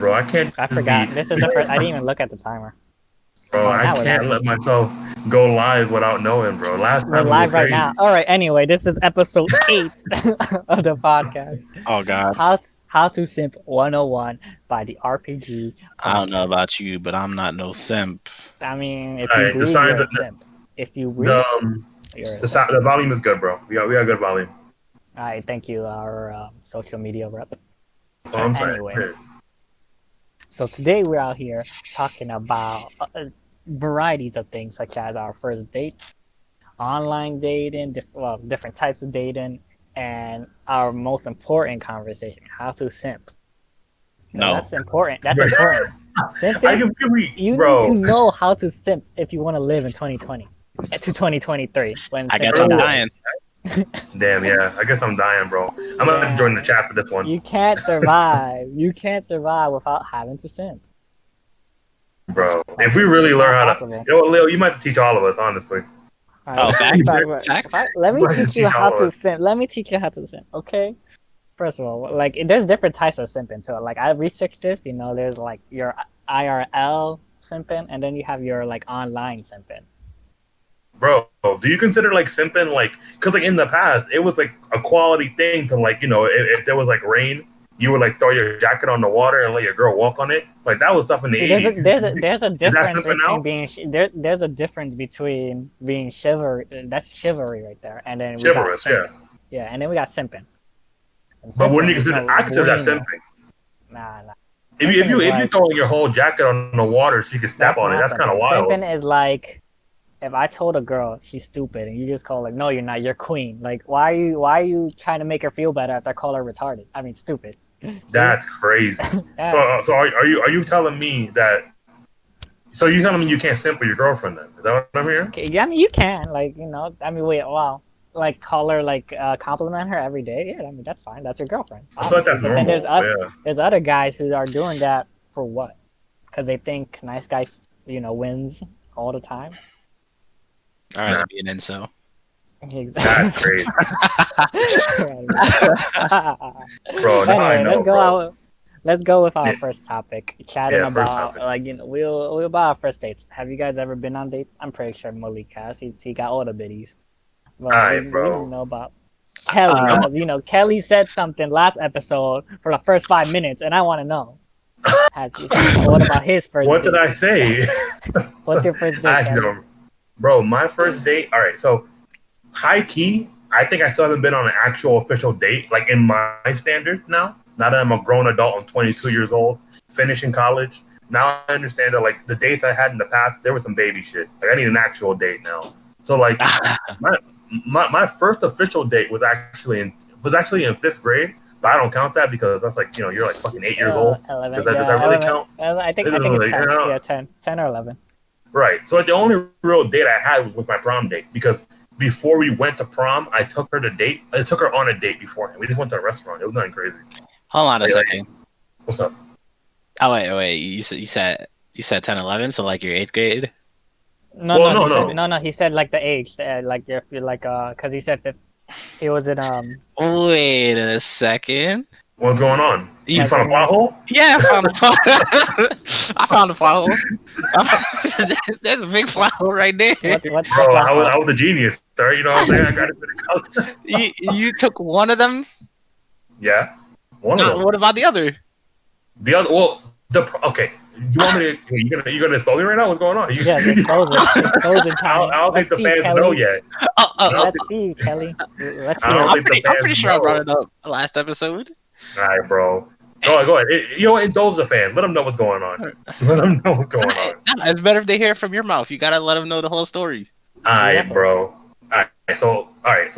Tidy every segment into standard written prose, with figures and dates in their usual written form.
bro. I can't I just forgot. be, This is the first. I didn't even look at the timer. bro. Oh, I now we're can't live. let myself go live without knowing, bro. Last We're time it was live right crazy, now. All right. Anyway, this is episode 8 of the podcast. Oh God, How to Simp 101 by the RPG I don't know podcast. about you, but I'm not no simp. I mean, if all you right, the breathe, signs, you're a simp. If you the breathe, you're a the simp. the volume is good, bro. We got good volume. All right. Thank you, our social media rep. That's all I'm saying. Anyway, so today we're out here talking about varieties of things such as our first dates, online dating, different types of dating, and our most important conversation: how to simp. No, That's important. That's important. I Simping, can be, you need to bro. know how to simp if you want to live in 2020 to 2023 when I guess simping I'm dies. dying. Damn, yeah. I guess I'm dying, bro. I'm gonna join the Damn. chat for this one, You can't survive. You can't survive without having to simp. bro. Like, If we really it's learn not how to, possible. you know what, Leo, you might have to teach all of us, honestly. All Oh, right, facts, if I, facts. let You me might have to teach you teach how all of to us. simp. Let me teach you how to simp. Okay. First of all, like there's different types of simping too. Like I researched this. There's like your IRL simping, and then you have your like online simping. Bro, do you consider like simping like because like in the past it was like a quality thing to like if there was like rain you would like throw your jacket on the water and let your girl walk on it like that was stuff in the See, 80s. there's a Is that difference simping between now? being there's a difference between being chivalry. That's chivalry right there, and then we got Chivalrous, yeah. simping. Yeah, and then we got simping. And But wouldn't simping you is consider? no I consider that bueno. simping. Nah. If you Simping is if you like throwing your whole jacket on the water so you can step that's on it, not that's kind of simping. wild. Simping is like if I told a girl she's stupid and you just call like, no, you're not, you're queen. Like, why are you trying to make her feel better after I call her retarded? I mean, stupid. That's crazy. Yeah. So are you telling me that? So you telling me you can't simp with your girlfriend then? Is that what I'm hearing? Okay, yeah, I mean, you can like, I mean, wait, wow, like call her like compliment her every day. Yeah, I mean, that's fine. That's your girlfriend, I feel like obviously. that's But then normal. Yeah. there's other guys who are doing that for what? Because they think nice guy, wins all the time. All right, let me be an incel. That's crazy. Bro, now I Anyway, know, bro. let's go with our Yeah. first topic. Chatting Yeah, first about topic. like we'll about our first dates. Have you guys ever been on dates? I'm pretty sure Malik has. He got all the biddies. But Alright, we bro. don't know about Kelly, Uh, because Kelly said something last episode for the first 5 minutes, and I want to know. What about his first What date? did I say? What's your first date, I Kelly? don't, bro. My first date. All right, so high key. I think I still haven't been on an actual official date, like in my standards now. Now that I'm a grown adult, I'm 22 years old, finishing college. Now I understand that like the dates I had in the past, there was some baby shit. Like I need an actual date now. So like my first official date was actually in fifth grade, but I don't count that because that's like you're like fucking 8 years old. 11. Does Yeah, that really 11. count? I think This is it's like, 10. Yeah, 10 or 11. Right. So like the only real date I had was with my prom date because before we went to prom, I took her on a date beforehand. We just went to a restaurant. It was nothing crazy. Hold on a Like, second. what's up? Oh wait. You said 10, 11, so like your 8th grade. No, Well, no, no. no. He said like the age, like if you like, because he said fifth. He was in Wait a second. What's going on? You Like, found a pothole? Yeah, I found a pothole. I found a pothole. There's a big pothole right there. What Bro, I was a genius, sir. You know what I'm saying? I got it for the college. You took one of them. Yeah. One of them. What about the other? The other okay. You want me to you gonna expose me right now? What's going on? Yeah, expose it time. I don't think the fans know yet. Let's see, Kelly. Let's see. I don't I'm think the pretty fans sure I know. brought it up last episode. All right, bro. Go ahead. You know what? Indulge the fans. Let them know what's going on. Let them know what's going on. It's better if they hear it from your mouth. You gotta let them know the whole story. All right, bro. All right. So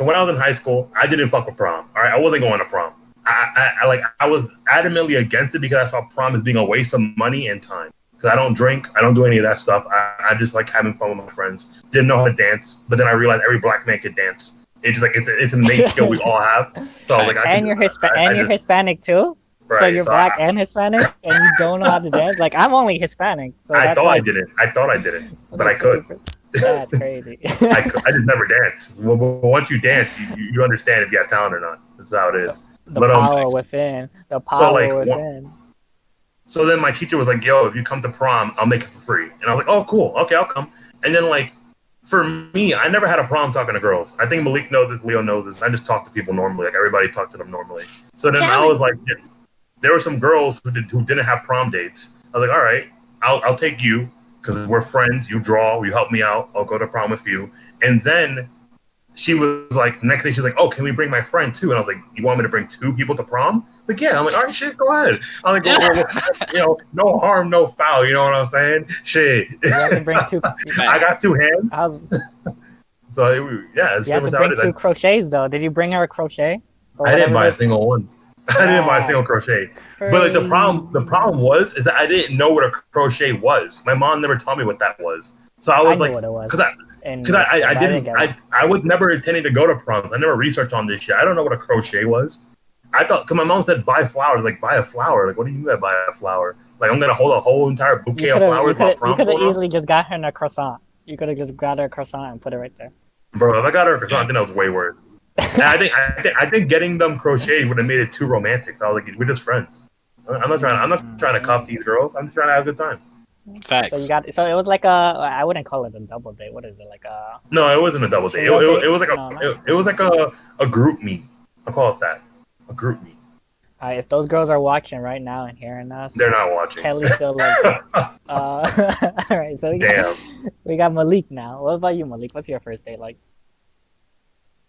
when I was in high school, I didn't fuck with prom. All right, I wasn't going to prom. I was adamantly against it because I saw prom as being a waste of money and time. Because I don't drink, I don't do any of that stuff. I just like having fun with my friends. Didn't know how to dance, but then I realized every black man could dance. It's just like it's an innate skill we all have. So I was like, and you're Hispanic too. Right, so you're black and Hispanic, and you don't know how to dance. Like I'm only Hispanic, so I thought I didn't, but I could. That's crazy. I just never danced. Well, once you dance, you understand if you have talent or not. That's how it is. The power within. The power within. So then my teacher was like, "Yo, if you come to prom, I'll make it for free." And I was like, "Oh, cool. Okay, I'll come." And then like for me, I never had a problem talking to girls. I think Malik knows this, Leo knows this. I just talk to people normally, like everybody talked to them normally. So then I was like, there were some girls who didn't have prom dates. I was like, all right, I'll take you because we're friends. You draw, you help me out. I'll go to prom with you. And then she was like, next day she's like, oh, can we bring my friend too? And I was like, you want me to bring two people to prom? Like, yeah. I'm like, all right, shit, go ahead. I'm like, no harm, no foul. You know what I'm saying? Shit. You have to bring two. I got two hands. So yeah, you have to bring two crochets though. Did you bring her a crochet? I didn't buy a single one. I didn't buy a single crochet. Crazy. But like the problem was is that I didn't know what a crochet was. My mom never taught me what that was. So I was like, because I was never intending to go to proms. I never researched on this shit. I don't know what a crochet was. I thought, because my mom said buy flowers, like buy a flower. Like, what do you mean by buy a flower? Like, I'm gonna hold a whole entire bouquet of flowers. You could have easily just got her a croissant. You could have just got her a croissant and put it right there. Bro, if I got her a croissant, I think that was way worse. And I think getting them crochet would have made it too romantic. So I was like, we're just friends. I'm not trying to cuff these girls. I'm just trying to have a good time. Facts. So it was like I wouldn't call it a double date. What is it like a? No, it wasn't a double date. It was like a group meet. I'll call it that. A group meet. If those girls are watching right now and hearing us, they're not watching. Kelly's still like. All right, so we got Malik now. What about you, Malik? What's your first date like?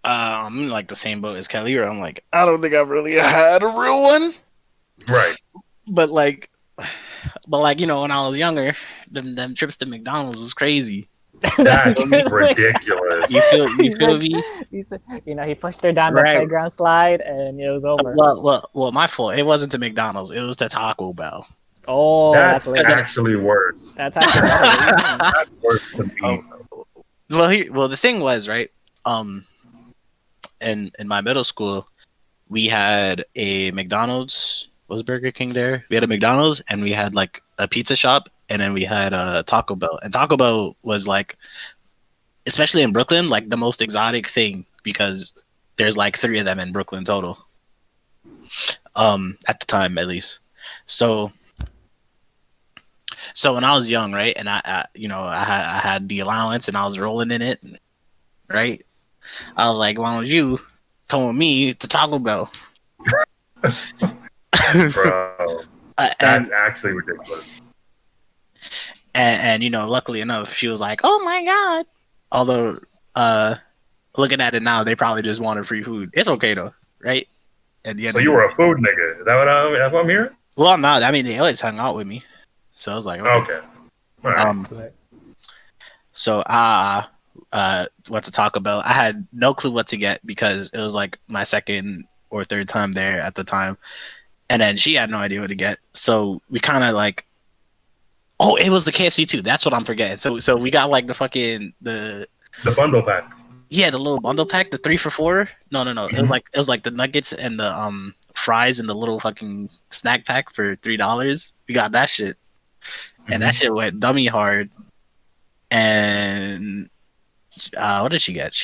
I'm in like the same boat as Kelly, where I'm like, I don't think I've really had a real one. Right. But like, you know, when I was younger, them trips to McDonald's was crazy. That's ridiculous. You feel me? You know, he pushed her down the playground slide, and it was over. Well, my fault. It wasn't to McDonald's. It was to Taco Bell. Oh, that's actually worse. That's actually that's worse to me. Well, the thing was, right? In my middle school, we had a McDonald's. Was Burger King there? We had a McDonald's, and we had like a pizza shop, and then we had a Taco Bell. And Taco Bell was like, especially in Brooklyn, like the most exotic thing because there's like 3 of them in Brooklyn total. At the time, at least. So when I was young, right, and I had the allowance, and I was rolling in it, right. I was like, why don't you come with me to Taco Bell? Bro, that's actually ridiculous. And you know, luckily enough, she was like, oh my God. Although, looking at it now, they probably just wanted free food. It's okay though, right? At the end so you were a food nigga. Is that that's what I'm hearing? Well, I'm not. I mean, they always hung out with me. So I was like, okay. All right. So what to talk about. I had no clue what to get because it was like my second or third time there at the time. And then she had no idea what to get. So we kind of like, oh, it was the KFC too. That's what I'm forgetting. So we got like the fucking the bundle pack. Yeah, the little bundle pack, the 3 for $4. No. Mm-hmm. It was like the nuggets and the fries and the little fucking snack pack for $3. We got that shit. And that shit went dummy hard. And what did she get?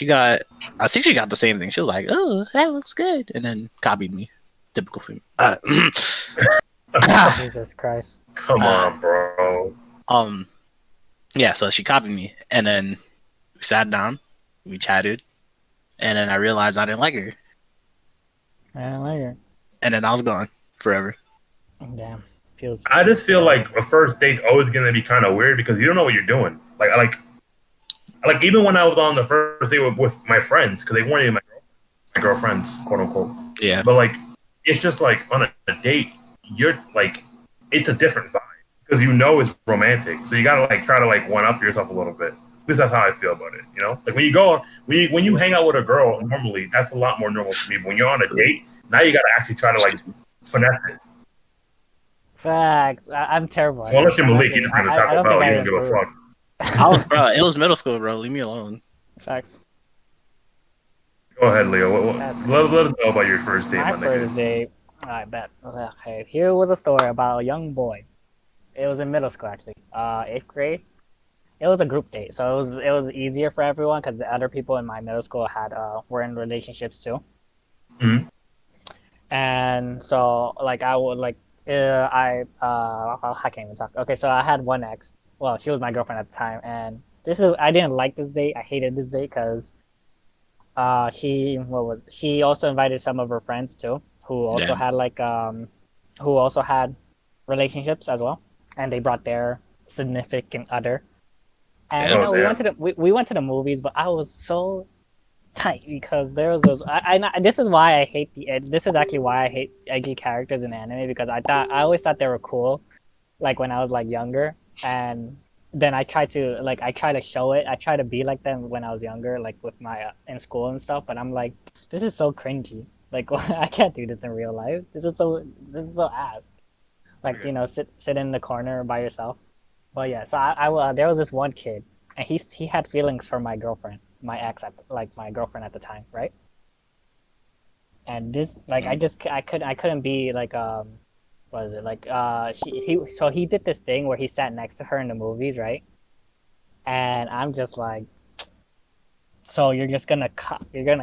I think she got the same thing. She was like, "Oh, that looks good," and then copied me. Typical for me. Jesus Christ! Come on, bro. Yeah. So she copied me, and then we sat down, we chatted, and then I realized I didn't like her. And then I was gone forever. Damn. I just feel like a first date's always gonna be kind of weird because you don't know what you're doing. Like even when I was on the first date with my friends, because they weren't even my girlfriends, quote unquote. Yeah. But like, it's just like on a date, you're like, it's a different vibe because you know it's romantic. So you gotta like try to like one up yourself a little bit. At least that's how I feel about it. You know, like when you hang out with a girl normally, that's a lot more normal for me. But when you're on a date, now you gotta actually try to like finesse it. Facts. I'm terrible. So unless you're Malik, you just bring the Taco Bell. You don't give a fuck. Bro, it was middle school, bro. Leave me alone. Facts. Go ahead, Leo. Let us know about your first date. My first date, I bet. Okay, here was a story about a young boy. It was in middle school, actually. 8th grade. It was a group date, so it was easier for everyone because the other people in my middle school were in relationships too. Mm-hmm. And so, like, I would like I can't even talk. Okay, so I had one ex. Well, she was my girlfriend at the time, and I didn't like this date. I hated this date because she also invited some of her friends too, who also Damn. had who also had relationships as well, and they brought their significant other. And Damn. Oh we went damn. to we went to the movies, but I was so tight because there was those. This is why I hate this is actually why I hate edgy characters in anime, because I always thought they were cool, like when I was like younger, and then I try to show it. I try to be like them when I was younger, like with my in school and stuff. But I'm like, this is so cringy. Like I can't do this in real life. This is so ass. Like sit in the corner by yourself. Well, yeah. So there was this one kid, and he had feelings for my girlfriend, my ex, like my girlfriend at the time, right? And this, like, I couldn't be like, what is it? Like, he did this thing where he sat next to her in the movies, right? And I'm just like, so you're gonna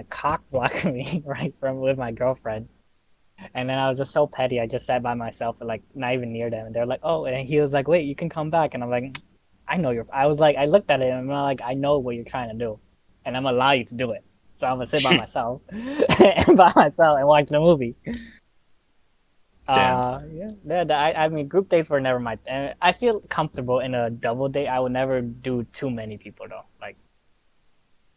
cock block me, right, from with my girlfriend. And then I was just so petty. I just sat by myself, like not even near them. And they're like, "Oh," and he was like, "Wait, you can come back." And I'm like, "I know you're." I was like, I looked at him and I'm like, "I know what you're trying to do, and I'm gonna allow you to do it." So I'm gonna sit by myself, and by myself and watch the movie. Damn. I mean, group dates were never my. I feel comfortable in a double date. I would never do too many people though. Like,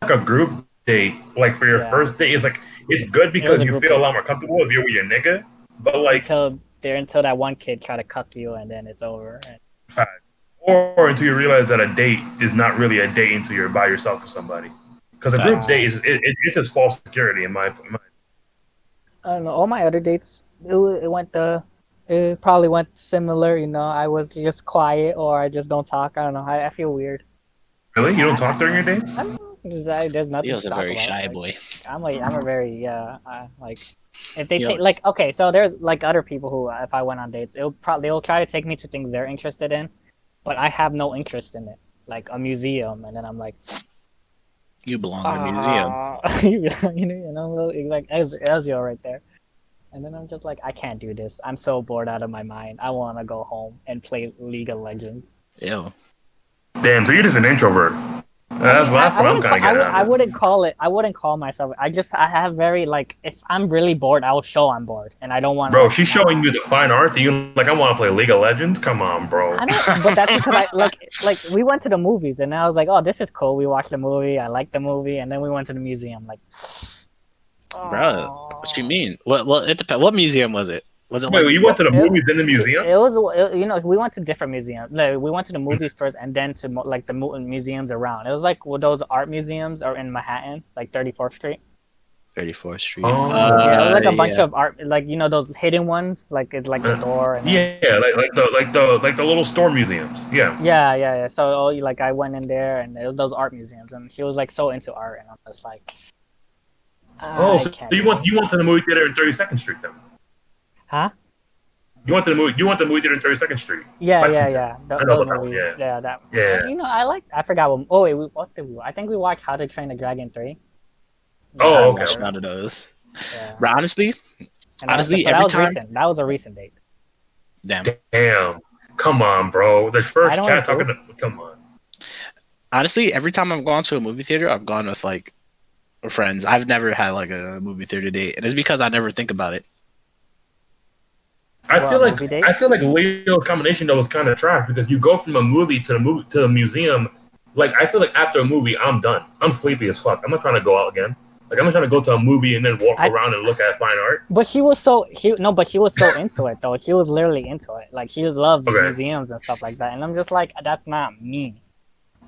Like a group date, like for your yeah, first date, is like it's good it was because a you group feel a date lot more comfortable if you're with your nigga. But like, until that one kid try to cuck you, and then it's over. And, facts. Or until you realize that a date is not really a date until you're by yourself with somebody. Because a group Facts. date it's just false security in my. I don't know. All my other dates, it probably went similar. I was just quiet, or I just don't talk. I don't know. I feel weird. Really, you don't I, talk during your dates? I don't know. There's He nothing was to a talk very about. shy Like, boy. I'm a very like if they He take don't- like okay, so there's like other people who if I went on dates, they'll try to take me to things they're interested in, but I have no interest in it, like a museum, and then I'm like, You belong in a museum. like Ezio right there. And then I'm just like, I can't do this. I'm so bored out of my mind. I want to go home and play League of Legends. Ew. Damn, so you're just an introvert. I mean, That's what I'm kind of getting I at. wouldn't call it. I wouldn't call myself. I have very like, if I'm really bored, I'll show I'm bored, and I don't want to Bro, like. she's showing you the fine arts, and you like, I want to play League of Legends. Come on, bro. I don't. But that's because I like we went to the movies, and I was like, oh, this is cool. We watched the movie. I liked the movie, and then we went to the museum. Like, Bro, what you oh. mean? Well, it depends. What museum was it? Was it like Wait, you went what? to the movies, then the museum? It was we went to different museums. Like, we went to the movies first, and then to like the museums around. It was like those art museums are in Manhattan, like 34th Street. 34th Street. Oh, Yeah, it was like a bunch Yeah. of art, like those hidden ones, like it's like the door, and then yeah, like the little store museums. Yeah. yeah. So like I went in there, and it was those art museums, and she was like so into art, and I'm just like, Oh, I so can't you do went this. you went to the movie theater in 32nd Street then? Huh? You went to the movie theater in 32nd Street, Yeah, Lexington. I know Those about that one. movies. Yeah, Yeah, that. yeah. I forgot what. Oh wait, what did we? I think we watched How to Train a Dragon 3. I Yeah, try to Oh, okay. watch or, none of those. yeah. But honestly, And honestly, that every was time, recent. That was a recent date. damn. Damn. Come on, bro. The I first don't chat talking approve. to. Come on. Honestly, every time I've gone to a movie theater, I've gone with like friends. I've never had like a movie theater date, and it's because I never think about it. Movie date? I feel like Leo's combination though was kind of trash because you go from a movie to the museum. Like I feel like after a movie, I'm done. I'm sleepy as fuck. I'm not trying to go out again. Like I'm not trying to go to a movie and then walk I. around and look at fine art. But she was so but she was so into it though. She was literally into it. Like she loved Okay. museums and stuff like that. And I'm just like, that's not me.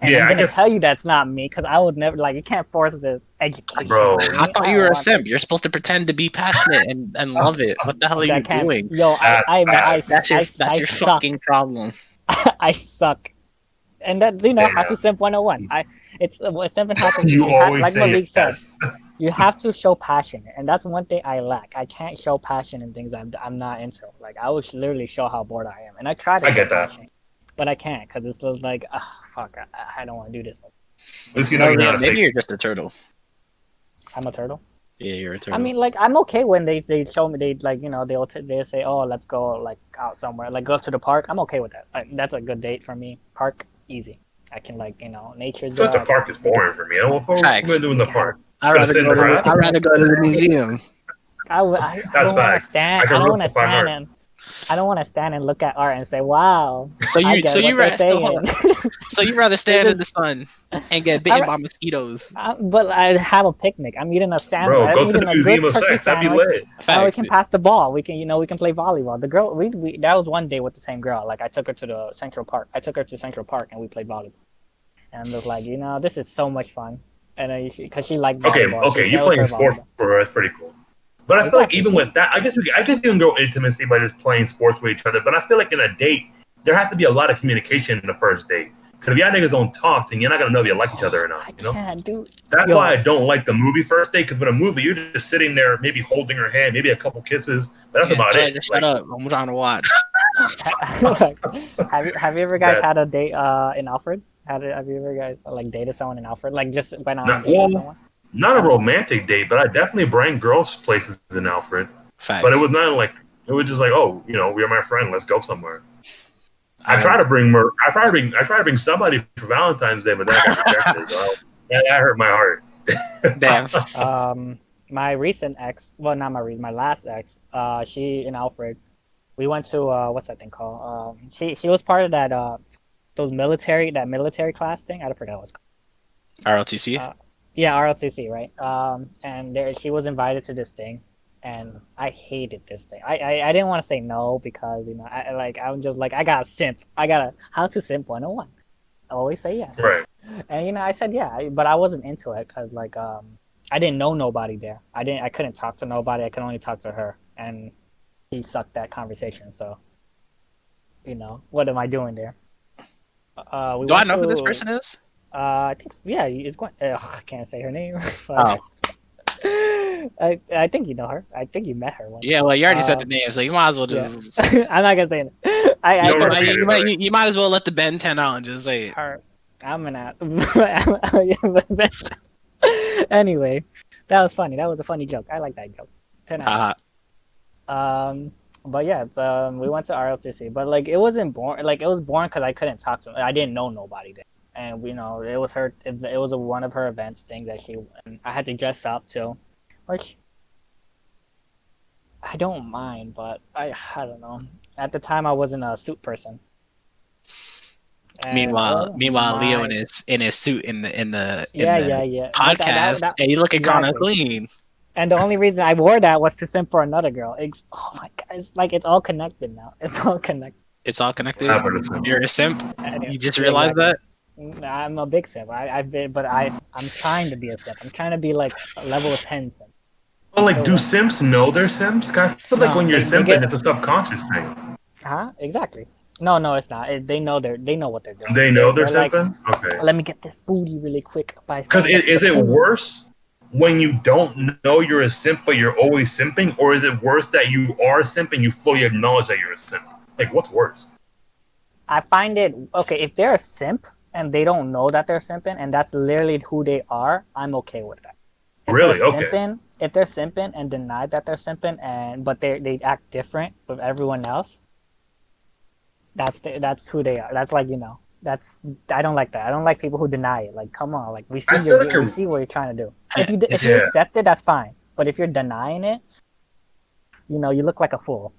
And Yeah, I'm I gonna guess, tell you that's not me because I would never like. You can't force this education bro. on I me. thought I you don't were a want simp. this. You're supposed to pretend to be passionate and love it. What the hell are Okay, I you can't. doing? Yo, That's your I suck. fucking problem. I suck. And that's how to Damn. simp 101. It's simp and how to You always like say Malik said. yes. You have to show passion, and that's one thing I lack. I can't show passion in things I'm not into. Like I would literally show how bored I am, and I try to I show get that. passion, but I can't because it's just like, fuck, I don't want to do this. At least you know you're not a Maybe fake. you're just a turtle. I'm a turtle. Yeah, you're a I turtle. mean, like, I'm okay when they show me, they like, they'll say, oh, let's go like out somewhere, like go to the park. I'm okay with that. Like, that's a good date for me. Park, easy. I can, like, nature's I feel there. like the park is boring for me. What are we Facts. gonna do in the park? I'd Gonna rather sit in go the to grass? I'd rather go to the museum. I That's don't want to facts. I stand. I can don't want to russell fine stand art. and I don't want to stand and look at art and say, "Wow, So I you get what they're hold saying." on. So you rather It's stand in the just, sun and get I, bitten by mosquitoes? but I have a picnic. I'm eating a sandwich. Bro, I'm go to the eating a Museum good of turkey Sex. That'd be sandwich, lit. and we Facts. can pass the ball. We can, we can play volleyball. The girl, we that was one day with the same girl. Like, I took her to the Central Park. I took her to Central Park and we played volleyball. And it was like, this is so much fun. And because she liked Okay, volleyball, okay, you that was playing her sports volleyball. for her is pretty cool. But I feel like Exactly. even See, with that, I guess you can grow intimacy by just playing sports with each other. But I feel like in a date, there has to be a lot of communication in the first date. Because if y'all niggas don't talk, then you're not gonna know if you like each other or not. I You know. can't do. That's why Yo, I don't like the movie first date. Because with a movie, you're just sitting there, maybe holding her hand, maybe a couple kisses, but that's Yeah, about tell her it. to shut Like up. I'm trying to watch. like, have you ever guys that. had a date in Alfred? Have you ever guys like dated someone in Alfred? Like, just went on a Not date with well, someone? not a romantic date, but I definitely bring girls places in Alfred. But it Facts. was not like it was just like, oh, you're my friend. Let's go somewhere. I I try mean, to bring mer. I try to bring somebody for Valentine's Day, but that got rejected. So that hurt my heart. damn. My recent ex, well, not my last ex. She in Alfred. We went to what's that thing called? She was part of that that military class thing. I forgot what it's RLTC. called. Yeah, RLTC, right? And she was invited to this thing, and I hated this thing. I didn't want to say no because I'm just like, I got to simp. I gotta how to simp 101. Always say yes. Right. And I said yeah, but I wasn't into it because I didn't know nobody there. I couldn't talk to nobody. I could only talk to her, and he sucked that conversation. So what am I doing there? We Do I went know who this to person is? I think yeah, it's going. I can't say her name. Oh, I think you know her. I think you met her once. yeah. Well, you already said the name, so you might as well Yeah, just. I'm not gonna say it. You I don't could repeat it, right? You might as well let the Ben 10 out and just say it. her. I'm gonna. Anyway, that was funny. That was a funny joke. I like that joke. 10 out. But yeah, we went to RLTC, but like it wasn't boring. Like it was boring because I couldn't talk to her. I didn't know nobody there, and it was her. It was one of her events thing that and I had to dress up too, which I don't mind, but I don't know. At the time, I wasn't a suit person. And Meanwhile, Leo my in his suit in the yeah. But podcast, and he's looking kind of exactly. clean. And the only reason I wore that was to simp for another girl. Oh my god, it's like it's all connected now. It's all connected. It's all connected. What happened to him? You're a simp. Anyway, You just realized that. I'm a big simp. I've been, but I'm trying to be a simp. I'm trying to be like a level 10 simp. Well, like, So do Simps know they're Simps? 'Cause I feel like no, when you're they simping, get it's a subconscious thing. exactly. No, it's not. They know they know what they're doing. They know they're They're like, simping. Okay. let me get this booty really quick by Because saying is it worse when you don't know you're a simp, but you're always simping, or is it worse that you are a simp and you fully acknowledge that you're a simp? Like, what's worse? I find it okay if they're a simp and they don't know that they're simping and that's literally who they are. I'm okay with that. Really? Okay. If they're simping and deny that they're simping but they act different with everyone else, that's who they are. That's like that's I don't like that. I don't like people who deny it. Like, come on, like we see we see what you're trying to do. If you accept it, that's fine. But if you're denying it, you look like a fool.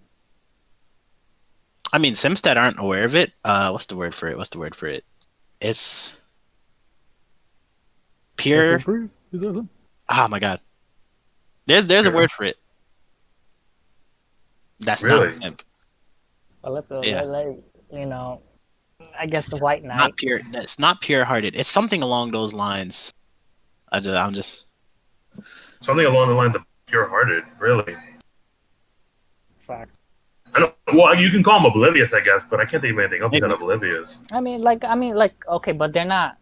I mean, simps that aren't aware of it. What's the word for it? It's pure. Oh my god. There's a word for it. That's Really? not simp. Well, I guess the white knight. Not pure. It's not pure-hearted. It's something along those lines. I'm just Something along the lines of pure-hearted. Really? Facts. I don't. Well, you can call them oblivious, I guess, but I can't think of anything else besides oblivious. I mean, okay, but they're not.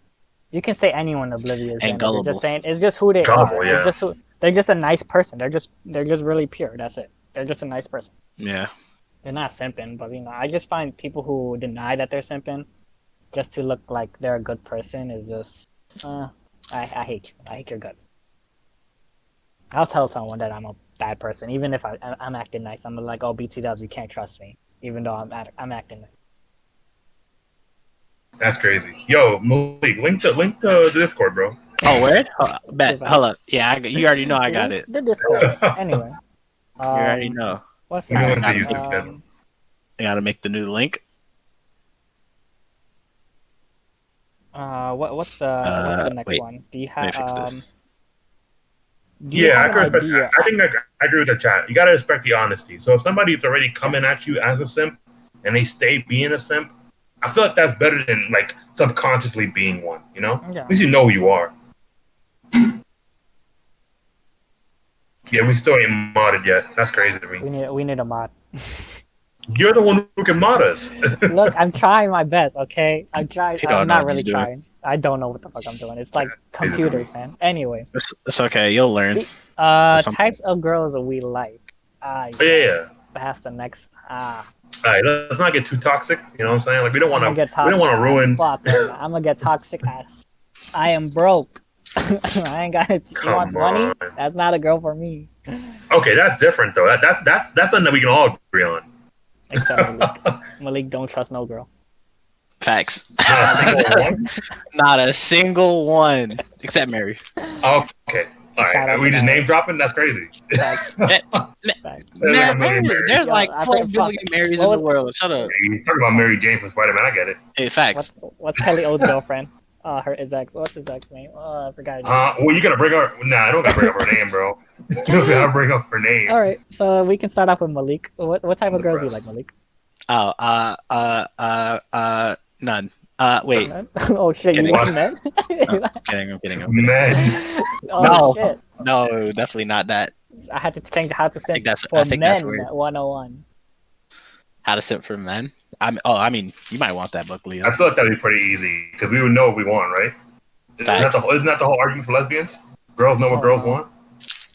You can say anyone oblivious. And gullible. They're just saying it's just who they Gullible, are. yeah. It's just they're just a nice person. They're just really pure. That's it. They're just a nice person. yeah. They're not simping, but I just find people who deny that they're simping just to look like they're a good person is just I hate you. I hate your guts. I'll tell someone that I'm a bad person, even if I'm acting nice. I'm like, oh, BT Dubs, you can't trust me, even though I'm acting nice. That's crazy. Yo, Malik, link the Discord, bro. Oh, where? Bet. Goodbye. Hold up. Yeah, you already know I got Link it. the Discord. Anyway, You already know. what's the Let me Alright, link next? the YouTube channel. I gotta make the new link. What's the next Wait. one? Do you Let me have fix this. do you Yeah, I have can an respect. idea? I think I agree with the chat. You gotta respect the honesty. So if somebody's already coming at you as a simp and they stay being a simp, I feel like that's better than like subconsciously being one. You know, Yeah. at least you know who you are. Yeah, we still ain't modded yet. That's crazy to me. We need a mod. You're the one who can mod us. Look, I'm trying my best, okay? I'm trying. He don't I'm know not what he's really doing. trying. I don't know what the fuck I'm doing. It's like computers, man. Anyway, It's okay. You'll learn. Some- types of girls we like. Yeah. Yes. That's the next. All right, let's not get too toxic. You know what I'm saying? Like we don't I'm want gonna get to. We don't toxic. want to ruin. Fuck, man. I'm gonna get toxic ass. I am broke. I ain't got it. She Come wants money. on. That's not a girl for me. Okay, that's different though. That's something that we can all agree on. Except Malik. Malik don't trust no girl. Facts. Not a single one? Not a single one except Mary. Okay. All Shout right. out Are we to just Mary. name dropping? That's crazy. Facts. Facts. There's like a million Marys. There's Yo, like I 12 think- billion Marys what in was- the world. Shut up. You talking about Mary Jane from Spider-Man? I get it. Hey, facts. What's Kelly O's girlfriend? His ex. What's his ex name? I forgot. Her name. Well, you gotta bring her. Nah, I don't gotta bring up her name, bro. You don't gotta bring up her name. All right, so we can start off with Malik. What type of girls do you like, Malik? Oh, none. Wait. Men? Oh shit, you Kidding. like men? I'm kidding. Man, Oh No. shit, No, definitely not that. I had to change how to say think that's- for I think men. that's weird. 101. How to simp for men. I mean, you might want that book, Leo. I feel like that'd be pretty easy because we would know what we want, right? Facts. Isn't that the whole argument for lesbians? Girls know what Oh, girls no. want.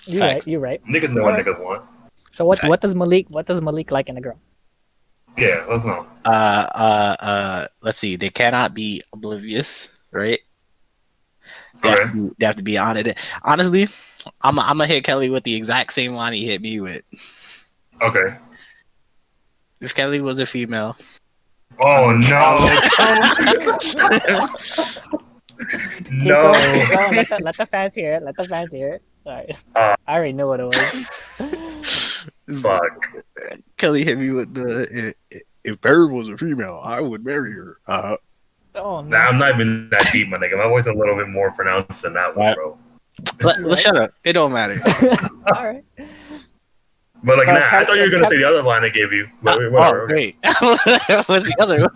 You Facts. right. You right. Niggas know what niggas want. So what Facts. does Malik like in a girl? Yeah, let's know. Let's see. They cannot be oblivious, right? Okay. They have to be on it. Honestly, I'm gonna hit Kelly with the exact same line he hit me with. Okay. If Kelly was a female, Oh no. Keep No. going, keep going. Let the fans hear it. Let the fans hear it. Sorry. I already knew what it was. Fuck. Kelly hit me with the if Barry was a female, I would marry her. Oh no. Nah, I'm not even that deep, my nigga. My voice is a little bit more pronounced than that one, Right. bro. Let's shut up. It don't matter. All right. But like, So nah, I Kelly- thought you were gonna say the other line I gave you. Wait, whatever. Oh, wait. What's the other one?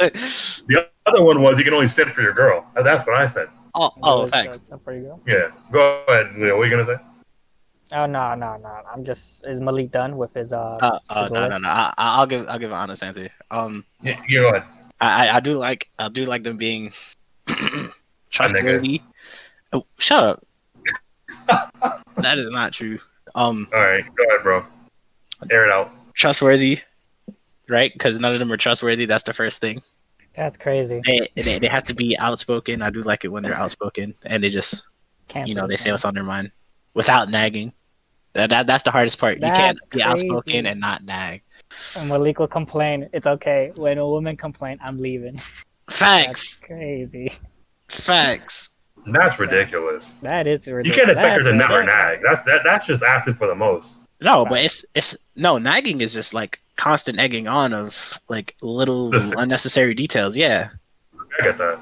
The other one was you can only sit for your girl. That's what I said. Oh, thanks. That's a pretty girl. Yeah. Go ahead, Leo. What are you gonna say? Oh no. I'm just. Is Malik done with his No. list? I'll give an honest answer. Yeah, you go ahead. I do like them being trustworthy. Oh, shut up. That is not true. All right, go ahead, bro. Air it out. Trustworthy, right? Because none of them are trustworthy. That's the first thing. That's crazy. They have to be outspoken. I do like it when they're outspoken and they just they say what's on their mind without nagging. That's the hardest part. You can't That's be outspoken crazy. and not nag. And Malik will complain. It's okay. When a woman complain, I'm leaving. That's Facts. crazy. Facts. That's ridiculous. That is You ridiculous. can't expect her to That's never ridiculous. nag. That's just asking for the most. No, but it's no nagging is just like constant egging on of like little Listen. unnecessary details. Yeah. I get that.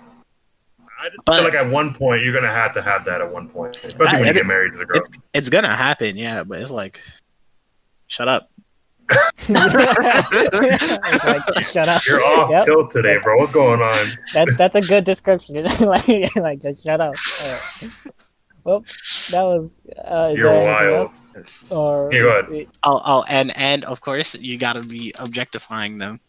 I just But- feel like at one point you're gonna have to have that at one point, especially when you get married to the girl. It's gonna happen, yeah, but it's like shut up. It's like, shut up. You're off Yep. tilt today, bro. What's going on? That's a good description. like just shut up. Alright. Well, that was. Is You're there anything wild. else? Or Yeah, go ahead. Oh, and of course you gotta be objectifying them.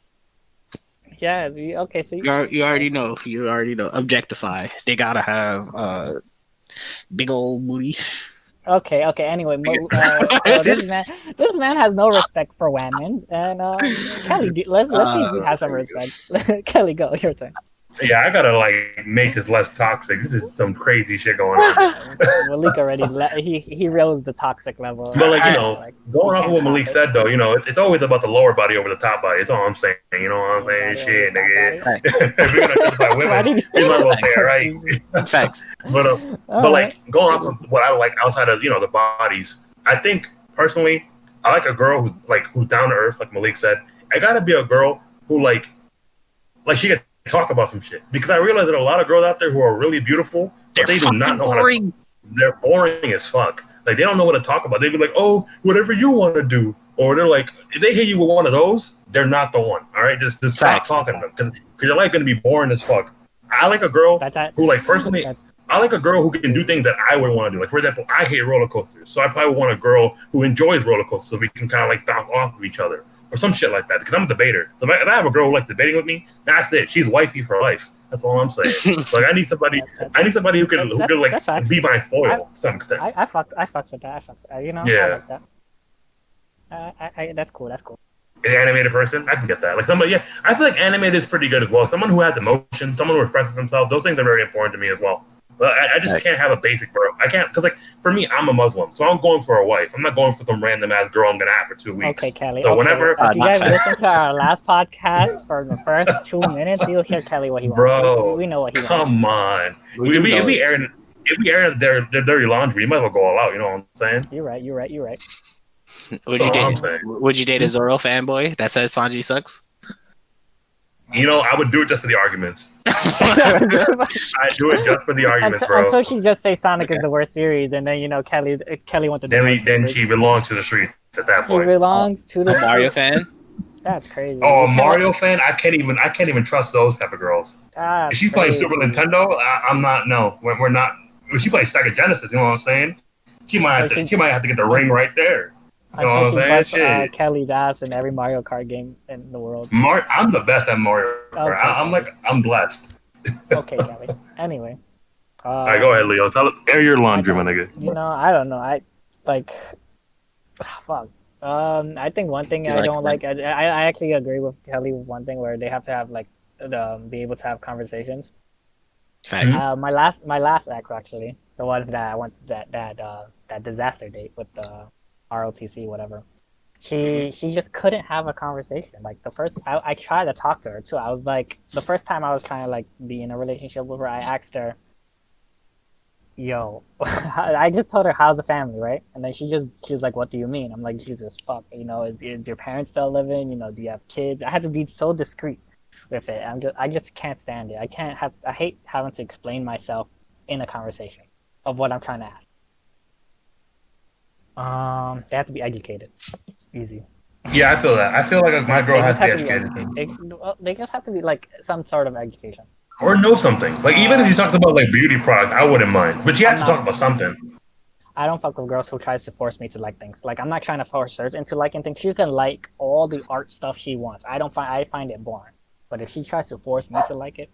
Yeah. Okay. So You already know. You already know. Objectify. They gotta have big old booty. Okay. Anyway, so this man has no respect for women, and Kelly, let's see if you have some respect. Kelly, go your turn. Yeah, I gotta like make this less toxic. This is some crazy shit going on. Malik already he rose the toxic level. But like Like going you off of can't what top Malik it. said though, it's always about the lower body over the top body. That's all I'm saying. You know what I'm Lower saying? body over the Shit, top nigga. body. Facts. If we're gonna justify Why women, did you? we might as well say it right. Jesus. Facts. but uh, All but right. like going off of what I like outside of the bodies, I think personally I like a girl who's down to earth, like Malik said. I gotta be a girl who like she can talk about some shit because I realize that a lot of girls out there who are really beautiful, They're but they do not fucking know how to. boring. They're boring as fuck. Like they don't know what to talk about. They be like, "Oh, whatever you want to do," or they're like, if they hit you with one of those, they're not the one. All right, just stop Facts. talking to them because your life gonna be boring as fuck. I like a girl That's who, like, personally, that's I like a girl who can do things that I would want to do. Like, for example, I hate roller coasters, so I probably want a girl who enjoys roller coasters, so we can kind of like bounce off of each other or some shit like that. Because I'm a debater, so if I have a girl who likes debating with me, that's it. She's wifey for life. That's all I'm saying. So like, I need somebody. that, I need somebody who can that's like facts. be my foil to some extent. I fucks with that. You know, I Yeah. like that. That's cool. That's cool. An animated person, I can get that. Like somebody, yeah, I feel like animated is pretty good as well. Someone who has emotion, someone who expresses themselves, those things are very important to me as well. But I just can't have a basic bro. I can't because like for me, I'm a Muslim, so I'm going for a wife. I'm not going for some random ass girl I'm gonna have for 2 weeks. Okay, Kelly. So okay. whenever, If you guys not listen to our last podcast for the first 2 minutes, you'll hear Kelly what he wants. bro, We know what he wants. come on. We do know If we air their dirty laundry, you might as well go all out. You know what I'm saying? You're right. Would That's you all I'm date? saying. Would you date a Zoro fanboy that says Sanji sucks? I would do it just for the arguments. I do it just for the arguments, bro. Until she just say Sonic is the worst series, and then Kelly went to Then she belongs to the streets at that She point. belongs to the Mario fan? That's crazy. Oh, a You can't Mario fan? I can't even trust those type of girls. let- If she's playing Super Nintendo, I'm not. No, we're not. If she plays Sega Genesis, you know what I'm saying? She might have to. She might have to get the ring right there. You know what I'm Until she saying? busts Shit. Kelly's ass in every Mario Kart game in the world. I'm the best at Mario Kart. Okay. I'm blessed. Okay, Kelly. Anyway. All right, go ahead, Leo. Air your laundry, my nigga. I don't know. I like. Fuck. I think one thing I don't like. I actually agree with Kelly with one thing where they have to have like be able to have conversations. Facts. My last ex actually, the one that I went to that disaster date with the ROTC whatever. She just couldn't have a conversation. Like the first, I tried to talk to her too. I was like, the first time I was trying to like be in a relationship with her, I asked her, "Yo," I just told her, "How's the family?" Right? And then she was like, "What do you mean?" I'm like, "Jesus fuck, is your parents still living? Do you have kids?" I had to be so discreet with it. I just can't stand it. I hate having to explain myself in a conversation of what I'm trying to ask. They have to be educated. Easy. Yeah, I feel that. I feel like my girl has to be educated. They just have to be like some sort of education. Or know something. Like, even if you talked about like beauty products, I wouldn't mind. But you have to talk about something. I don't fuck with girls who tries to force me to like things. Like, I'm not trying to force her into liking things. She can like all the art stuff she wants. I find it boring. But if she tries to force me to like it,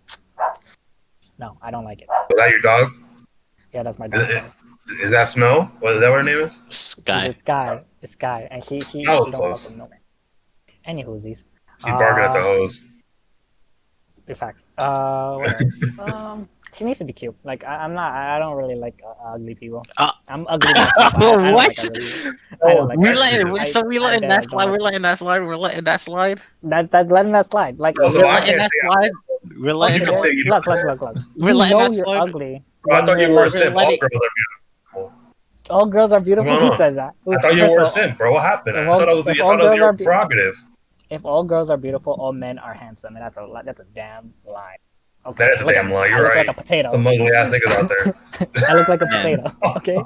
no, I don't like it. Is that your dog? Yeah, that's my dog. Is that Snow? Is that what her name is? Sky. It's Guy, and she That was don't close. fuck with no man. Anywhoosies. She's barking at the hose. Your facts. She needs to be cute. Like I don't really like ugly people. I'm ugly. Myself. I What? I don't like We that. letting that slide. We're letting that slide. We're letting that slide. That's letting that slide. Like Oh, so We're I letting can't that say slide. We're letting You can that say you look. We're You letting know that you're slide. ugly. I thought you were a simp. letting- All girls are beautiful. All girls are beautiful. What's going Who on? said that? I thought you were a simp, bro. What happened? I thought If it all was girls your are prerogative. If all girls are beautiful, all men are handsome, and that's a damn lie. Okay, That is a damn lie. You're right. I look like a potato. Some ugly ass niggas out there. I look like a Man. potato. Okay.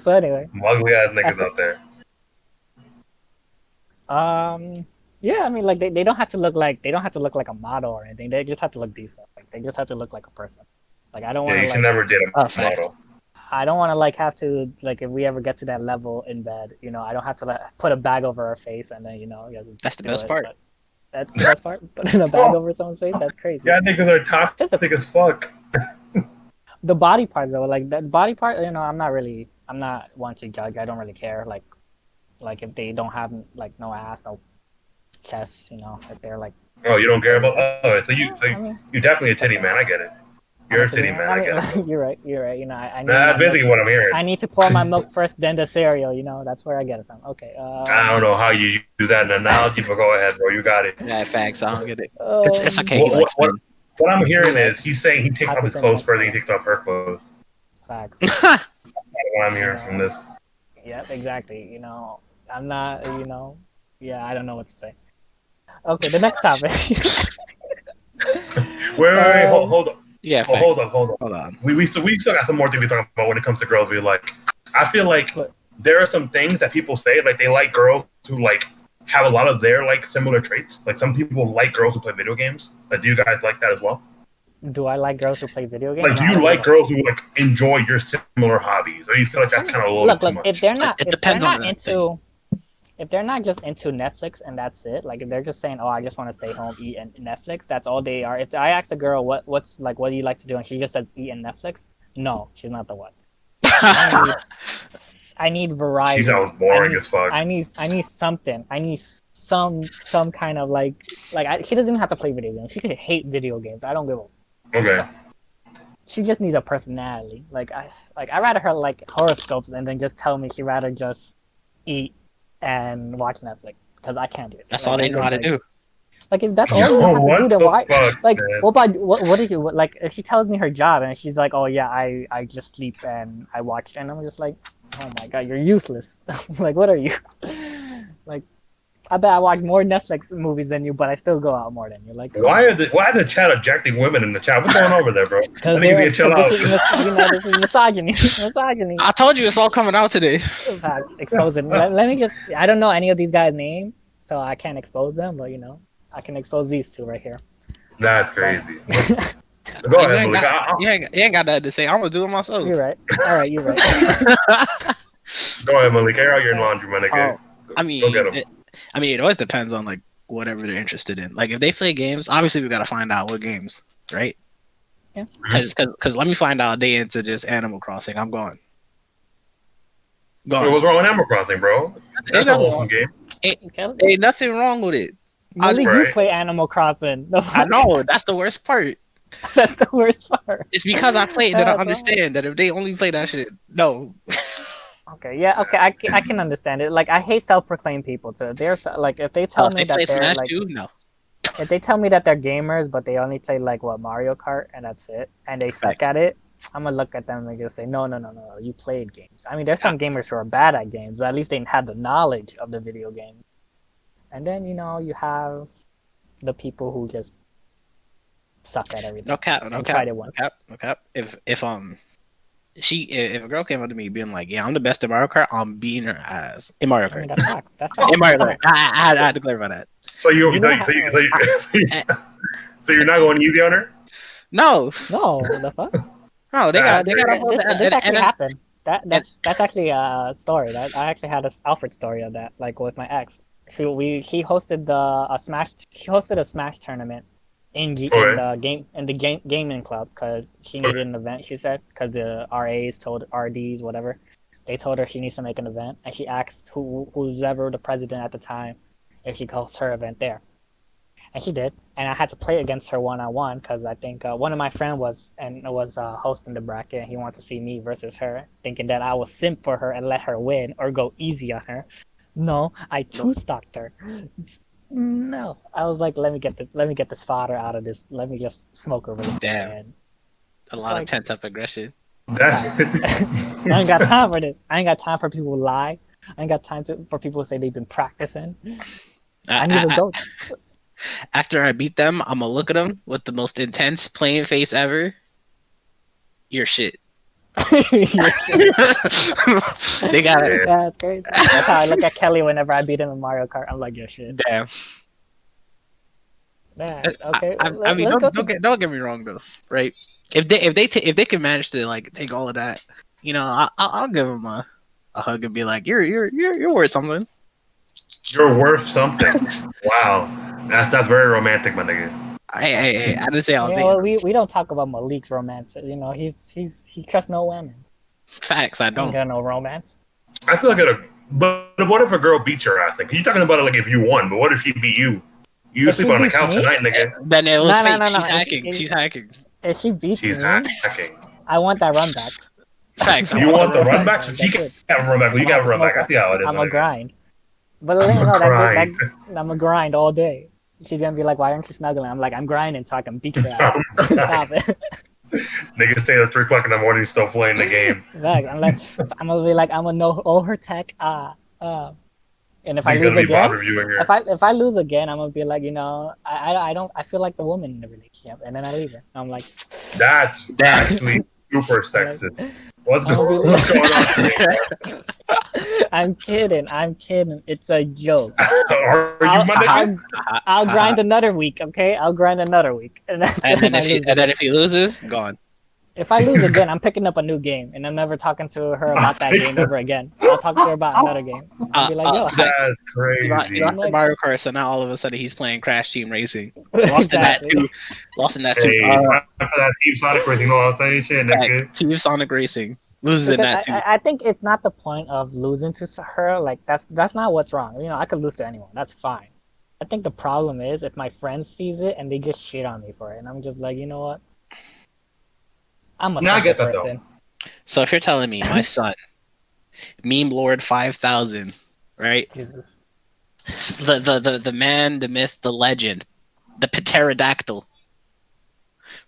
So anyway, Some ugly ass niggas out there. yeah, I mean, like they don't have to look like a model or anything. They just have to look decent. Like they just have to look like a person. Like I don't want Yeah, to you should never date a model. I don't want to like have to like if we ever get to that level in bed, I don't have to like put a bag over her face and then That's the best part. That's the best part. Putting a bag over someone's face, that's crazy. Yeah, niggas are toxic as fuck. The body part though, like that body part, I'm not one to judge. I don't really care. Like if they don't have like no ass, no chest, if they're like Oh, you don't care There you about? go. Oh, so I mean, you definitely a that's titty fair. man. I get it. I'm You're a a titty titty man. man. I I mean, get it, bro. you're right. You're right. You know, I Nah, need my that's milk. basically what I'm hearing. I need to pour my milk first, then the cereal. You know, that's where I get it from. Okay. I don't know how you use that in an analogy, but go ahead, bro. You got it. Yeah, facts. I don't get it. It's Um, okay. He likes men. What I'm you're hearing right. is he's saying he takes off his 100% clothes like further than that. he takes off her clothes. Facts. That's what I'm You hearing from know. this. Yep. Exactly. You know, I'm not. You know. Yeah. I don't know what to say. Okay. The next topic. Wait, um. hold on. Yeah, Oh, facts. hold on. Hold on. We still got some more things to talk about when it comes to girls we like. I feel like But there are some things that people say like they like girls who like have a lot of their like similar traits. Like some people like girls who play video games. Like, do you guys like that as well? do I like girls who play video games? Like, No, do I you don't give like a. girls who like enjoy your similar hobbies, or you feel like I that's mean, kind of a little bit look, too look. much? It If they're depends on not the thing. into, if they're not just into Netflix and that's it, like if they're just saying, "Oh, I just want to stay home, eat and Netflix," that's all they are. If I ask a girl what's like, what do you like to do, and she just says eat and Netflix, no, she's not the one. I need, I need She variety. sounds boring as fuck. I need something. I need some kind of she doesn't even have to play video games. She could hate video games. I don't give a. Okay. She just needs a personality. I rather her like horoscopes and then just tell me she rather just eat and watch Netflix because I can't do it. That's Like all they I know how just to do. like if that's all you Yo, have to do, what then the why? fuck, Like man? what did you like? If she tells me her job and she's like, oh yeah, I just sleep and I watch, and I'm just like, oh my god, you're useless. Like what are you? Like I bet I watch more Netflix movies than you, but I still go out more than you. Like come on. Why is the chat ejecting women in the chat? What's going on over there, bro? I Because think you need to chill because this out. is you know this is misogyny. Misogyny. I told you it's all coming out today. Facts. Exposing. Let me just. I don't know any of these guys' names, so I can't expose them. But you know, I can expose these two right here. That's But crazy. Go You ahead, ain't Malik. got you ain't got nothing to say. I'm gonna do it myself. you're right. All right, you're right. Go ahead, Malik. Air out your laundry, my nigga. Oh, I Go get mean, him. it always depends on like whatever they're interested in. Like if they play games, obviously we gotta find out what games, right? Yeah. Because let me find out they into just Animal Crossing. I'm going. Wait, what's wrong with Animal Crossing, bro? That's Ain't a nothing wholesome wrong. game. Ain't nothing wrong with it. Malik, you Right. play Animal Crossing. I know that's the worst part. That's the worst part. It's because I play it that I That's all. understand that if they only play that shit, no. Okay, yeah, okay, I can understand it. Like, I hate self-proclaimed people too. Like, if they tell If me they play that they're Smash like, too, no. if they tell me that they're gamers, but they only play like what Mario Kart and that's it, and they suck Facts. at it, I'm gonna look at them and just say, no, you played games. I mean, there's some gamers who are bad at games, but at least they have the knowledge of the video game. And then you know you have the people who just suck at everything. No cap, no and cap, tried it no once. cap, no cap. If if a girl came up to me being like, "Yeah, I'm the best in Mario Kart," I'm beating her ass in Mario I mean, Kart. that's facts. That's facts. In Mario That's Kart, facts. I had to clarify that. So You would have- so you're not going easy on her? No, No, the fuck? no, they got a This actually and then- happened. That's actually a story. That I actually had a Alfred story of that, like with my ex. He hosted a Smash tournament in the gaming club because she needed an event. She said because the RAs told RDs whatever, they told her she needs to make an event, and she asked who's ever the president at the time if she could host her event there. And she did, and I had to play against her one-on-one because I think one of my friend was hosting the bracket, and he wanted to see me versus her, thinking that I was simp for her and let her win or go easy on her. No, I two-stocked her. No, I was like, let me get this fodder out of this. Let me just smoke her really quick. Damn. And a lot of pent up aggression. That's I ain't got time for this. I ain't got time for people who lie. I ain't got time for people who say they've been practicing. I need results. After I beat them, I'm gonna look at them with the most intense playing face ever. You're shit. They got it. Yeah, it's crazy. That's how I look at Kelly whenever I beat him in Mario Kart. I'm like, you're shit. Damn. Yeah, okay. I mean, don't get me wrong though, right? If they can manage to like take all of that, you know, I'll give them a hug and be like, you're worth something. You're worth something. Wow, that's very romantic, my nigga. Hey, I didn't say I was. Yeah, well, we don't talk about Malik's romance. You know, he trusts no women. Facts, I don't. Ain't got no romance. I feel like but what if a girl beats your ass? Like, you're talking about it like if you won, but what if she beat you? You If sleep she on the beats couch me, tonight, nigga. Then it was no, no, fake. no, no. She's hacking. She's hacking. If she beats She's me, hacking. I want that run back. Facts. I You want the want the run run back. back? Like, She that's can't it. have a run back. Well, I'm you gonna got have a to run back. smoke I her. see how it is. I'm my a nigga. grind. But I'm you a know grind. I'm a grind all day. She's gonna be like, "Why aren't you snuggling?" I'm like, "I'm grinding so I can beat your ass." I'm grind. Stop it. Niggas stay at 3 o'clock in the morning still playing the game. Like, I'm gonna be like, I'm gonna know all her tech. And if I Niggas lose gonna be again, VOD reviewing her. if I lose again, I'm gonna be like, I don't I feel like the woman in the relationship, and then I leave her. I'm like, That's Damn. actually super I'm like, sexist. What's I'm gonna be what's like, going on today, I'm kidding, it's a joke. bro? Are you I'll my nigga? I'll grind another week, okay? I'll grind another week, and then And then I if he lose and then again. if he loses, gone. If I lose again, I'm picking up a new game, and I'm never talking to her about that game ever again. I'll talk to her about another game. I'll be like, yo, Facts. That's He crazy. lost I'm the like, Mario Kart, so now all of a sudden he's playing Crash Team Racing. Lost in that exactly. too. Lost in that too. Hey, after that Team Sonic racing, you know what I'm saying? Shit, nigga. Team Sonic Racing loses in Because that too. I think it's not the point of losing to her. Like that's not what's wrong. I could lose to anyone. That's fine. I think the problem is if my friend sees it and they just shit on me for it, and I'm just like, you know what? I'm a Nah, I simple get that though. person. So if you're telling me my son, Meme Lord 5000, right? Jesus. The man, the myth, the legend, the pterodactyl,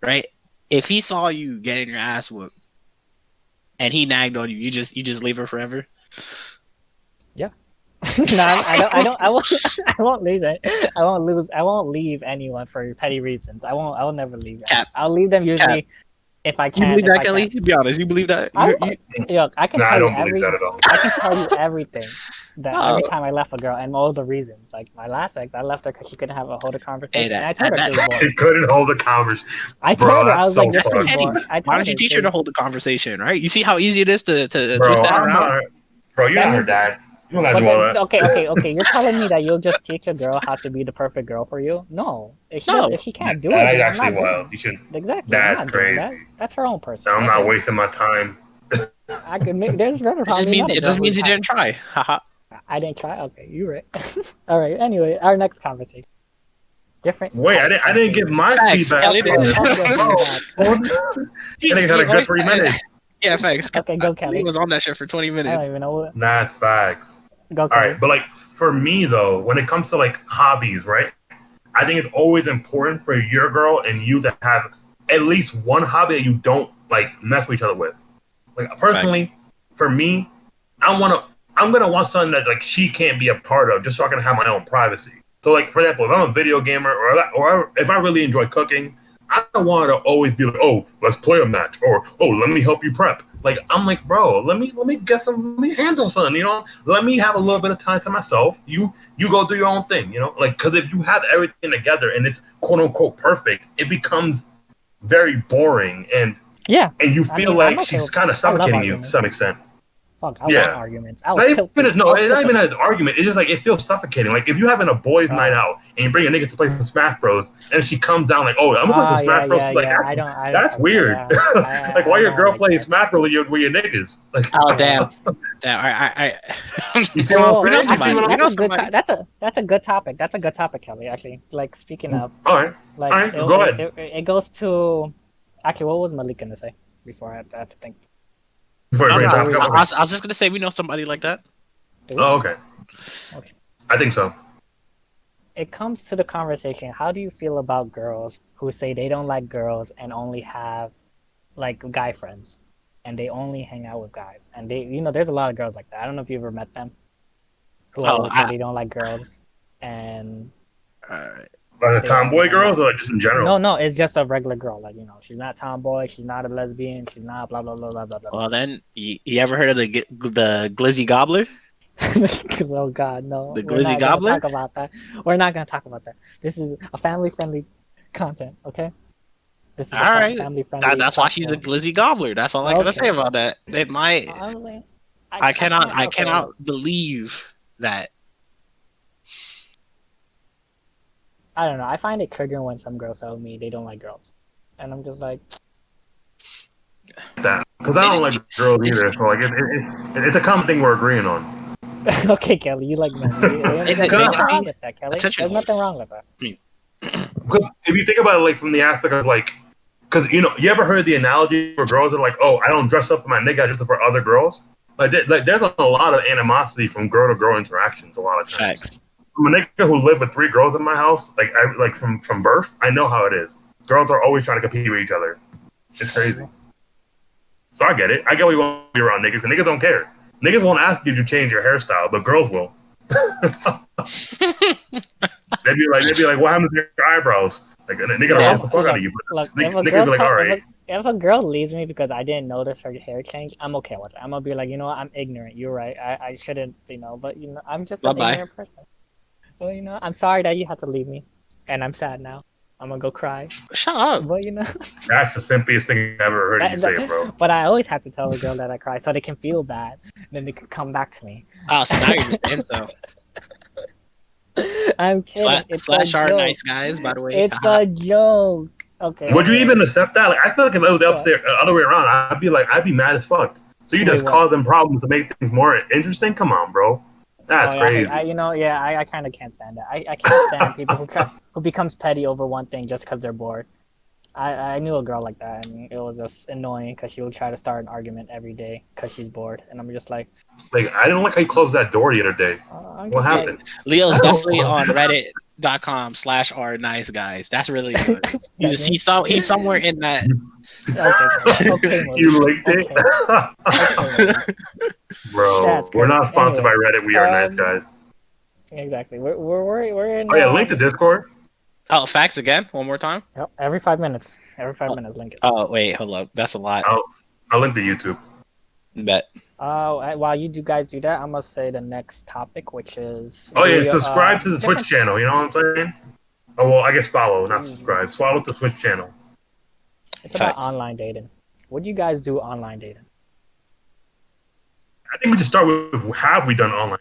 right? If he saw you getting your ass whooped and he nagged on you, you just leave her forever. No, I won't. I won't lose it. I won't lose. I won't leave anyone for petty reasons. I won't. I will never leave. Cap. I'll leave them usually if I You can. believe If that, I Kelly? can. Be honest. You believe that? I You, Look, I can Nah, I tell you don't believe that at all. I can tell you everything that Oh. every time I left a girl and all the reasons. Like my last ex, I left her because she couldn't hold a conversation. Hey, And I told her that- she was boring. He couldn't hold the conversation. I Bro, told her I that's was like, so "You're too funny. boring." I Why told don't you teach her to hold the conversation, right? You see how easy it is to Bro, twist that I'm around? not. Bro, you're That not her means- dad. You don't gotta But do all then, that. okay. You're telling me that you'll just teach a girl how to be the perfect girl for you? No. No. If she can't do That it, is then I'm actually not doing wild. it. You should. Exactly. I'm That's not doing that. crazy. That's her own person. I'm not wasting my time. I could make. There's It just probably means another it just girl means who's you didn't try. Haha. I didn't try. Okay, you're right. All right. Anyway, our next conversation. Different. Wait, I didn't give my Facts, feedback. Kelly Bro, didn't. fuck your feedback. I think had a good 3 minutes. Yeah, facts. Okay, go, He Kelly. was on that shit for 20 I don't minutes. even know what. Nah, it's facts. Go, All Kelly. right, but like for me though, when it comes to like hobbies, right? I think it's always important for your girl and you to have at least one hobby that you don't like mess with each other with. Like personally, for me, I'm gonna want something that like she can't be a part of, just so I can have my own privacy. So like for example, if I'm a video gamer or if I really enjoy cooking, I don't want her to always be like, oh, let's play a match, or oh, let me help you prep. Like I'm like, bro, let me let me handle something, let me have a little bit of time to myself. You go do your own thing, like because if you have everything together and it's quote unquote perfect, it becomes very boring and Yeah. you I feel mean, like I'm okay she's with- kind of I love suffocating you to arguments. some extent. Fuck, I Yeah. want arguments. I Not will tilt even, you. no, I'll it's tilt not even you. an argument. It's just like it feels suffocating. Like if you're having a boys' night out and you bring a nigga to play some Smash Bros. And she comes down like, oh, I'm gonna play some Smash Bros. Like that's weird. Like why your girl like plays that. Smash Bros. with your niggas? Like, Oh damn! I You see what I'm Well, we know saying? somebody. You see what We I'm- know that's a good. somebody. That's a good topic. That's a good topic, Kelly. Actually, like speaking of, All right. like, All right, go ahead. It goes to. Actually, what was Malik gonna say before I had to think? Before you No, bring no, it topic up, I was just gonna say we know somebody like that. Oh, okay. Okay. I think so. It comes to the conversation. How do you feel about girls who say they don't like girls and only have like guy friends, and they only hang out with guys? And they, there's a lot of girls like that. I don't know if you ever met them, who Oh, always say they don't like girls, and Alright. Like They tomboy don't girls or like just in general? no, it's just a regular girl. Like, she's not tomboy, she's not a lesbian, she's not blah blah blah blah blah blah. Well then, you ever heard of the Glizzy Gobbler? Oh God, no. The We're Glizzy not Gobbler? gonna talk about that. We're not gonna talk about that. This is a family-friendly content, okay? This is All right. family-friendly. That's why she's a Glizzy Gobbler. That's all I gotta Okay. say about that. It might. Honestly, I cannot help it. believe that. I don't know. I find it triggering when some girls tell me they don't like girls, and I'm just like, That because I don't like girls either. So like it's a common thing we're agreeing on. Okay, Kelly, you like men. They There's just nothing wrong need with that, Kelly. attention. There's nothing wrong with that. Because if you think about it, like from the aspect of like, because you ever heard the analogy where girls are like, "Oh, I don't dress up for my nigga, I dress up for other girls." Like there's a lot of animosity from girl to girl interactions. A lot of times. Facts. From a nigga who lived with 3 girls in my house, like from birth, I know how it is. Girls are always trying to compete with each other. It's crazy. So I get it. I get why you want to be around niggas, and niggas don't care. Niggas won't ask you to change your hairstyle, but girls will. they'd be like, "What happened to your eyebrows?" Like, a nigga Yeah, roast the fuck out of you. But look, if a niggas girl be like, "All right." if a girl leaves me because I didn't notice her hair change, I'm okay with it. I'm gonna be like, you know what, I'm ignorant. You're right. I shouldn't, but I'm just an Bye-bye. ignorant person. Well, I'm sorry that you had to leave me, and I'm sad now. I'm gonna go cry. Shut up. But That's the simpiest thing I've ever heard you say, bro. but I always have to tell a girl that I cry so they can feel bad, then they can come back to me. Oh, so now you're just so. I'm kidding. It's Slash a our joke. nice guys, by the way. It's a joke. Okay. Would you anyway. even accept that? Like, I feel like if it was the other way around, I'd be mad as fuck. So you just what? causing problems to make things more interesting? Come on, bro. That's crazy. I kind of can't stand that. I can't stand people who becomes petty over one thing just because they're bored. I knew a girl like that, and it was just annoying because she would try to start an argument every day because she's bored, and I'm just like, I didn't like how you closed that door the other day. What happened? Leo's definitely on Reddit.com/our nice guys. That's really good. He's somewhere in that. Okay, you linked it, okay. bro. We're not sponsored by Reddit. We are nice guys. Exactly. We're in. Oh yeah, link to Discord. Oh, facts again. One more time. Yep, every 5 minutes. Every 5 minutes, link it. Oh wait, hold up. That's a lot. I'll link to YouTube. Bet. While you guys do that, I must say the next topic, which is. Oh yeah, subscribe to the Twitch channel. You know what I'm saying? Oh well, I guess follow, not subscribe. Follow the Twitch channel. It's about online dating. What do you guys do online dating? I think we should start with have we done online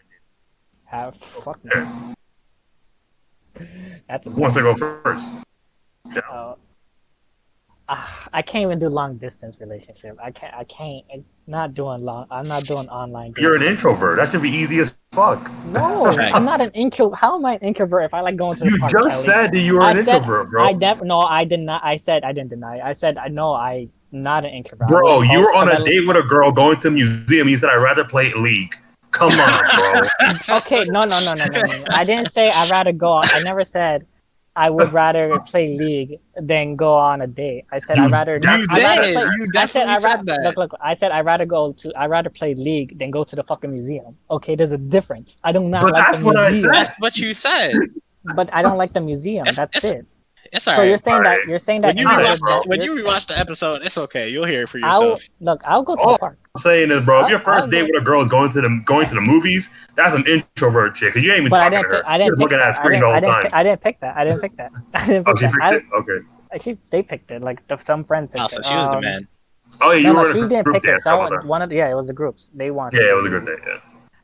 dating? Fuck no. Who wants to go first? I can't even do long distance relationship. I can't. I'm not doing online dating. You're an introvert. That should be easy as fuck. No, I'm not an introvert. How am I an introvert if I like going to the park? You just said that you were an introvert, bro. No, I did not. I said I didn't deny it. I said no. I'm not an introvert. Bro, you were on a date with a girl going to a museum. You said I'd rather play League. Come on, bro. Okay, no. I didn't say I'd rather go. I never said I would rather play League than go on a date. I said I'd rather. You definitely said that. Look. I said I'd rather play League than go to the fucking museum. Okay, there's a difference. I do not but like that's the what museum. I said. That's what you said. But I don't like the museum. That's it. It's all so right. you're saying that when you rewatch the episode, it's okay. You'll hear it for yourself. I'll go to the park. I'm saying is, bro, if your first date with a girl is going to the movies, that's an introvert chick. Cause you ain't even talking to her. You're looking at a screen the whole time. I didn't pick that. She picked it? Okay. They picked it. Like some friend picked it. So she was the man. Oh yeah, you were she in a didn't group pick it. dance. It was the groups. They wanted. Yeah, it was a good date. Yeah.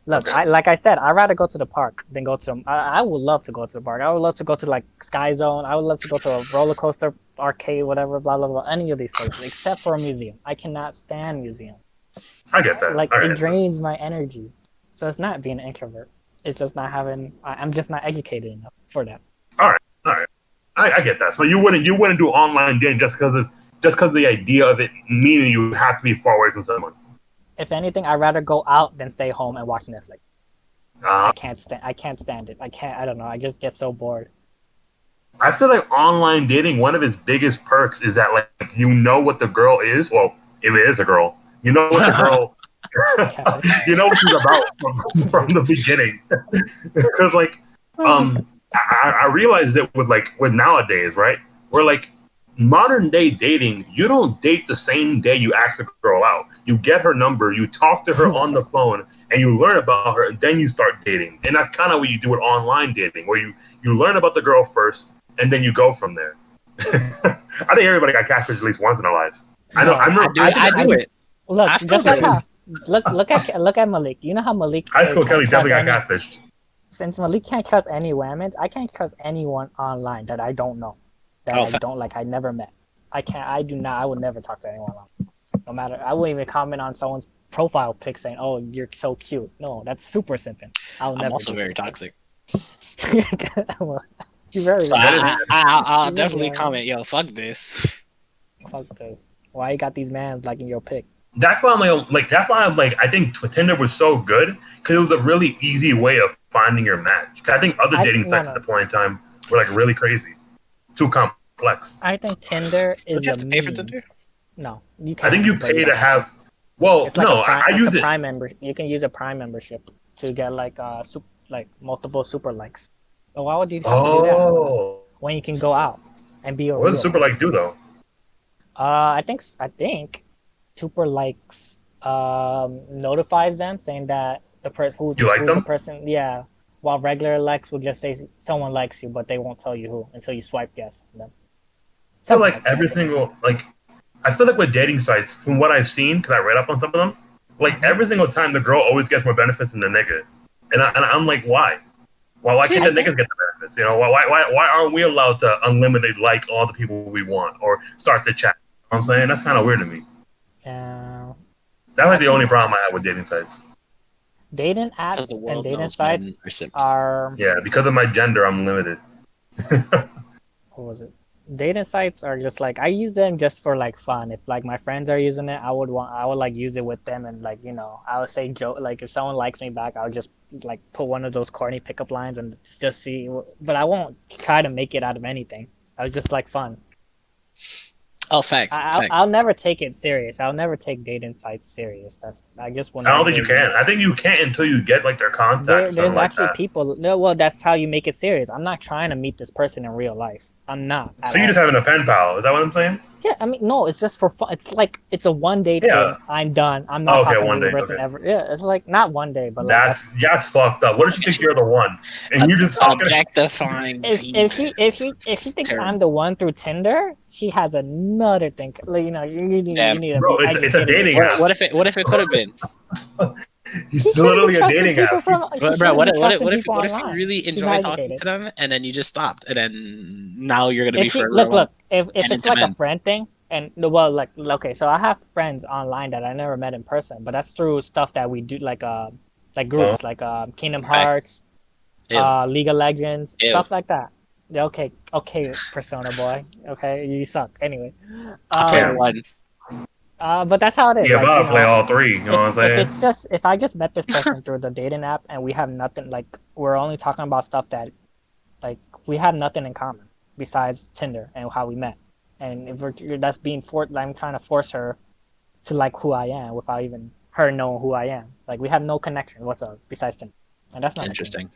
Look, like I said, I'd rather go to the park than go to them. I would love to go to the park. I would love to go to like Sky Zone. I would love to go to a roller coaster, arcade, whatever, blah blah blah. Any of these places, except for a museum. I cannot stand museums. I get that. Like it drains my energy. So it's not being an introvert. It's just not having. I'm just not educated enough for that. All right. I get that. So you wouldn't do online dating just because of the idea of it meaning you have to be far away from someone. If anything, I'd rather go out than stay home and watch Netflix. I can't stand it. I don't know. I just get so bored. I feel like online dating, one of its biggest perks is that like you know what the girl is. Well, if it is a girl, you know what the girl, you know what she's about from the beginning. Because like, I realized that with nowadays, right? We're like. Modern day dating, you don't date the same day you ask a girl out. You get her number, you talk to her on the phone, and you learn about her, and then you start dating. And that's kind of what you do with online dating, where you learn about the girl first, and then you go from there. I think everybody got catfished at least once in their lives. I know. I do it. Look, just like how, look at Malik. You know how Malik. High school Kelly definitely got catfished. Since Malik can't trust any women, I can't trust anyone online that I don't know. I don't like. I never met. I can't. I do not. I would never talk to anyone else. No matter, I wouldn't even comment on someone's profile pic saying, "Oh, you're so cute." No, that's super simping. I'll I'm never also do very such a toxic. thing. Well, you very So That is I'll you really definitely are. comment, yo, fuck this. Fuck this. Why you got these mans liking your pic? that's why I'm like that's why I'm like I think Tinder was so good because it was a really easy way of finding your match. 'Cause I think other dating No, sites at the point in time were like really crazy, too complex. I think Tinder Don't is you a have to pay for meme. Tinder? No, you I think can, you but you pay don't to have to. have. Well, It's like a no, prime. I It's a use it. prime member. You can use a prime membership to get like like multiple super likes. But why would you have to do that Oh, when you can go out and be a what does real super person? like do though? I think super likes notifies them saying that the person You like who's the them? person. Yeah. While regular likes will just say someone likes you, but they won't tell you who until you swipe yes on them. I feel Something like like that, I every think. single like I feel like with dating sites, from what I've seen, because I read up on some of them, like Hmm. every single time the girl always gets more benefits than the nigga, and I'm like, why? Why can't I the think niggas get the benefits? You know, why aren't we allowed to unlimited like all the people we want or start the chat? You know what I'm saying that's kind of weird to me. uh, That's I like the only think problem I have with dating sites. dating Because the apps and world dating knows sites men are simps. are Yeah, because of my gender, I'm limited. what was it? Dating sites are just like I use them just for like fun. If like my friends are using it, I would like use it with them and like I would say joke like if someone likes me back, I'll just like put one of those corny pickup lines and just see. But I won't try to make it out of anything. I was just like fun. Oh, facts, facts. I'll never take it serious. I'll never take dating sites serious. That's I just will I don't think never you can. use. I think you can't until you get like their contact or There's something like actually that. people. No, well, that's how you make it serious. I'm not trying to meet this person in real life. I'm not at So you just all. having a pen pal? Is that what I'm saying? Yeah, I mean, no, it's just for fun. It's like it's a one date Yeah. thing. I'm done. I'm not Oh, okay, talking to one this day. person Okay. ever. Yeah, it's like not one day, but like That's fucked up. What if you think you're the one and Ob- you just fucking? Objectifying if people. she thinks Terrible. I'm the one through Tinder, she has another thing. Like you Damn. need to Bro, be it's a educated dating before. app. What if it could have been? She It's shouldn't be literally a trusting dating people app. from. She Bro, shouldn't be trusting people what if you online. really She's not enjoy talking educated. to them and then you just stopped and then now you're gonna If be she forever alone if and it's into like a men. friend thing, and well, like okay, so I have friends online that I never met in person, but that's through stuff that we do like Oh, groups like Kingdom Facts. Hearts, Ew. League of Legends, Ew. stuff like that. Yeah, okay, Persona boy, okay, you suck. Anyway, I played damn. um, one. but that's how it is. Yeah, but Like I'll play all three. You know what I'm saying? if I just met this person through the dating app and we have nothing like we're only talking about stuff that like we have nothing in common besides Tinder and how we met. And if that's being forced, I'm trying to force her to like who I am without even her knowing who I am. Like we have no connection whatsoever besides Tinder, and that's not okay. Interesting.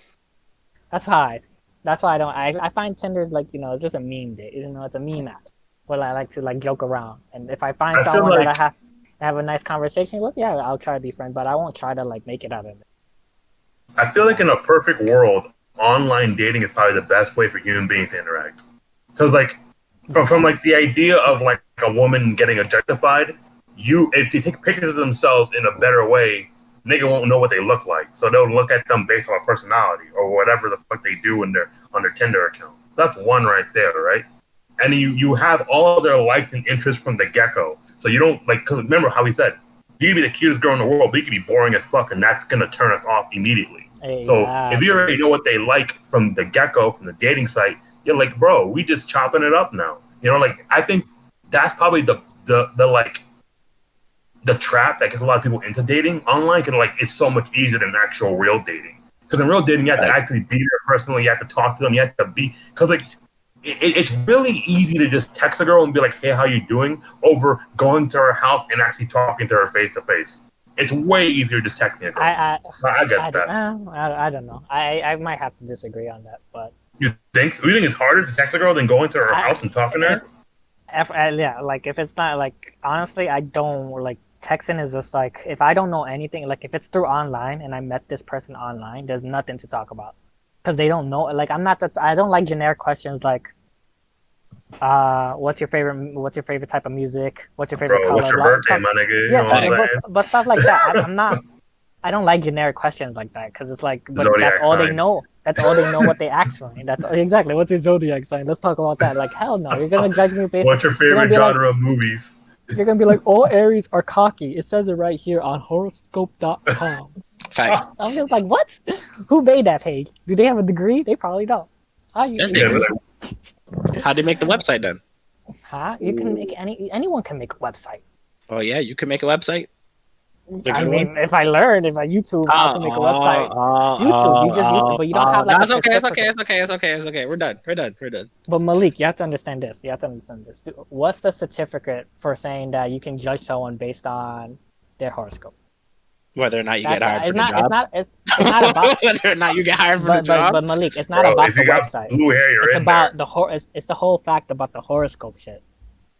That's how I. That's why I don't. I find Tinder's like it's just a meme day. It's a meme app where I like to like joke around. And if I find I feel someone that like I have a nice conversation with, yeah, I'll try to be friends, but I won't try to like make it out of it. in a perfect world, online dating is probably the best way for human beings to interact. Because like from like the idea of like a woman getting objectified, if they take pictures of themselves in a better way, nigga won't know what they look like. So they'll look at them based on personality or whatever the fuck they do in on their Tinder account. That's one right there, right? And you have all their likes and interests from the get-go. So you don't like, because remember how he said, you can be the cutest girl in the world, but you can be boring as fuck, and that's gonna turn us off immediately. So if you already know what they like from the get-go, from the dating site, you're like, bro, we just chopping it up now. You know, like I think that's probably the like the trap that gets a lot of people into dating online. Because like it's so much easier than actual real dating. Because in real dating, you have to actually be there personally. You have to talk to them. You have to be because like it's really easy to just text a girl and be like, "Hey, how you doing?" over going to her house and actually talking to her face to face. It's way easier just texting a girl. I get that. I don't know. I might have to disagree on that, but You think? So? You think it's harder to text a girl than going to her house and talking to her? yeah, like if it's not like honestly, I don't like texting is just like if I don't know anything, like if it's through online and I met this person online, there's nothing to talk about because they don't know. Like I'm not that I don't like generic questions like, what's your favorite type of music? What's your favorite Bro, color? what's your birthday, my nigga? You know what I'm saying? But stuff like that. I'm not. I don't like generic questions like that because it's like, but Zodiac that's all they sign. know. That's all they know what they ask for. And that's exactly what's your zodiac sign. Let's talk about that. Like hell no, you're gonna judge me based. What's your You're gonna favorite be like, genre of movies? You're gonna be like, all Aries are cocky. It says it right here on horoscope.com. Facts. I'm just like, what? Who made that page? Do they have a degree? They probably don't. How you? Yes, Yeah, they but do. How'd they make the website then? Huh? You can make anyone can make a website. Oh yeah, you can make a website. The I good mean, one? if I learned, if I YouTube how to make a website, YouTube, you just YouTube, but you don't have like That's a okay. It's okay. certificate. It's okay. It's okay. It's okay. We're done. We're done. We're done. But Malik, you have to understand this. You have to understand this. What's the certificate for saying that you can judge someone based on their horoscope? Whether or not you get That's hired for it's the not. It's job. not. It's not about. Whether or not you get hired for the job. But Malik, it's not Bro, about if the you got website. blue hair, you're It's in about there. It's the whole fact about the horoscope shit.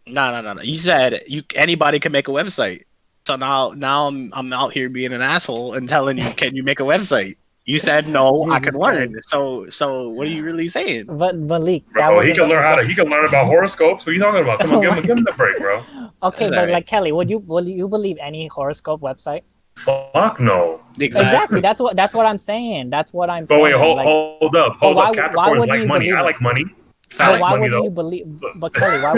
No. You said anybody can make a website. So now I'm out here being an asshole and telling you, can you make a website? You said no, I can Jesus learn. Christ. So what are you really saying? But Malik, that Bro, was he can learn how to. He can learn about horoscopes. What are you talking about? Come on, give him the break, bro. Okay, That's but alright. like Kelly, would you believe any horoscope website? Fuck no. Exactly. That's what I'm saying. That's what I'm But saying. wait, Like, hold up. but Hold up. why Capricorns wouldn't like you money. believe I it? like money. I But like why money wouldn't though. you believe? But Kelly, why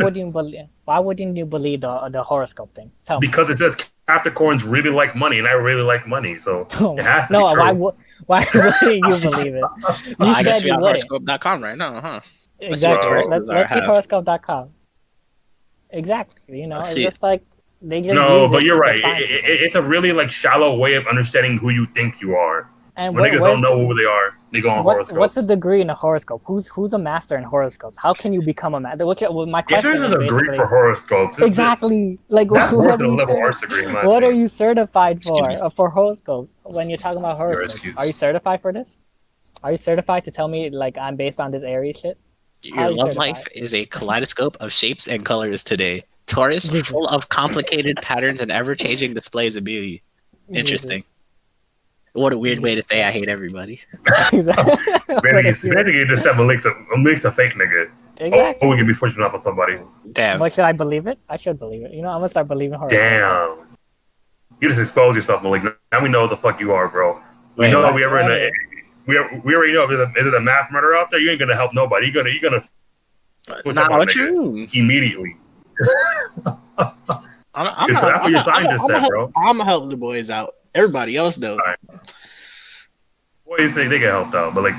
wouldn't you believe the horoscope thing? Tell me. Because it says Capricorns really like money, and I really like money, so it has to No, be true. why wouldn't you believe it? Well, You I guess said we you on wouldn't. horoscope.com right now, huh? Exactly. Bro. Let's see horoscope.com. Exactly. You know, Let's it's see. just like they just No, use but it you're to right. define people. It's a really like shallow way of understanding who you think you are. And When niggas don't know who they are, they go on what's horoscopes. a degree in a horoscope? Who's a master in horoscopes? How can you become a master? Well, my If question there's is a degree basically for horoscopes, exactly like that's what worth are a you liberal arts degree, in my what are opinion. you certified Excuse me. for horoscope when you're talking about Your horoscopes? excuse. Are you certified for this? Are you certified to tell me like I'm based on this Aries shit? How Your are you love certified? life is a kaleidoscope of shapes and colors today. Taurus, Jesus. full of complicated patterns and ever-changing displays of beauty. Interesting. Jesus. What a weird way to say I hate everybody. Basically, you just said Malik's a fake nigga. Exactly. Oh, we can be switching up on somebody. Damn. But should I believe it? I should believe it. You know, I'm gonna start believing horoscopes. Damn. You just exposed yourself, Malik. Now we know what the fuck you are, bro. We Wait, know what? we ever in a. We already know if there's a mass murder out there. You ain't gonna help nobody. You're gonna switch Nah, up on what nigga you mean? immediately. I'm That's what your sign just said, bro. I'm gonna help the boys out. Everybody else though. Right. Boys say they get helped out, but like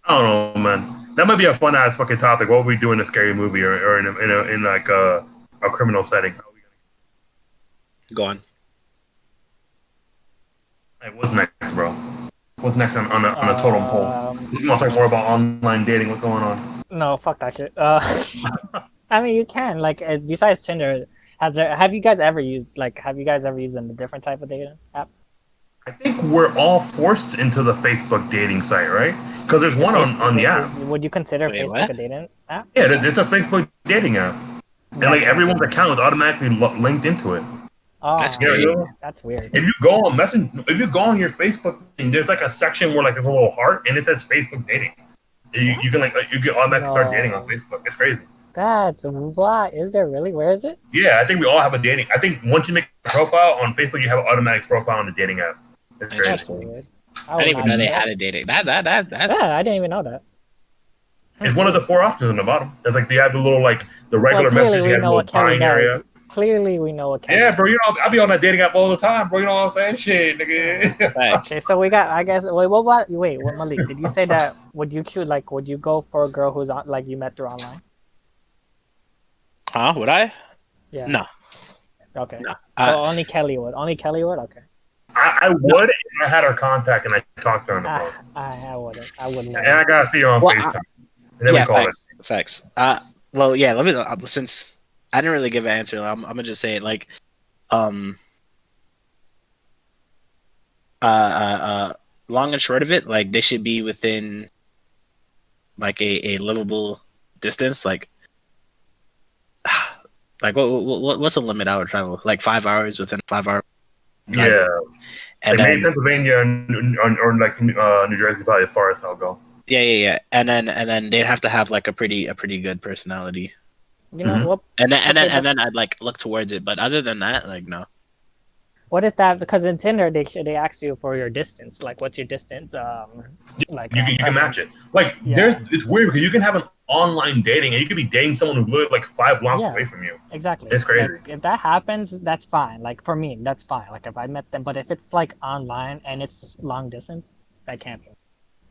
I don't know, man. That might be a fun ass fucking topic. What would we do in a scary movie or in like a criminal setting? Go on. Hey, what's next, bro? What's next on a totem pole? You want to talk more about online dating? What's going on? No, fuck that shit. I mean, you can like besides Tinder, have you guys ever used a different type of dating app? I think we're all forced into the Facebook dating site, right? Because there's one on the app. Would you consider Wait, Facebook what? a dating app? Yeah, there's a Facebook dating app, and like everyone's account is automatically linked into it. Oh, That's You great. know? that's weird. If you go on if you go on your Facebook, and there's like a section where like there's a little heart, and it says Facebook dating. You can automatically start dating on Facebook. It's crazy. That's why. Is there really? Where is it? Yeah, I think we all have a dating. I think once you make a profile on Facebook, you have an automatic profile on the dating app. It's crazy. That's weird. I didn't even know they had a dating. That's Yeah, I didn't even know that. It's one of the 4 options on the bottom. It's like they have the little like the regular clearly messages. we You have know the what little Kelly buying area. does. Clearly, we know what Kelly Yeah, does. bro. You know I be on that dating app all the time, bro. You know what I'm saying? Shit, nigga. facts. Okay, so we got. I guess. What Malik? Did you say that? Would you choose like? Would you go for a girl who's on like you met through online? Huh? Would I? Yeah. No. Okay. No. So only Kelly would. Only Kelly would. Okay. I would if I had her contact and I talked to her on the phone. I wouldn't. I wouldn't. And I gotta see her on Well, FaceTime. And then yeah, we call facts. Well, yeah. Let me. Since I didn't really give an answer, I'm gonna just say it like, long and short of it, like they should be within like a livable distance. Like what's the limit hour travel? Like 5 hours within 5 hour. drive. Yeah. And Like maybe then, Pennsylvania or like New Jersey probably the farthest I'll go. yeah. And then they'd have to have like a pretty good personality. You know what? And then I'd like look towards it. But other than that, like no. What is that? Because in Tinder they ask you for your distance. Like, what's your distance? You can match it. Like Yeah. it's weird because you can have an online dating, and you could be dating someone who lives like 5 blocks Yeah. away from you. Exactly. It's crazy. Like, if that happens, that's fine. Like for me, that's fine. Like if I met them, but if it's like online and it's long distance, that can't be.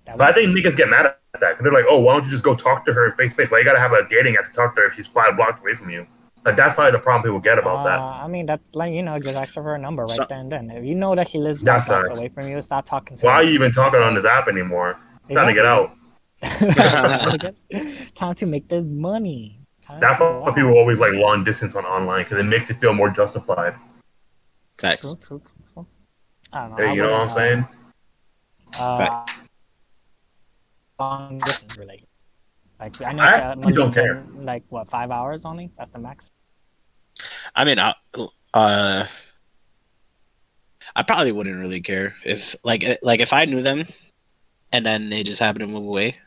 That But I wouldn't think niggas get mad at that because they're like, "Oh, why don't you just go talk to her face to face? Why you gotta have a dating app to talk to her if she's 5 blocks away from you?" Like that's probably the problem people get about that. I mean, that's like, just ask her a number right there and then. If you know that he lives 5 That's blocks facts. away from you, stop talking to Why him. are you even talking on So- this app anymore? Trying to get out. Time to make this money. Time That's to why go out. people always like long distance on online because it makes it feel more justified. Facts. True. I don't know. Hey, I you know what I'm wouldn't, saying? long distance related. Like I know I actually don't Malik's care. in, like what, 5 hours only? That's the max. I mean, I probably wouldn't really care if if I knew them and then they just happen to move away.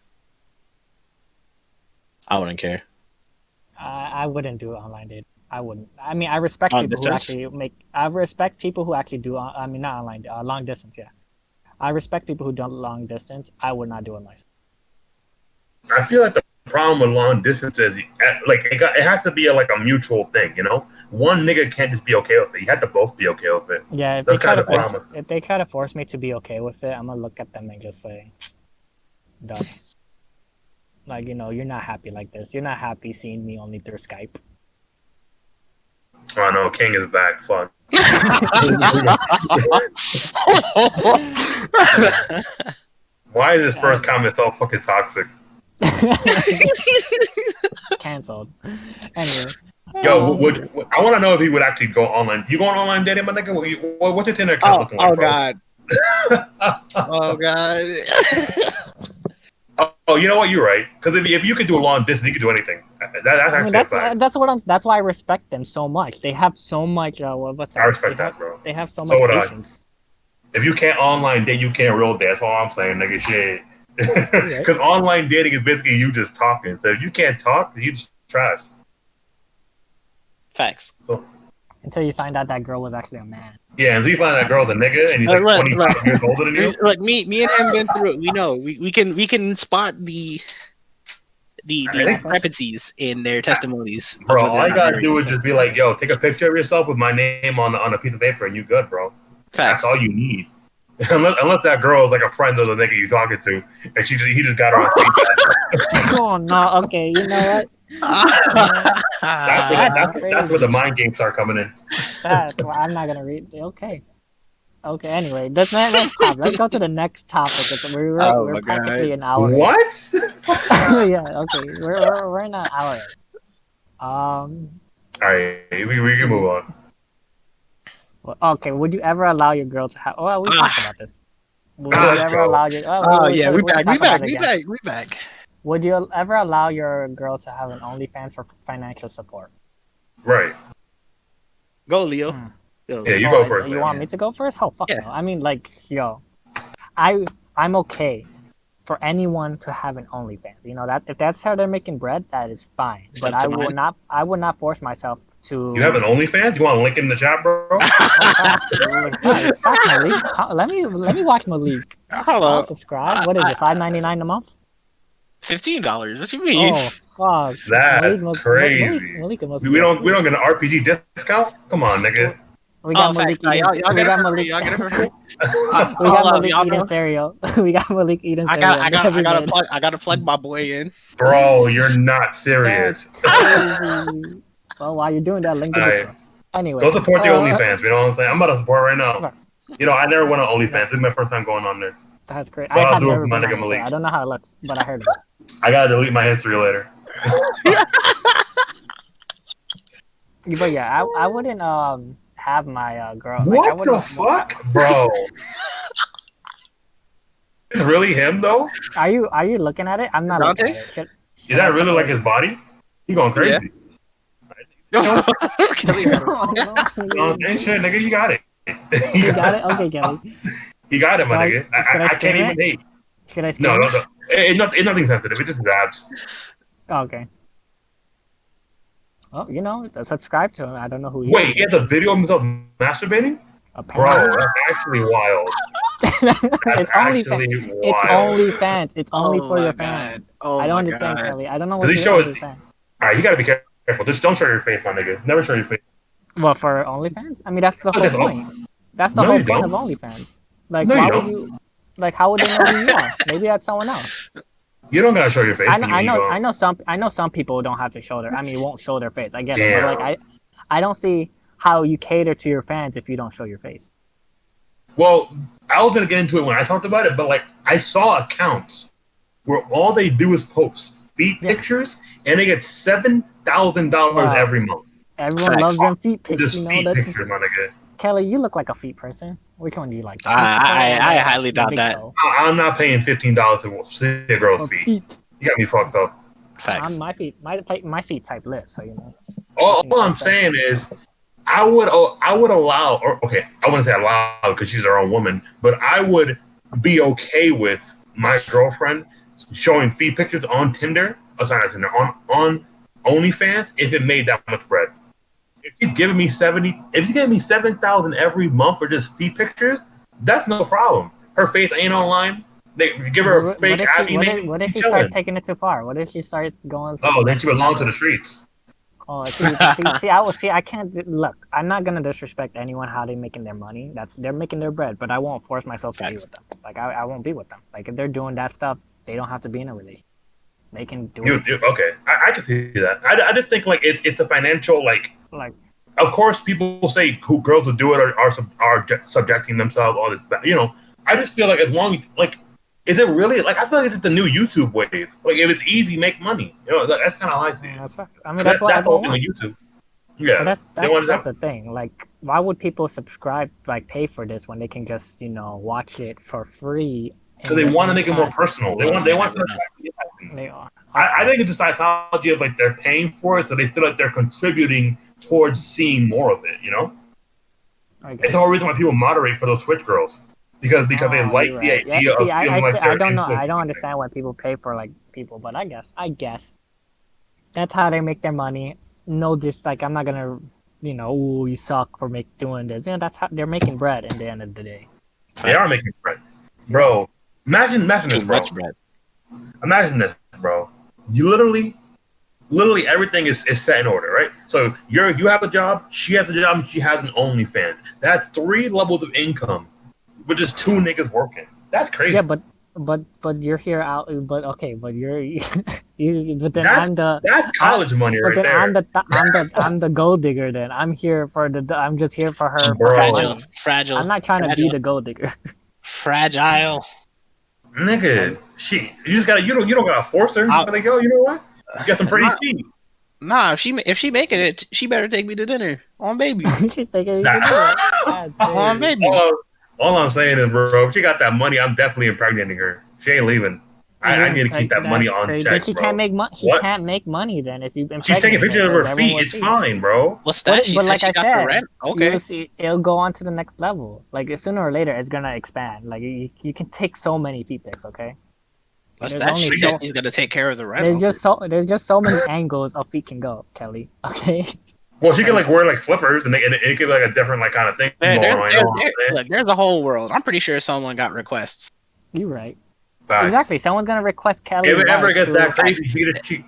I wouldn't care. I wouldn't do online dating. I wouldn't. I mean, I respect Long people distance? who actually make. I respect people who actually do. I mean, not online. Long distance. Yeah. I respect people who don't long distance. I would not do it myself. I feel like the problem with long distance is like it has to be a mutual thing, you know. One nigga can't just be okay with it. You have to both be okay with it. Yeah. If That's they try kind to of the force, problem. if they try to force me to be okay with it, I'm gonna look at them and just say, "Done." Like, you're not happy like this. You're not happy seeing me only through Skype. Oh no, King is back. Fuck. Why is this first comment so fucking toxic? Cancelled. Anyway. Yo, I want to know if he would actually go online. You going online dating, my nigga? What's your Tinder account looking like? Oh bro? god. Oh god. Oh, you know what? You're right. Because if you could do a long distance, you could do anything. That's I mean, actually a fact. that's why I respect them so much. They have so much. What's that? I respect that, bro. They have so So much would I. patience. If you can't online date, you can't real date. That's all I'm saying, nigga. Shit. Because online dating is basically you just talking. So if you can't talk, you just trash. Facts. So, Until you find out that girl was actually a man. yeah, and so you find that girl's a nigga and he's like Look, 25 years older than you. Look, me and him been through it. We know. We can spot the discrepancies in their testimonies. Bro, of all whether you or not gotta they're- do is just be like, yo, take a picture of yourself with my name on a piece of paper and you good, bro. Facts. That's all you need. unless that girl is like a friend of the nigga you talking to and he just got her on speed. Oh no! Okay, you know what? That's where the mind games start coming in. That's why I'm not gonna read. Okay. Anyway, let's stop. Let's go to the next topic. We're practically an hour. What? Yeah. Okay. We're in an hour. All right, we can move on. Okay. Would you ever allow your girl to have? Oh, we talked about this. Would you Let's ever go. allow your? Oh we yeah, can we talk back. about it again. We back. Would you ever allow your girl to have an OnlyFans for financial support? Right. Go, Leo. Hmm. Yeah, you go first. You man. want me to go first? Oh fuck Yeah. no! I mean, like, yo, I'm okay for anyone to have an OnlyFans. That if that's how they're making bread, that is fine. But Except I to will mine. not. I would not force myself to. You have an OnlyFans? You want a link in the chat, bro? Fuck Malik. Let me watch Malik. Hold I'll up. subscribe. What is it? $5.99 a month? $15. What you mean? Oh fuck! That's crazy. Malik must We be don't a- get an RPG discount? Come on, nigga. We got Malik facts. eating. Y'all We get got it for Malik. free. Y'all get it for free. We got Malik y'all eating know. cereal. We got Malik eating I cereal. gotta plug my boy in. Bro, you're not serious. Crazy. Well, while you're doing that, link to Alright. this. Anyway. Go support the OnlyFans, you know what I'm saying? I'm about to support right now. Right. You know, I never went on OnlyFans. This is my first time going on there. That's great. Well, I I'll have do it never for my been nigga on it, so Malik. I don't know how it looks, but I heard of it. I gotta delete my history later. But yeah, I wouldn't have my girl. What I wouldn't, the fuck? Bro. It's really him though? Are you looking at it? I'm not looking Dante? at it. Should Is that really like his body? He going crazy. Kelly heard it. No, You know what I'm saying? Shit, nigga, you got it. You got it? Okay, Kelly. He got it, my Should nigga. should I screen can't even it? hate. Should I No, screen no, it? no. It's nothing sensitive. It's just his abs. Oh, okay. Well, subscribe to him. I don't know who he Wait, is. he has a video of himself masturbating? Bro, Apparently. that's actually wild. That's it's only actually fans. wild. It's only fans. It's only Oh for your my God. fans. Oh I don't my understand, god. Kelly. I don't know Does what he you show it? understand. All right, you gotta be careful. Just don't show your face, my nigga. Never show your face. Well, for OnlyFans, I mean that's the whole Just- point. That's the No, whole you point of don't. OnlyFans. Like, No, you why would don't. you? Like, how would they know who you are? Maybe that's someone else. You don't gotta show your face I know, when I you know, go. I know some people don't have to show their. I mean, won't show their face. I get it, but like, Damn. I don't see how you cater to your fans if you don't show your face. Well, I was gonna get into it when I talked about it, but like I saw accounts where all they do is post feet Yeah. pictures, and they get $7,000 Wow. every month. Everyone Facts. loves them feet For pics. You just know feet that. pictures, my nigga. Kelly, you look like a feet person. Which one do you like? The I pinky toe I, or I the, highly the doubt big that. toe? I'm not paying $15 to see a girl's Or feet. feet? You got me fucked up. Facts. My feet, my feet type lit, so you know. All I'm saying is, I would allow, or okay, I wouldn't say allow because she's her own woman, but I would be okay with my girlfriend showing feet pictures on Tinder, sorry, not Tinder, on OnlyFans if it made that much bread. If she's giving me if she's giving me 7,000 every month for just feet pictures, that's no problem. Her face ain't online. They give her a fake ID name. What if she's she starts chilling. taking it too far? What if she starts going to Oh, the then she next belongs to level? the streets. Oh, I can't look. I'm not gonna disrespect anyone how they making their money. They're making their bread, but I won't force myself to be Facts. with them. Like I won't be with them. Like if they're doing that stuff, they don't have to be in a relationship. They can do it. Okay, I can see that. I just think like it's a financial like. Of course, people say who girls who do it are subjecting themselves all this. You know, I just feel like as long like, is it really like I feel like it's the new YouTube wave. Like if it's easy, make money. You know, that's kind of how I see it. That's right. I mean, that's what That's the whole everyone thing with wants. YouTube. Yeah, But that's the thing. Like, why would people subscribe, like, pay for this when they can just, watch it for free? Because they want to make it more personal. They want. I think it's the psychology of like they're paying for it, so they feel like they're contributing towards seeing more of it. You know, it's the whole reason why people moderate for those Twitch girls because they like the idea of feeling like they're I don't know. I don't influencing understand why people pay for like people, but I guess that's how they make their money. No, just like I'm not gonna, ooh, you suck for doing this. That's how they're making bread. In the end of the day, They are making bread, bro. Imagine this, Too bro. much bread. Imagine this, bro. You literally everything is set in order, right? So you have a job, she has a job, and she has an OnlyFans. That's 3 levels of income with just 2 niggas working. That's crazy. yeah, but you're here out. But okay, but you're But then that's college money right then there. I'm the gold digger. Then I'm here for I'm just here for her Bro. money. Fragile. I'm not trying to be the gold digger. Fragile. Nigga, you just gotta you don't gotta force her. You just gotta go. You know what? You got some pretty feet. Nah, if she making it, she better take me to dinner on baby. She's taking On baby. All I'm saying is, bro, if she got that money, I'm definitely impregnating her. She ain't leaving. I need to keep that money on check, But she bro. can't make money. She can't make money then if you. She's taking pictures of her feet. It's fine, bro. What's that? She But said like she I got said, the rent. Okay. you'll see, it'll go on to the next level. Like sooner or later, it's gonna expand. Like you can take so many feet pics. Okay. What's There's that? only She said she's gonna take care of the rent. There's just so many angles a feet can go, Kelly. Okay. Well, she can like wear like slippers, and it could be like a different like kind of thing going on. Look, there's a whole world. I'm pretty sure someone got requests. You're right. Facts. Exactly. Someone's gonna request Kelly. If it ever gets that crazy, she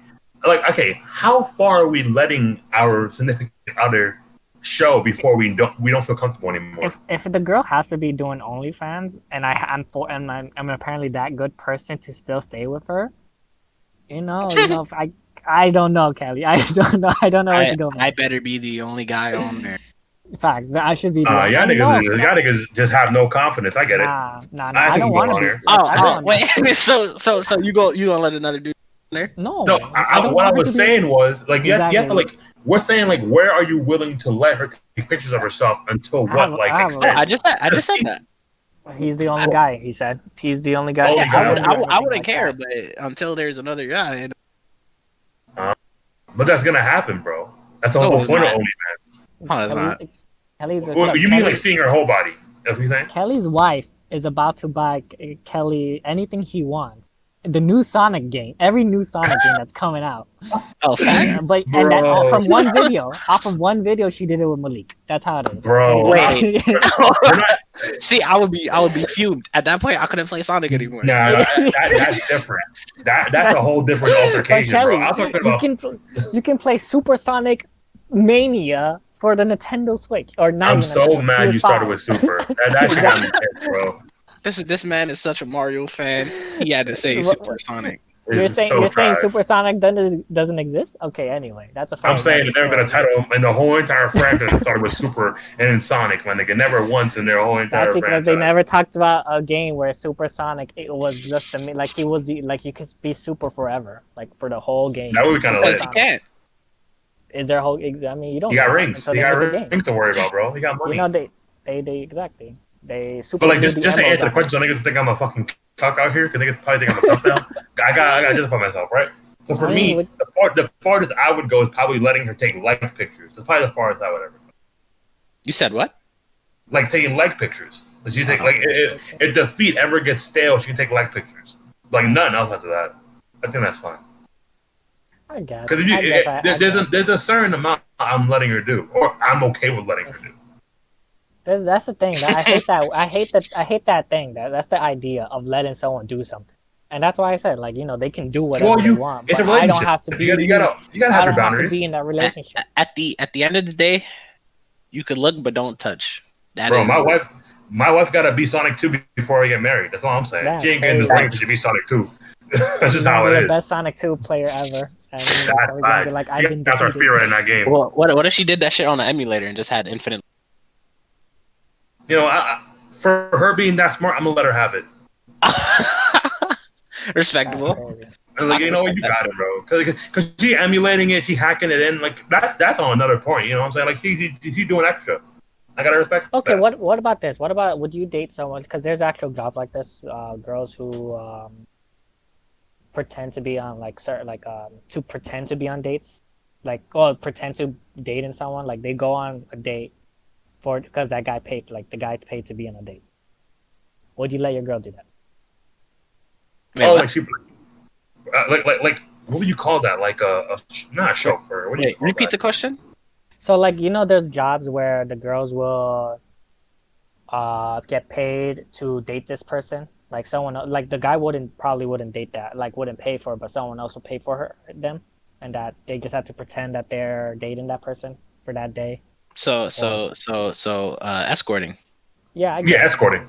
like okay. How far are we letting our significant other show before we don't feel comfortable anymore? If the girl has to be doing OnlyFans, and I'm apparently that good person to still stay with her, if I don't know, Kelly. I don't know where to go. I better be the only guy on there. In fact, I should be. Y'all niggas just have no confidence. I get it. Nah. I don't want to be. Wait. So you gonna let another dude there? No. No. What I was saying was like you have to like. We're saying like, where are you willing to let her take pictures of herself until what extent? I just said that. He's the only guy. He said he's the only guy. I wouldn't care, but until there's another guy. But that's gonna happen, bro. That's the whole point of OnlyFans. No, it's not. You mean like seeing her whole body? That's what you're saying? Kelly's wife is about to buy Kelly anything he wants the new Sonic game, every new Sonic game that's coming out. Oh, facts. But and that all Bro. from one video. Off of one video, she did it with Malik. That's how it is. Bro, Wait. we're not. See, I would be fumed at that point. I couldn't play Sonic anymore. Nah, that's different. That's a whole different But altercation, Kelly, bro. I'm talking you about. you can play Super Sonic Mania for the Nintendo Switch or not. I'm even so Nintendo, mad you PS5. started with Super. That shit got me pissed, bro. This man is such a Mario fan. He had to say What- Super Sonic. You're It's saying so you're saying trash. Super Sonic doesn't exist? Okay, anyway, that's a fact. I'm saying That's they're gonna still- title and the whole entire franchise started with Super and then Sonic, my nigga. Never once in their whole entire That's because franchise. they never talked about a game where Super Sonic it was just the like he was the like you could be super forever like for the whole game. That would be kinda Super lit. Because he Sonic. can't. Is their whole? I mean, you don't. He got know rings. until He they got make a game. rings to worry about, bro. He got money. You know they exactly they super. But like, do just the to emerald answer the on question, so niggas think I'm a fucking cuck out here because niggas probably think I'm a cuck now. I gotta identify myself, right? So for I me, mean, the farthest I would go is probably letting her take leg pictures. That's probably the farthest I would ever go. You said what? Like taking leg pictures. But she take like if the feet ever get stale, she can take leg pictures. Like nothing else after that. I think that's fine. I guess. Because there's a certain amount I'm letting her do, or I'm okay with letting her do. That's the thing. I hate that. I hate that thing. That's the idea of letting someone do something. And that's why I said, like, they can do whatever they want, it's but a I don't relationship. have to be. You gotta have I your don't have to boundaries. be in that relationship. At the end of the day, you could look but don't touch. That Bro, is my wife gotta be Sonic 2 before I get married. That's all I'm saying. That's She ain't getting this crazy. ring to be Sonic 2. That's just You're how gonna be it the is. best Sonic 2 player ever. And That's always gonna be fine. like, You I've been guys are defeated. spirit in that game. well, what if she did that shit on the emulator and just had infinite? You know, for her being that smart, I'm gonna let her have it. Respectable. That's crazy. And like, you know what, you got it, bro. Because she emulating it, she hacking it in. Like that's on another point. You know what I'm saying? Like she doing extra. I gotta respect. Okay, that. what about this? What about would you date someone? Because there's actual jobs like this. Girls who pretend to be on like certain to pretend to be on dates, like pretend to dating someone. Like they go on a date because that guy paid. Like the guy paid to be on a date. Would you let your girl do that? Wait, Oh, what? like she like what would you call that? Like not a chauffeur. What do you Wait, call repeat that? the question. So like there's jobs where the girls will get paid to date this person. Like someone like the guy probably wouldn't date that, like wouldn't pay for it, but someone else will pay for them, and that they just have to pretend that they're dating that person for that day. So escorting. Yeah, Yeah, escorting.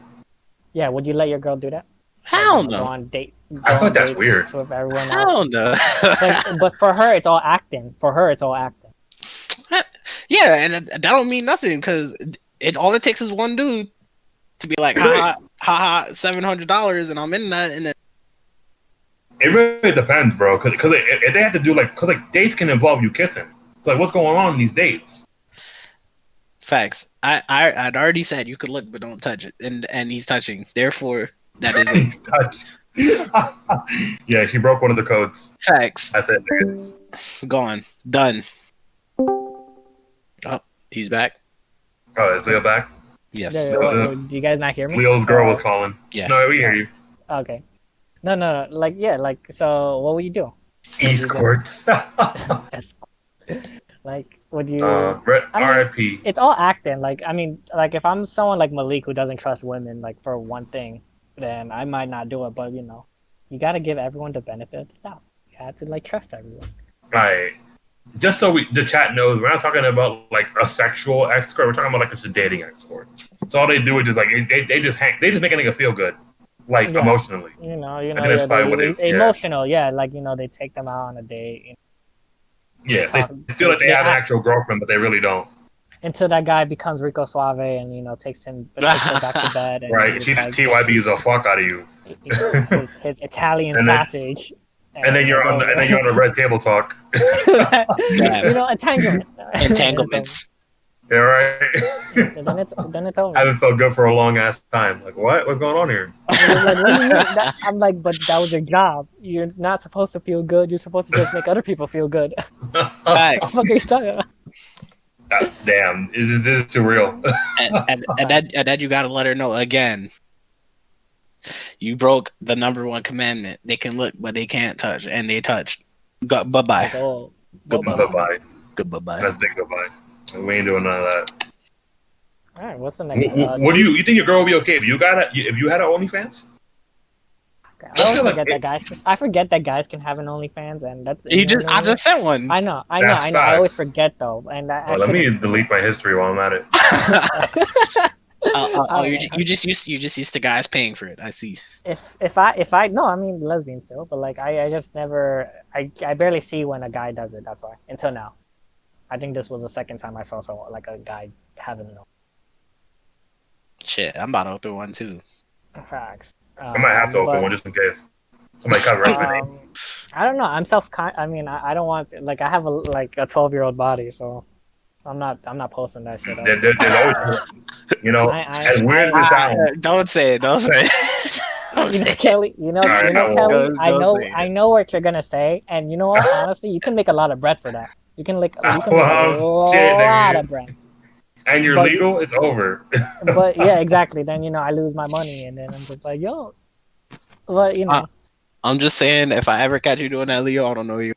Yeah, would you let your girl do that? Hell Go no. on date. I feel like that's dates weird. with everyone else. Hell no. But for her, it's all acting. For her, it's all acting. Yeah, and that don't mean nothing because all it takes is one dude to be like, ha ha, $700, and I'm in that, and then It really depends, bro. Because if they have to do because dates can involve you kissing. It's like what's going on in these dates? facts. I'd already said you could look but don't touch it, and he's touching. Therefore, that is He's touched. Yeah, she broke one of the codes. facts. That's it. Niggas. Gone, done. Oh, he's back. Oh, is Leo back? Yes. Yeah, do you guys not hear me? Leo's girl was calling. Yeah. No, we hear you. Okay. No. So what would you do? Escorts. Like, would you? I mean, R.I.P. It's all acting. Like, I mean, like if I'm someone like Malik who doesn't trust women, like for one thing, then I might not do it. But you gotta give everyone the benefit of the doubt. You have to trust everyone. Right. Just so the chat knows, we're not talking about a sexual escort. We're talking about it's a dating escort. So all they do is just they just make a nigga feel good, emotionally. I think that's probably what emotional. Yeah, they take them out on a date. Yeah, they feel like they have an actual girlfriend, but they really don't. Until that guy becomes Rico Suave and takes him back to bed. And right, she just TYBs the fuck out of you. his Italian sausage. And then you're on the red table talk. Entanglements. Yeah, right. then it's over. I haven't felt good for a long ass time. Like, what? What's going on here? I'm like, but that was your job. You're not supposed to feel good. You're supposed to just make other people feel good. Facts. What are you talking about? Damn, this is too real. and then you gotta let her know again. You broke the number one commandment. They can look, but they can't touch, and they touched. Bye bye. Like, oh, Goodbye. Goodbye. Goodbye. That's big goodbye. We ain't doing none of that. all right. What's the next? What do you think your girl would be okay if you had an OnlyFans? I always feel like forget that guys. I forget that guys can have an OnlyFans, and that's You you know just, what I I mean? just sent one. I know. That's I always facts. forget though, and I Let me shouldn't. delete my history while I'm at it. You just used to guys paying for it. I see. If I no, I mean lesbian still, but like I just never I barely see when a guy does it. That's why until now. I think this was the second time I saw someone like a guy having no Shit, I'm about to open one too. facts. I might have to open one just in case. Somebody cover up my name. I don't know. I'm I mean, I don't want like I have a 12-year-old body, so I'm not posting that shit up. There's always, as weird as it sounds. Don't say it. Don't say it. Don't You know, say it. Kelly. Kelly. Don't say I it. know what you're gonna say, and you know what? Honestly, you can make a lot of bread for that. You can make a lot of bread. And you're legal, it's over. But yeah, exactly. Then I lose my money, and then I'm just like, yo. But I'm just saying, if I ever catch you doing that, Leo, I don't know you.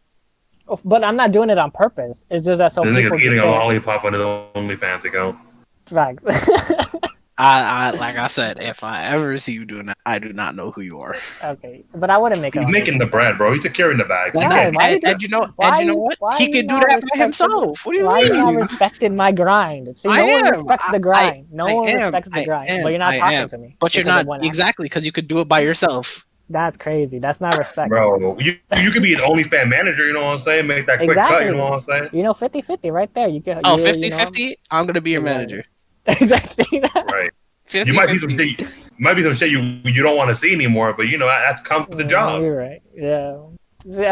But I'm not doing it on purpose. It's just that so The people nigga's eating a say lollipop on his OnlyFans account. facts. I like I said, if I ever see you doing that, I do not know who you are. Okay, but I wouldn't make it. He's making the bread, bro. He's securing the bag. And you know what? He can do that by himself. What do you mean? Why you not respecting my grind? See, no one respects the grind. No one respects the grind. But you're not talking to me. But you're not exactly because you could do it by yourself. That's crazy. That's not respect. Bro, you could be an OnlyFans manager, you know what I'm saying? Make that quick cut, you know what I'm saying? 50-50 right there. You can. 50-50? I'm going to be your manager. Exactly. Right. 50, you might be some shit you don't want to see anymore, but that comes with the job. You're right. Yeah,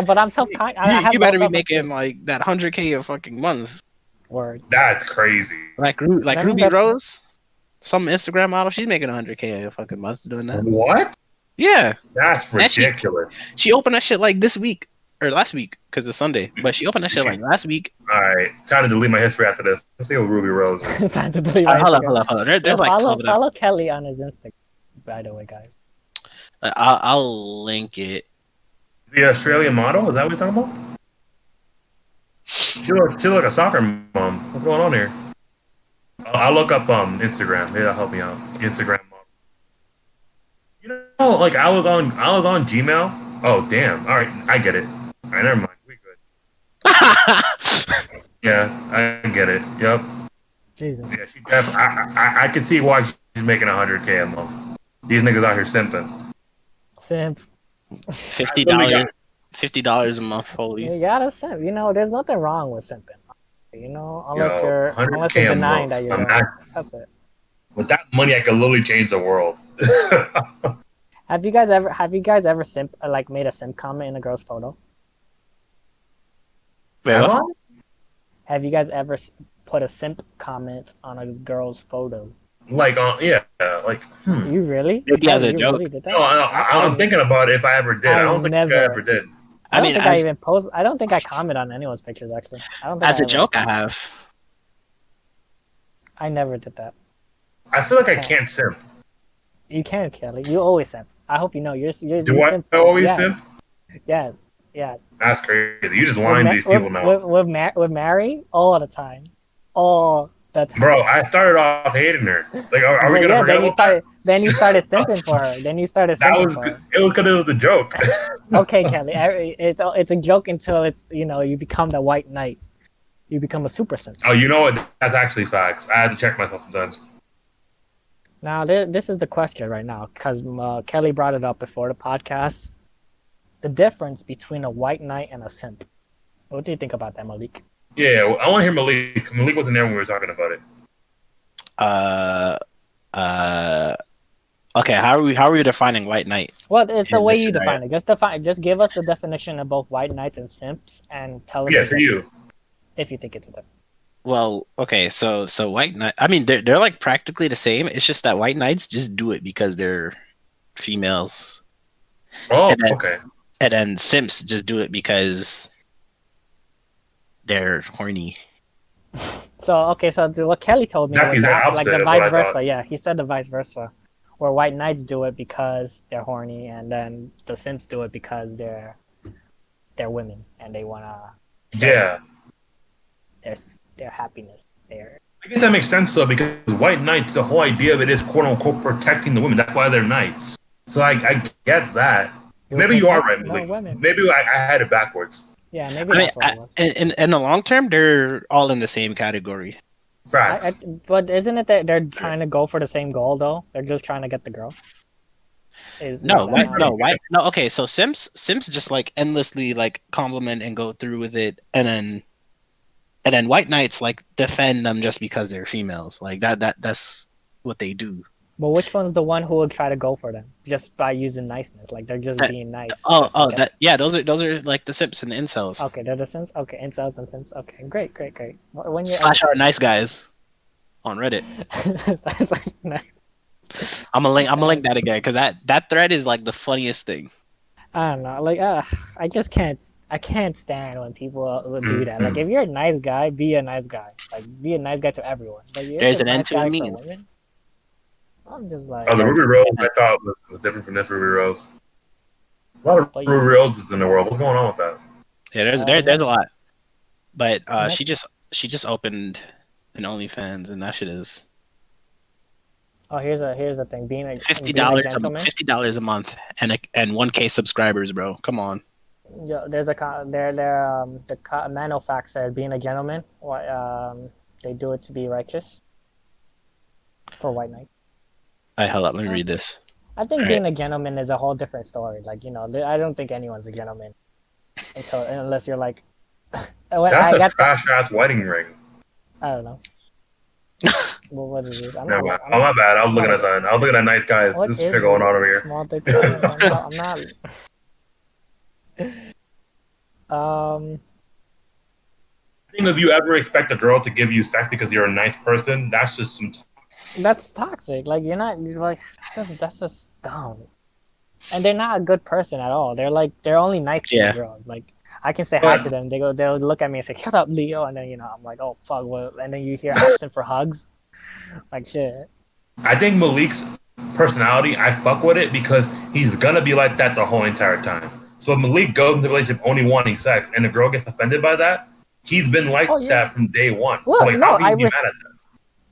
but I'm self-conscious. You better be making like that 100K a fucking month. Word. That's crazy. Like Ruby Rose, some Instagram model, she's making 100K a fucking month doing that. What? Yeah. That's ridiculous. She opened that shit like this week or last week because it's Sunday, but she opened that shit like last week. All right, time to delete my history after this. Let's see what Ruby Rose is. Time to delete my hold up. There's like follow Kelly on his Instagram. By the way, guys. I'll link it. The Australian model? Is that what you're talking about? She look like a soccer mom. What's going on here? I'll look up Instagram. Maybe that'll help me out. Instagram model. Like I was on Gmail. Oh damn! All right, I get it. All right, never mind. We good. Yeah, I get it. Yep. Jesus. Yeah, she definitely. I can see why she's making 100K a month. These niggas out here simping. Simp. $50 a month. Holy. You gotta simp. There's nothing wrong with simping. Unless you're denying that you're. That's it. With that money, I could literally change the world. Have you guys ever simp made a simp comment in a girl's photo? Wait, what? Have you guys ever put a simp comment on a girl's photo? You really? Maybe as a joke. Really did that? No, I'm thinking about it if I ever did. I don't think I ever did. I don't think I even post. I don't think I comment on anyone's pictures actually. I don't think as a joke, I have. I never did that. I feel like I can't simp. You can, Kelly. You always simp. I hope you know. You're Do I always simp? Yes. That's crazy. You just lying to these people now. With Mary, all the time. All the time. Bro, I started off hating her. Like, are we gonna forget Then you started simping for her. Then you started simping for her. It was because it was a joke. Okay, Kelly. It's a joke until it's you become the white knight. You become a super simp. Oh, you know what? That's actually facts. I had to check myself sometimes. Now, this is the question right now, because Kelly brought it up before the podcast. The difference between a white knight and a simp. What do you think about that, Malik? Yeah, I want to hear Malik. Malik wasn't there when we were talking about it. Okay, how are we defining white knight? Well, it's the way you define it. Just give us the definition of both white knights and simps, and tell us. Yeah, for you. If you think it's a difference. Well, okay, so white knight. I mean, they're like practically the same. It's just that white knights just do it because they're females. Oh, okay. And then simps just do it because they're horny. So what Kelly told me was like the vice versa. Yeah, he said the vice versa. Where white knights do it because they're horny, and then the simps do it because they're women and they wanna show Yeah. their happiness. Their I guess that makes sense though, because white knights, the whole idea of it is quote unquote protecting the women. That's why they're knights. So I get that. you Maybe you are protect right, the Malik. women. Maybe I had it backwards. Yeah, maybe I mean, that's what it was. in the long term, they're all in the same category. Facts. But isn't it that they're trying to go for the same goal though? They're just trying to get the girl. No, that not- no. Okay, so Simps just like endlessly like compliment and go through with it, and then white knights like defend them just because they're females. Like that's what they do. But which one's the one who would try to go for them just by using niceness? Like they're just That- being nice. Oh, just to get- those are like the Simps and the incels. Okay, they're the Sims. Okay, incels and Sims. Okay, great. When you Slash our nice guys on Reddit. I'm gonna link that again because that thread is like the funniest thing. I don't know. Like, I just can't. I can't stand when people do that. Like, Mhm. if you're a nice guy, be a nice guy. Like, be a nice guy to everyone. But you're There's just an a end nice to the guy for means. women. I'm just like, Oh, the Ruby Rose I thought was different from this Ruby Rose. A lot of But Ruby Roses in the world. What's going on with that? Yeah, there's a lot, but she just opened an OnlyFans and that shit is oh, here's the thing. Being a gentleman. $50 a month and 1K subscribers, bro. Come on. Yeah, there's the Manofax says being a gentleman. They do it to be righteous. For white knight. All right, hold up. Let me read this. I think All being a gentleman is a whole different story. Like, I don't think anyone's a gentleman unless you're like. That's a trash ass wedding ring. I don't know. Well, what is this? Oh my bad. I was looking at something. I was looking at nice guys. What This is shit going on over here. Small dick. I'm not. I think if you ever expect a girl to give you sex because you're a nice person, that's just some. That's toxic. Like you're like that's just dumb. And they're not a good person at all. They're only nice to girls. Like I can say hi to them. They'll look at me and say, "Shut up, Leo," and then I'm like, "Oh fuck!" Well, and then you hear asking for hugs, like shit. I think Malik's personality, I fuck with it because he's gonna be like that the whole entire time. So if Malik goes into a relationship only wanting sex, and the girl gets offended by that, he's been like that from day one. Well, so like, how can you be mad at that?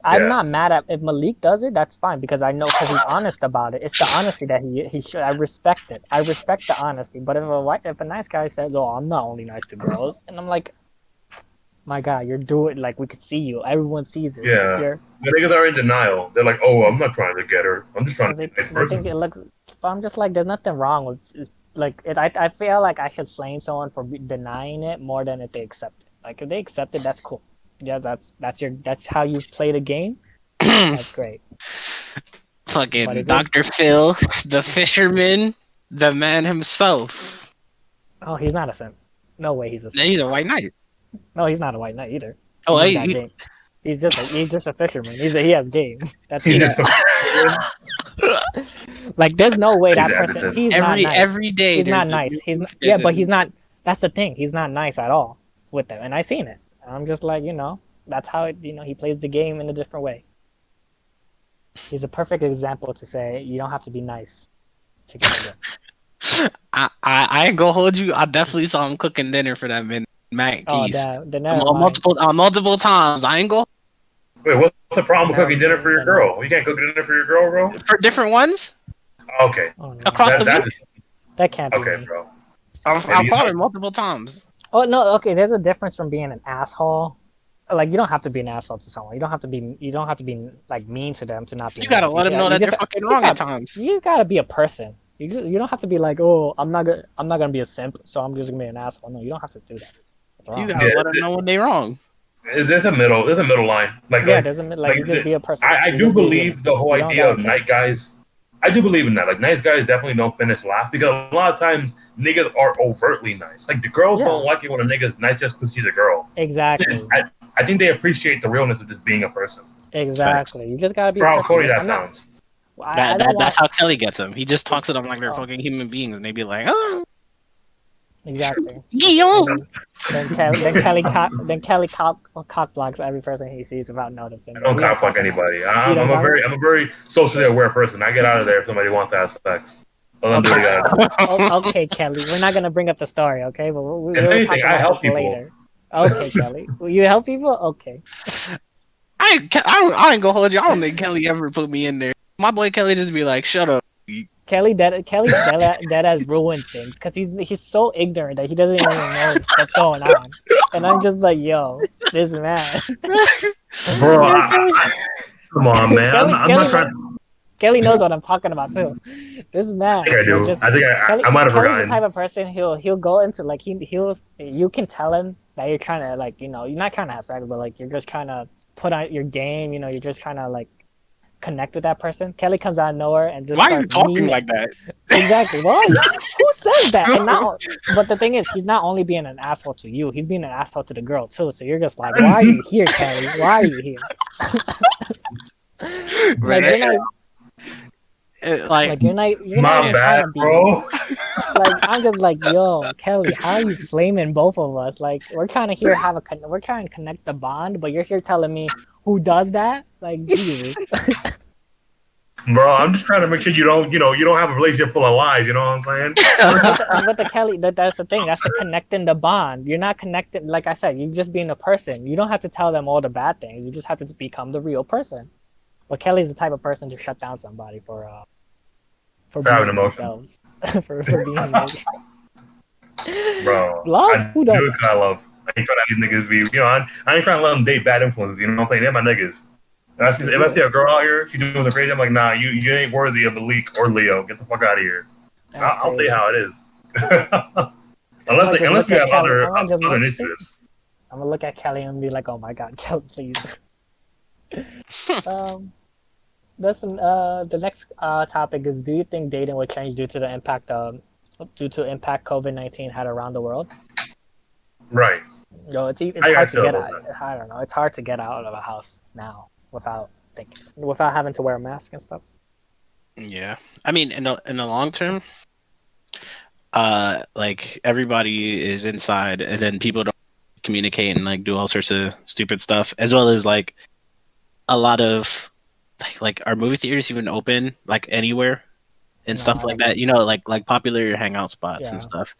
I'm not mad at if Malik does it. That's fine because I know because he's honest about it. It's the honesty that he should. I respect it. I respect the honesty. But if a nice guy says, "Oh, I'm not only nice to girls," and I'm like, "My God, you're doing like we could see you. Everyone sees it." Yeah, the niggas are in denial. They're like, "Oh, I'm not trying to get her. I'm just trying to." They think it looks. But I'm just like, there's nothing wrong with like it. I feel like I should blame someone for denying it more than if they accept it. Like if they accept it, that's cool. Yeah, that's how you play the game. That's great. Fucking Dr. Phil, the fisherman, the man himself. Oh, he's not a simp. No way he's a simp. He's a white knight. No, he's not a white knight either. Oh, he's just a fisherman. He has game. That's like there's no way that person. He's not nice. Every day. He's not nice. He's not, yeah, but he's not. That's the thing. He's not nice at all with them, and I seen it. I'm just like, that's how it, he plays the game in a different way. He's a perfect example to say you don't have to be nice to get it. I ain't gonna hold you. I definitely saw him cooking dinner for that man, Mac East. Multiple times. I ain't go. Wait, what's the problem with cooking dinner for your girl? You can't cook dinner for your girl, bro? For different ones? Okay. Oh, no. Across the week? That can't be okay, bro. I've caught her multiple times. Oh no, okay. There's a difference from being an asshole. Like you don't have to be an asshole to someone. You don't have to be like mean to them to not be. You gotta let them know that they're fucking wrong at times. You gotta be a person. You don't have to be like, oh, I'm not gonna be a simp, so I'm just gonna be an asshole. No, you don't have to do that. That's wrong. You gotta let them know when they're wrong. There's a middle line. There's a middle. Like you just be a person. I do believe the whole idea of night guys. I do believe in that. Like nice guys definitely don't finish last because a lot of times niggas are overtly nice. Like the girls don't like it when a nigga's nice just because she's a girl. Exactly. I think they appreciate the realness of just being a person. Exactly. You just gotta be. For how corny that sounds. That's how Kelly gets them. He just talks to them like they're fucking human beings, and they be like, "Oh." Exactly. Yo. And then Kelly cock blocks every person he sees without noticing. I But don't we don't cop like talk about it. anybody. You don't got one? I'm a very socially aware person. I get out of there if somebody wants to have sex. Let them do what Okay, they gotta do. okay, Kelly. We're not gonna bring up the story, okay? But If we'll anything, talk I about this help people. later. Okay, Kelly. Will you help people? Okay. I ain't gonna hold you. I don't think Kelly ever put me in there. My boy Kelly just be like, shut up. Kelly's dead has ruined things because he's so ignorant that he doesn't even know what's going on. And I'm just like, yo, this man. Bro, Yo, Kelly. come on, man. I'm not trying. Kelly knows what I'm talking about too. This I think man I will do. just I think I might have Kelly's the forgotten. type of person he'll go into like he'll you can tell him that you're trying to like you're not trying to have sex, but like you're just trying to put on your game. You're just trying to like connect with that person. Kelly comes out of nowhere and just Why are you starts talking mean. like that? Exactly. Well, who says that? And not. But the thing is, he's not only being an asshole to you. He's being an asshole to the girl too. So you're just like, why are you here, Kelly? Why are you here? Man, Like that you're shit, not. like, Like you're not My even trying bad, to be. bro. Like I'm just like, yo, Kelly, how are you flaming both of us? Like we're trying to here have we're trying to connect the bond, but you're here telling me who does that? Like Jesus. Bro, I'm just trying to make sure you don't have a relationship full of lies. You know what I'm saying? But the Kelly, that's the thing. That's the connecting the bond. You're not connected. Like I said, you're just being a person. You don't have to tell them all the bad things. You just have to become the real person. But Kelly's the type of person to shut down somebody for For having being emotion, themselves, for being emotional. bro. Love? I Who do does it 'cause I love. I ain't trying to let these niggas be. I ain't trying to let them date bad influences. You know what I'm saying? They're my niggas. If I see a girl out here, she doing the crazy, I'm like, nah, you ain't worthy of Malik or Leo. Get the fuck out of here. That's I'll say crazy. how it is. I might just unless look we at have Kelly. other I might just other look. initiatives. I'm gonna look at Kelly and be like, "Oh my God, Kelly, please." Um, the next topic is: do you think dating will change due to the impact COVID-19 had around the world? Right. Yo, How it's you hard guys to feel get about out. that? I don't know. It's hard to get out of a house now without having to wear a mask and stuff. yeah. I mean, in the long term, like everybody is inside, and then people don't communicate and like do all sorts of stupid stuff, as well as like a lot of like are movie theaters even open like anywhere and No, stuff I like don't that? think. You know, like popular hangout spots and Yeah, stuff.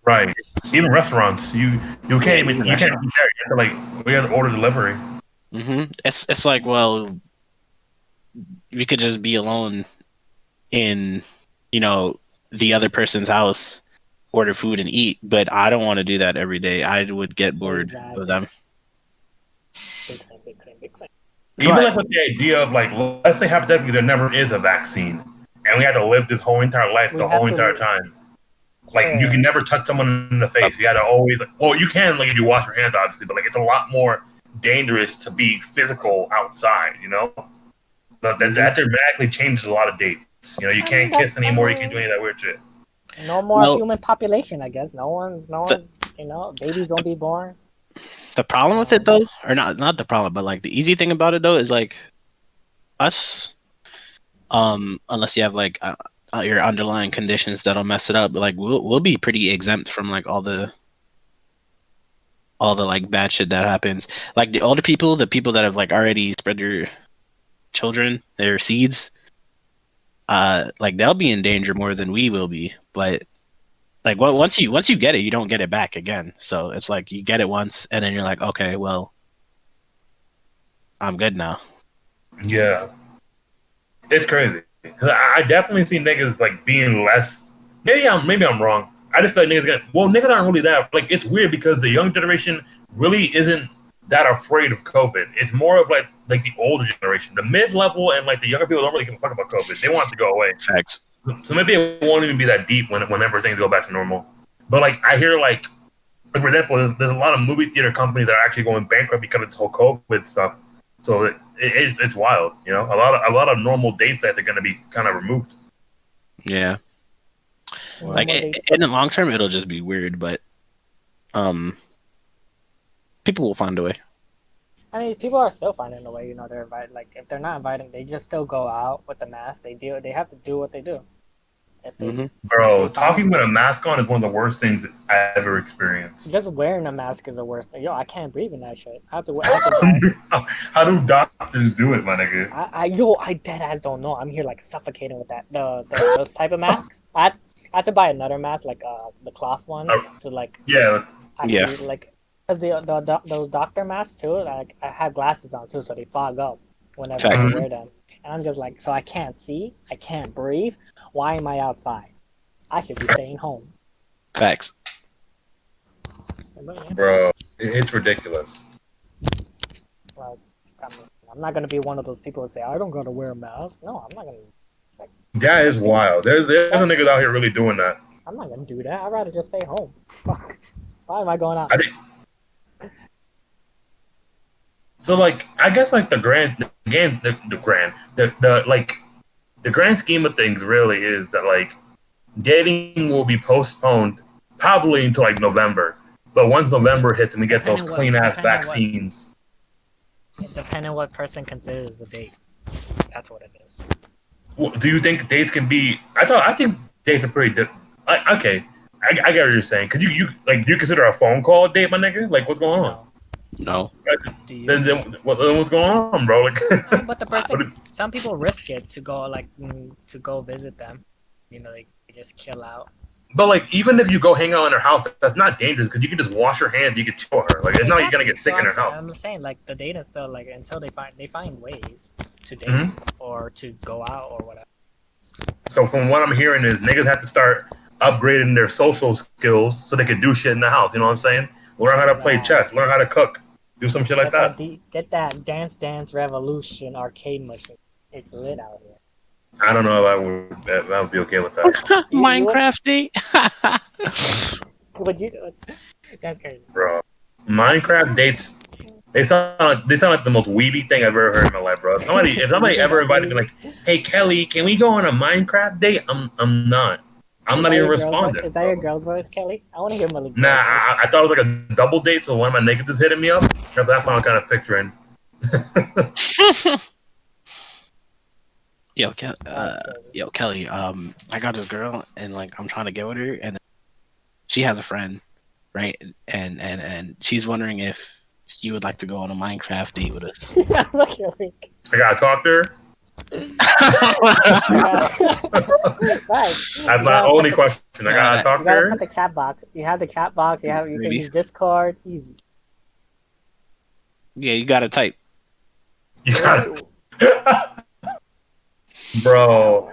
Right. Even restaurants, you Yeah, can't even even you can't restaurants. eat there. You have to like we have to order delivery. It's like, well, we could just be alone in, you know, the other person's house, order food and eat, but I don't want to do that every day. I would get bored of exactly. them. Big same, big same, big same. Even But like with the idea of like, let's say hypothetically there never is a vaccine, and we had to live this whole entire life We the have whole to entire time. Like you fair. can never touch someone in the face. You got to always. Well, you can like if you wash your hands, obviously, but like it's a lot more dangerous to be physical outside. You know, mhm. that dramatically changes a lot of dates. You know, you I mean can't kiss I anymore. You can't do mean any of that weird shit. no more Well, human population. I guess no the, one's babies won't be born. the problem with it Um, though, or not the problem, but like the easy thing about it though is like us, unless you have like your underlying conditions that'll mess it up, but like we'll be pretty exempt from like all the like bad shit that happens. Like the older people, the people that have like already spread their children, their seeds, like they'll be in danger more than we will be. But like once you get it, you don't get it back again. So it's like you get it once, and then you're like, okay, well, I'm good now. Yeah, it's crazy. 'Cause I definitely see niggas like being less. Maybe I'm wrong. I just feel like niggas aren't really that. Like it's weird because the young generation really isn't that afraid of COVID. It's more of like the older generation, the mid level, and like the younger people don't really give a fuck about COVID. They want it to go away. Facts. So maybe it won't even be that deep whenever things go back to normal. But like I hear for example, there's a lot of movie theater companies that are actually going bankrupt because of this whole COVID stuff. So it's wild, you know. A lot of normal dates that are going to be kind of removed. Yeah. no Like more dates. in the long term, it'll just be weird, but um, people will find a way. I mean, people are still finding a way. They're invited. Like if they're not inviting, they just still go out with the mask. They have to do what they do. If they, Mhm. Bro, they buy talking with a mask on is one of the worst things I've ever experienced. just wearing a mask is the worst thing. Yo, I can't breathe in that shit. I have to buy. How do doctors do it, my nigga? I dead ass don't know. I'm here like suffocating with that those type of masks. I had to buy another mask like the cloth ones to like Yeah, Yeah. actually like because those doctor masks too. Like I have glasses on too, so they fog up whenever I Fact. wear them. And I'm just like, so I can't see, I can't breathe. Why am I outside? I should be staying home. Facts. But, yeah, bro, it's ridiculous. like, I'm not gonna be one of those people who say I don't gotta wear a mask. No, I'm not gonna. Like, That is wild. There's a niggas out here really doing that. I'm not gonna do that. I'd rather just stay home. Why am I going out? I think so. Like, I guess like the grand scheme of things really is that like dating will be postponed probably until like November. But once November hits and we get those clean ass vaccines, Depending on what person considers a date. That's what it is. do you think dates can be? I think dates are pretty. Okay, I get what you're saying. Could you like do you consider a phone call a date, my nigga? Like, what's going on? No. Do you? Then what's going on, bro? Like, But the person, some people risk it to go to go visit them. You know, they just chill out. but like, even if you go hang out in her house, that's not dangerous because you can just wash your hands. You can chill her. Like, it's not like you're gonna get sick in her house. I'm saying like the date is still like until they find ways to date Mhm. or to go out or whatever. So from what I'm hearing is niggas have to start upgrading their social skills so they can do shit in the house. You know what I'm saying? Learn how to play chess. Learn how to cook. Do some shit like that. Get that Dance Revolution arcade machine. It's lit out here. I don't know if I would be okay with that, Minecraft date. Would you? That's crazy. bro. Minecraft dates. They sound like the most weeby thing I've ever heard in my life, bro. If somebody ever invited me, like, "Hey Kelly, can we go on a Minecraft date?" I'm not. I'm not even responding. Is that your girl's voice, Kelly? I want to hear Malik. Nah, I thought it was like a double date, so one of my niggas is hitting me up. That's what I'm kind of picturing. Yo, Kelly. I got this girl, and like I'm trying to get with her, and she has a friend, right? And she's wondering if you would like to go on a Minecraft date with us. I gotta talk to her. Right. That's my only question. I gotta talk to her. Put the chat box. You have the chat box. You can use Discord. Easy. Yeah, you gotta type. You gotta, bro.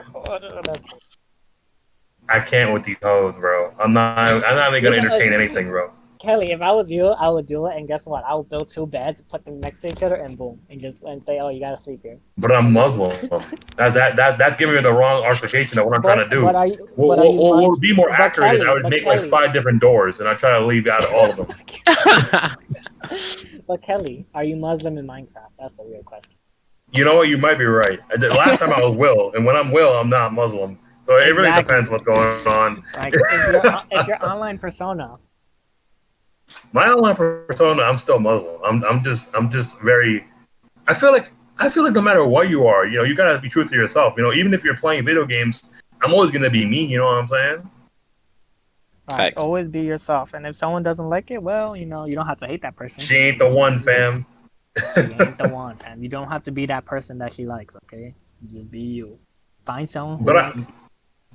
I can't with these hoes, bro. I'm not even gonna entertain anything, bro. Kelly, if I was you, I would do it, and guess what? I would build 2 beds, put them next to each other, and boom, and say, "Oh, you gotta sleep here." But I'm Muslim. That's giving me the wrong articulation of what I'm trying to do. What would be more accurate is I would make like 5 different doors, and I try to leave out all of them. But Kelly, are you Muslim in Minecraft? That's the real question. You know what? You might be right. The last time I was Will, and when I'm Will, I'm not Muslim. So it really depends what's going on. Like, if your online persona. My online persona, I'm still Muslim. I'm just very. I feel like no matter what you are, you know, you gotta be true to yourself. You know, even if you're playing video games, I'm always gonna be me. You know what I'm saying? Right, always be yourself, and if someone doesn't like it, well, you know, you don't have to hate that person. She ain't the one, fam. She ain't the one, fam. You don't have to be that person that she likes. Okay, you just be you. Find someone. But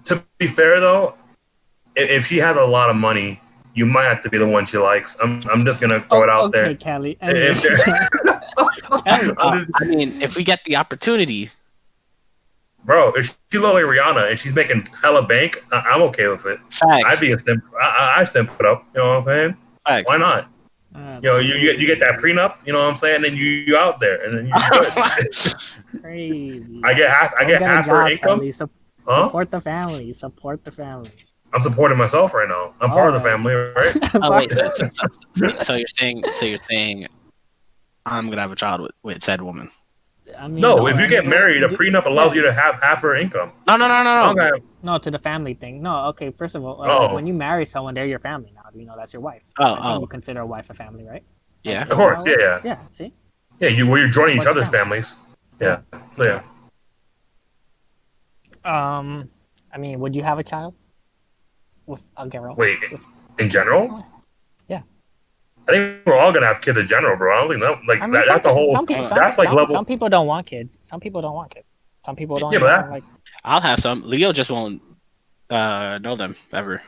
to be fair though, if she has a lot of money, you might have to be the one she likes. I'm just gonna throw it out there. Okay, Kelly. I mean, if we get the opportunity, bro, if she look like Rihanna and she's making hella bank, I'm okay with it. Facts. I'd be a simp. I simp it up. You know what I'm saying? Facts. Why not? You know, you get that prenup. You know what I'm saying? And you out there, and then you good. Crazy. I get half her income. Kelly. Support the family. Support the family. I'm supporting myself right now. I'm part of the family, right? Oh wait, so you're saying I'm gonna have a child with said woman? I mean, no, if you get married, a prenup allows you to have half her income. No. No, to the family thing. No, okay. First of all, when you marry someone, they're your family now. You know that's your wife. You consider a wife a family, right? Yeah, of course. Yeah. Yeah. See. Yeah, you're joining each other's families. Yeah. So yeah. I mean, would you have a child with a girl? Wait, With, in general, yeah. I think we're all gonna have kids in general, bro. I don't think that, like I mean, that's a whole. some people, That's like level. some people don't want kids. Some people don't want kids. Some people don't Yeah, even but want like. I'll have some. Leo just won't know them ever.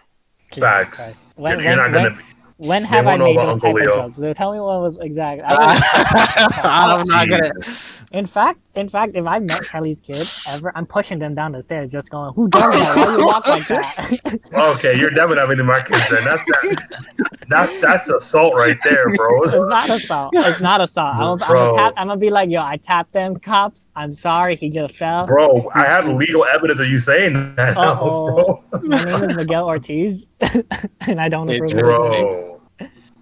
Jesus Facts. Christ. You're not gonna. When They have I won't know made about those Uncle type of Leo. jokes? So tell me what was exact. I'm not gonna. In fact, if I met Kelly's kids ever, I'm pushing them down the stairs, just going, "Who does that? Why you walk like that?" Okay, you're definitely not meeting my kids then. That's assault right there, bro. It's not assault. It's not assault. Bro. I'm gonna be like, "Yo, I tapped them cops. I'm sorry. He just fell." Bro, I have legal evidence of you saying that else, Uh-oh. bro. My name is Miguel Ortiz, and I don't approve of this. Bro,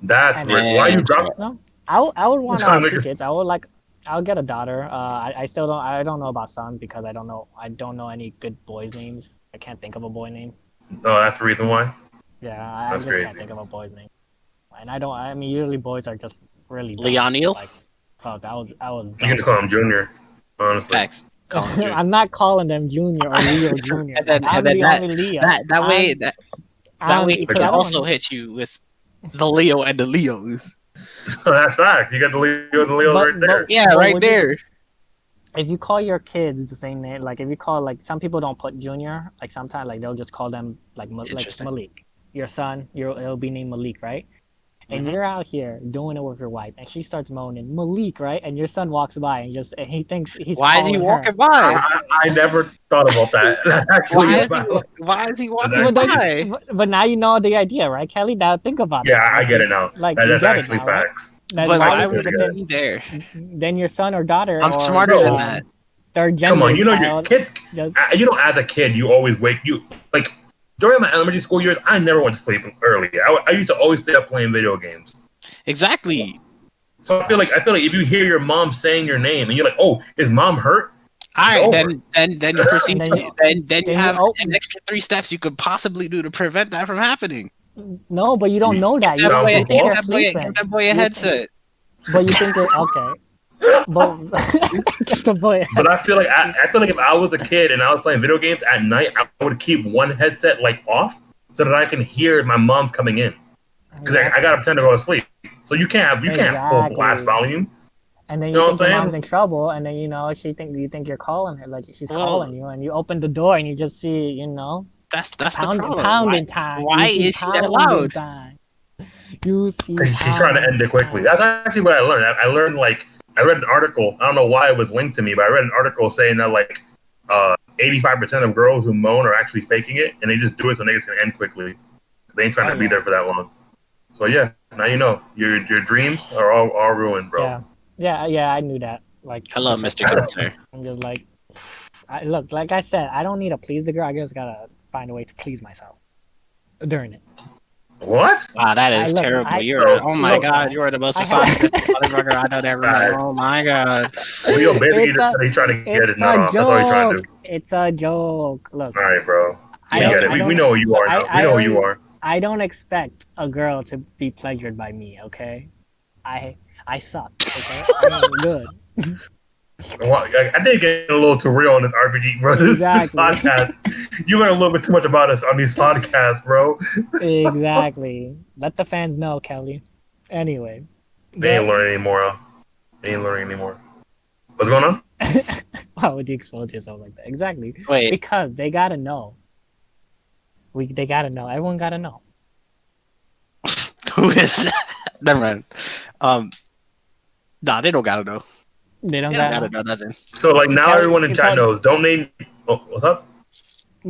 that's And, why you drop. No, I would want to Trying have to two make- kids. I'll get a daughter. I still don't know about sons because I don't know any good boys' names. I can't think of a boy name. Oh, that's the reason why. Yeah, I That's just crazy. can't think of a boy's name. And I mean, usually boys are just really dumb. Leonil? Like, fuck, I was You can dumb. just call him Junior, honestly. Facts. Call him Junior. I'm not calling them Junior or Leo Junior. And then I'm that- the only Leo. That way, I'm- it because can I don't also want- hit you with the Leo and the Leos. That's fact. You got the Leo But- right there. Yeah, But right would you- there. If you call your kids the same name, like if you call like some people don't put Junior, like sometimes like they'll just call them like Interesting. Malik. Your son, it'll be named Malik, right? And Mhm. you're out here doing it with your wife, and she starts moaning Malik, right? And your son walks by and he thinks he's Why is he calling her. walking by? I never thought about that. Actually, Why is he walking But by? But now you know the idea, right, Kelly? Now think about it. yeah, I Like, get it now. Like That's you get actually it now, right? facts. That's But why why would would you it be there? then your son or daughter I'm or smarter than Bro. that. third Come gender on, you know your child kids. just You know, as a kid, you always wake you like during my elementary school years. I never went to sleep early. I used to always stay up playing video games. Exactly. So I feel like if you hear your mom saying your name and you're like, oh, is mom hurt? All right, over. then you proceed. And then then you you have open- an extra 3 steps you could possibly do to prevent that from happening. no, but you don't know that. You Give don't that think boy- they're Give sleeping. that boy a headset. But you think it okay. But get the boy. But I feel like if I was a kid and I was playing video games at night, I would keep one headset like off so that I can hear my mom's coming in because I gotta pretend to go to sleep. So you can't have full blast Exactly. volume. And then You know you what think I'm your saying? mom's in trouble, and then you think you're calling her, like she's Well- calling you, and you open the door and you just see, That's the problem. pounding time. Why You see is she that pounding loud? time. You see, She's trying to end it quickly. That's actually what I learned. I learned I read an article. I don't know why it was linked to me, but I read an article saying that 85% of girls who moan are actually faking it, and they just do it so they can end quickly. They ain't trying to be there for that long. So yeah, now you know your dreams are all ruined, bro. Yeah. I knew that. Like, Hello, Mr. Good Sir. I'm just like, look, like I said, I don't need to please the girl. I just gotta find a way to please myself during it. What? Wow, that is Look, terrible. I- oh my look, god, you are the most I- misogynistic motherfucker I know ever met. Oh my god. Leo basically It's a- he's trying to get his It's nut a off. That's all he's trying to do. joke. It's a joke. Look, All right, bro. I We don't- get it. I We don't- know who you are. I- Now. We know who you are. I don't expect a girl to be pleasured by me. Okay, I suck. Okay, I'm good. Well, I did get a little too real on this RPG, bro. This Exactly. podcast. You learn a little bit too much about us on these podcasts, bro. Exactly. Let the fans know, Kelly. Anyway, They ain't learning anymore. Huh? They ain't learning anymore. What's going on? why would you expose yourself like that? Exactly. Wait, Because they gotta know. They gotta know. Everyone gotta know. who is that? Never mind. Nah, they don't gotta know. They don't They don't gotta gotta know nothing. So like now Kelly, everyone in it's chat on- knows. Don't name. Oh, what's up?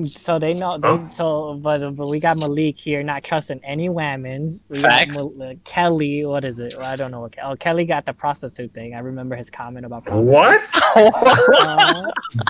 So they know. But we got Malik here, not trusting any whammons. We Facts. got Kelly. What is it? I don't know. What, Kelly got the prostitute thing. I remember his comment about prostitute. What?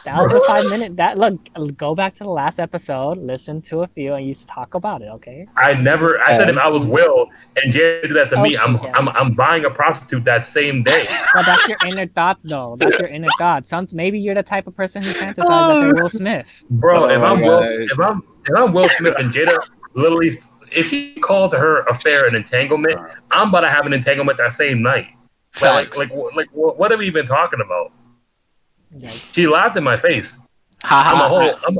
That was a 5 minute. That look. Go back to the last episode. Listen to a few, and you talk about it. Okay. I said if I was Will and Jay did that to me, Okay. I'm buying a prostitute that same day. But that's your inner thoughts, though. That's your inner thoughts. Maybe you're the type of person who fantasizes that they're Will Smith. Bro, Oh if my I'm Will, God. if I'm Will Smith and Jada literally, if she called her affair an entanglement, I'm about to have an entanglement that same night. Facts. Like what are we even talking about? Like, She laughed in my face. I'm a Haha.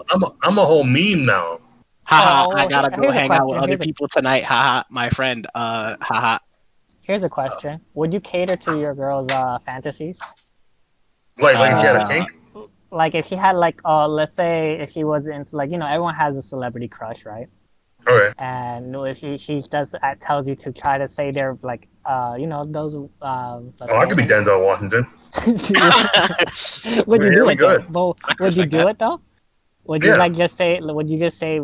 whole I'm a whole meme now. Haha. I Oh, gotta go here's a hang out with question. other people tonight. Haha. My friend. Haha. Here's a question. Would you cater to your girl's fantasies? Like if she had a Uh. kink. Like if she had like let's say if she was into like everyone has a celebrity crush, right? Okay. And if she does tells you to try to say they're like those let's Oh, I say could be Denzel Washington. would you do Really it though? good. Well, I can would you respect do that. it though? Would you Yeah. like just say would you just say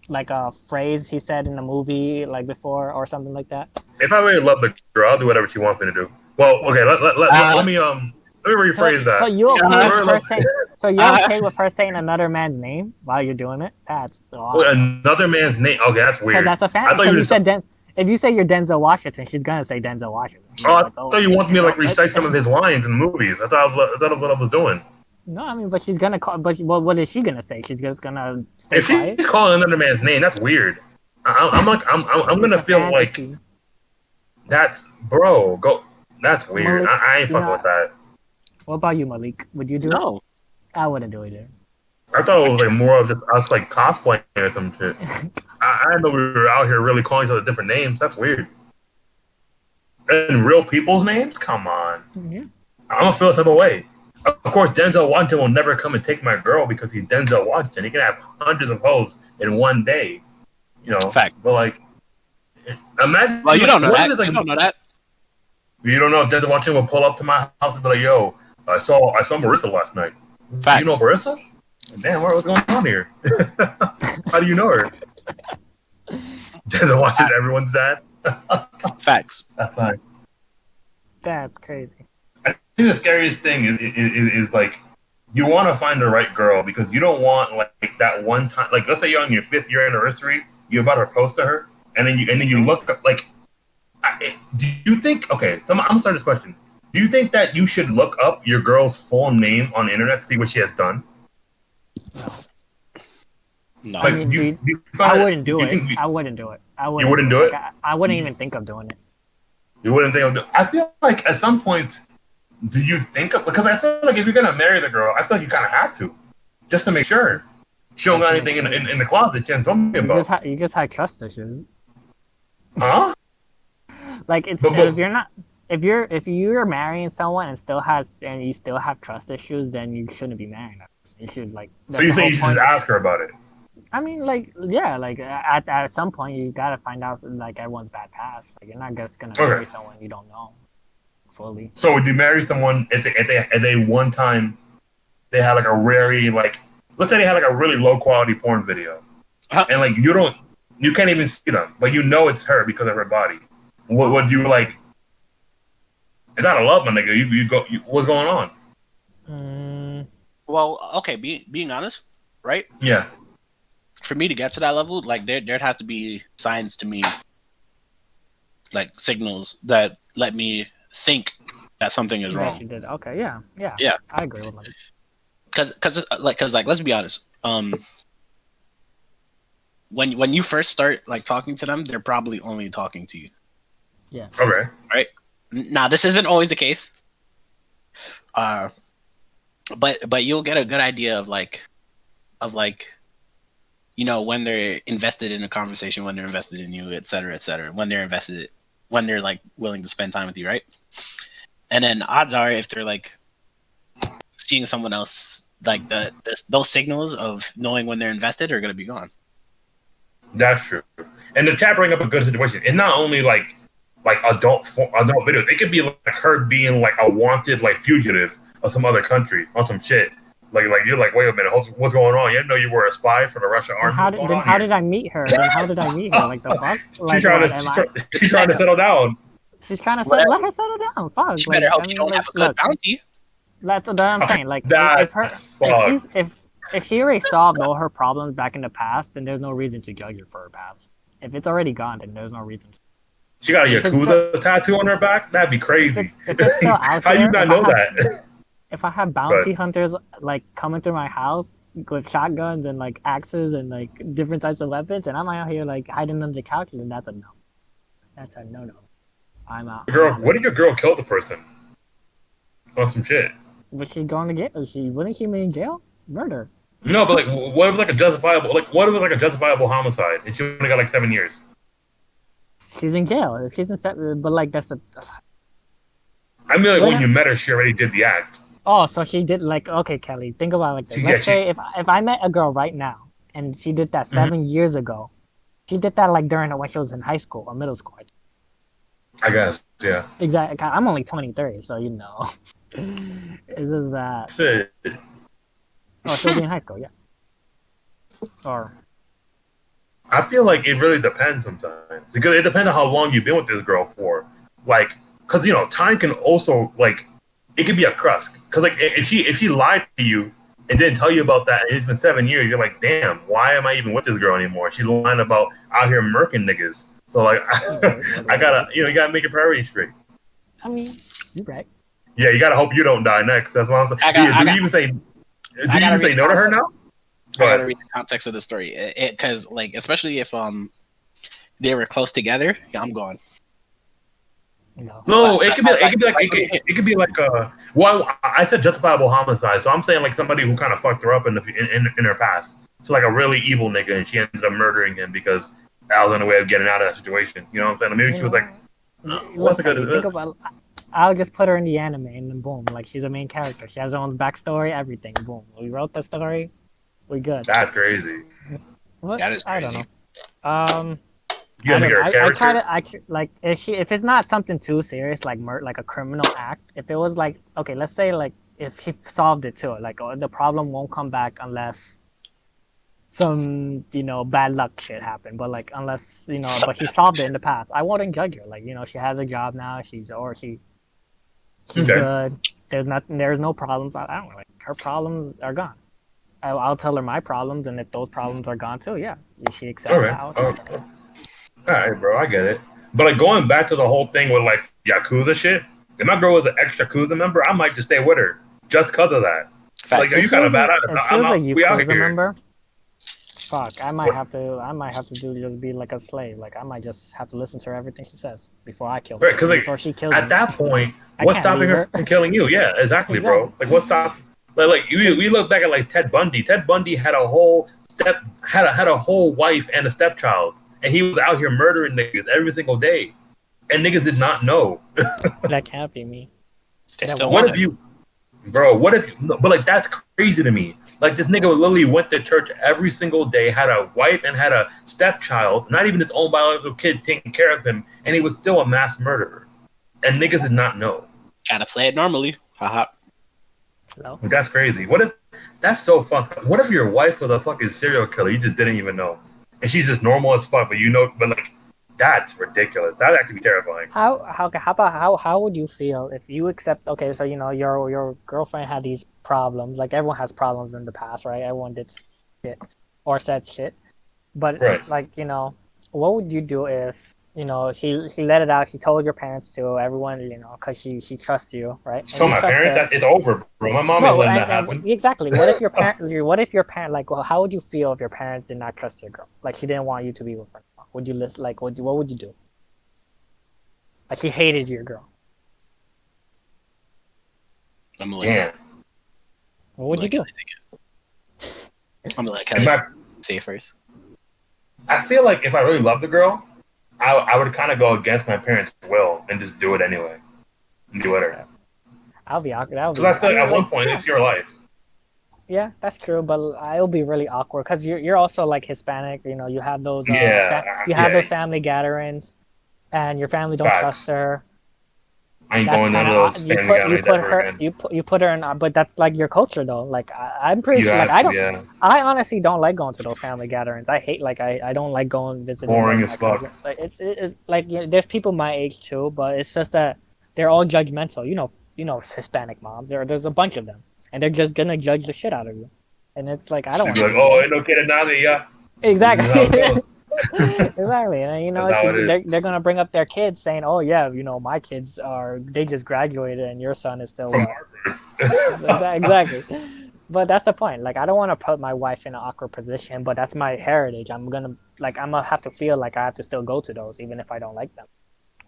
like a phrase he said in a movie like before or something like that? If I really love the girl, I'll do whatever she wants me to do. Well, okay. Let me So, rephrase so that. you If okay I Uh, with really her love saying? So you're okay with her saying another man's name while you're doing it? That's odd though. another man's name. Okay, that's Because weird. that's a fan. I thought you Because were you just. said if you say you're Denzel Washington, she's gonna say Denzel Washington. Oh, I It's thought over. you wanted me It's to like all. recite some of his lines in the movies. I thought that's what I was doing. No, I mean, but she's gonna call. But what is she gonna say? She's just gonna stay If she's quiet. calling another man's name, that's weird. I'm like I'm It's gonna a feel like fantasy. that's bro. Go. That's weird. Malik, I ain't you fucking know, with that. what about you, Malik? Would you do it? no. I wouldn't do it either. I thought it was like more of just us like cosplaying or some shit. I didn't know we were out here really calling each other different names. That's weird. And real people's names? Come on. Yeah. I'm gonna feel some way. Of course, Denzel Washington will never come and take my girl because he's Denzel Washington. He can have hundreds of hoes in one day, Fact. But like, imagine Well, you like don't know what if that. it's like You don't know that. you don't know if Denzel Washington will pull up to my house and be like, "Yo, I saw Marissa last night. Do you know Facts. Marissa? Damn, what's going on here? How do you know her? Denzel watches everyone's dad. Facts. That's fine. That's crazy. I think the scariest thing is like you want to find the right girl because you don't want like that one time. Like let's say you're on your 5th year anniversary, you're about to propose to her, and then you look up, like. Do you think? Okay, so I'm gonna start this question. Do you think that you should look up your girl's full name on the internet to see what she has done? No. No. I Like, mean, do you I find wouldn't do do you it. think I wouldn't do it. I you wouldn't. wouldn't do Like, it? I wouldn't even think of doing it. You wouldn't think of. I feel like at some points, do you think of? Because I feel like if you're gonna marry the girl, I feel like you kind of have to, just to make sure she don't got anything in the closet she hasn't told me about. You just had trust issues. Huh? Like it's But, if you're not if you're marrying someone and you still have trust issues, then you shouldn't be marrying them. You should like. so you say you should just ask her about it? I mean, like yeah, like at some point you gotta find out like everyone's bad past. Like you're not just gonna marry someone you don't know fully. So would you marry someone if they one time they had like a very like let's say they had like a really low quality porn video and like you can't even see them but you know it's her because of her body. What would you like? It's not a love, my nigga. What's going on? Well, okay. Being honest, right? Yeah. For me to get to that level, like there'd have to be signs to me, like signals that let me think that something is wrong. She did. Okay, yeah. I agree with that. Cause let's be honest. When you first start like talking to them, they're probably only talking to you. Yeah. Okay. Right. Now this isn't always the case. But you'll get a good idea of when they're invested in a conversation, when they're invested in you, et cetera, when they're like willing to spend time with you, right? And then odds are if they're like seeing someone else, like those signals of knowing when they're invested are gonna be gone. That's true. And the chat bring up a good situation. It's not only like adult videos. It could be like her being like a wanted like fugitive of some other country on some shit. Like you're like, wait a minute, what's going on? You didn't know you were a spy for the Russian army. How did I meet her? Then how did I meet her? Like the fuck? Like, she's trying to settle down. She's trying to let her settle down. Fuck. She better hope you don't have a good bounty. That's what I'm saying. Like if she already solved all her problems back in the past, then there's no reason to judge her for her past. If it's already gone, then there's no reason to. She got a Yakuza tattoo on her back? That'd be crazy. If it's still out How there, you not know that? If I have bounty hunters like coming through my house with shotguns and like axes and like different types of weapons, and I'm out here like hiding under the couch, then that's a no. That's a no. I'm out. Girl, what if your girl killed the person? On some shit. But she's going to jail. Wouldn't she be in jail? Murder. No, but like, what if like a justifiable, like, what if it was like a justifiable homicide and she only got like 7 years? She's in jail. She's in but like that's a. I mean, like What when you met her, she already did the act. Oh, so she did like okay, Kelly. Think about it like this. She, yeah, Let's say if I met a girl right now and she did that 7 years ago, she did that like during when she was in high school or middle school. I guess, yeah. Exactly. I'm only 23, so you know. Is this that? Shit. Oh, she'll be in high school, yeah. Or I feel like it really depends sometimes because it depends on how long you've been with this girl for. Like, because you know, time can also like it could be a crust. Because like if she lied to you and didn't tell you about that, and it's been 7 years, you're like, damn, why am I even with this girl anymore? She's lying about out here murking niggas. So like, I gotta, you gotta make your priorities straight. I mean, you're right. Yeah, you gotta hope you don't die next. That's what I'm saying. Do you even say? Do you even say no to her now? I gotta read the context of the story, because like especially if they were close together, yeah, I'm gone. No, it could be like well, I said justifiable homicide, so I'm saying like somebody who kind of fucked her up in her past. So like a really evil nigga, and she ended up murdering him because that was on the way of getting out of that situation. You know what I'm saying? Maybe she was like, "What's a good?" Think about. I'll just put her in the anime, and then boom, like she's a main character. She has her own backstory, everything. Boom, we wrote the story. We good. That's crazy. What? That is crazy. I don't know. You gotta get her character. I like if it's not something too serious like like a criminal act. If it was like okay, let's say like if he solved it too, like the problem won't come back unless some bad luck shit happened. But like unless but he solved it in the past. I wouldn't judge her. Like she has a job now. She's Okay. good. There's no problems. I don't know. Like her problems are gone. I'll tell her my problems, and if those problems are gone too, yeah, she accepts that. All right, bro, I get it. But like going back to the whole thing with like Yakuza shit, if my girl was an ex Yakuza member, I might just stay with her just because of that. Fact. Like, you kind of bad at it. If she was a Yakuza member, fuck, I might have to just be like a slave. Like I might just have to listen to her everything she says before I kill her. Right, because like before she kills at me. that point, what's stopping her from killing you? Yeah, exactly, bro. Like what's stopping? Like we look back at like Ted Bundy. Ted Bundy had a whole had a whole wife and a stepchild, and he was out here murdering niggas every single day, and niggas did not know. That can't be me. What if you, bro? What if? But like that's crazy to me. Like this nigga literally went to church every single day, had a wife and had a stepchild, not even his own biological kid taking care of him, and he was still a mass murderer, and niggas did not know. Gotta play it normally. Haha. No. That's crazy. What if that's so fucked up? What if your wife was a fucking serial killer? You just didn't even know, and she's just normal as fuck, but but like that's ridiculous. That'd actually be terrifying. How would you feel if you accept? Okay, so your girlfriend had these problems. Like everyone has problems in the past, right? Everyone did shit or said shit, but right. like what would you do if she let it out? She told your parents to everyone, because she trusts you, right? So my parents, it's over, bro. My mom ain't letting that happen. Exactly. What if your parent? Like, well, how would you feel if your parents did not trust your girl? Like, she didn't want you to be with her. Would you listen? Like, what would you do? Like, she hated your girl. I'm like, damn. What would you do? I'm like, can I say it first? I feel like if I really loved the girl, I would kind of go against my parents' will and just do it anyway. And do whatever. I'll be awkward. Because I feel like at one point it's your life. Yeah, that's true, but it'll be really awkward because you're also like Hispanic. You have those those family gatherings, and your family don't trust her. I ain't going to those family gatherings. You put her in, but that's like your culture though. Like I'm pretty sure. Like I honestly don't like going to those family gatherings. I hate I don't like going visiting. Boring as fuck. Like it's like there's people my age too, but it's just that they're all judgmental. Hispanic moms. There's a bunch of them, and they're just gonna judge the shit out of you. And it's like I don't. Be like, oh, ain't no kid now that yeah. Exactly. Exactly, and they're gonna bring up their kids saying, "Oh yeah, my kids they just graduated, and your son is still." From Harvard. Exactly, but that's the point. Like, I don't want to put my wife in an awkward position, but that's my heritage. I'm gonna have to feel like I have to still go to those, even if I don't like them.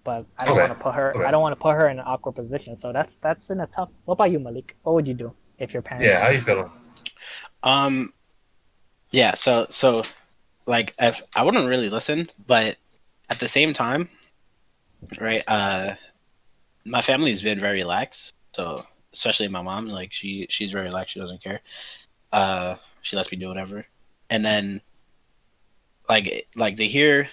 but I don't Okay. want to put her. Okay. I don't want to put her in an awkward position. So that's in a tough. What about you, Malik? What would you do if your parents? Yeah, how you feeling? Yeah. So like I wouldn't really listen, but at the same time, right? My family's been very lax, so especially my mom, like she's very lax. She doesn't care. She lets me do whatever, and then like to hear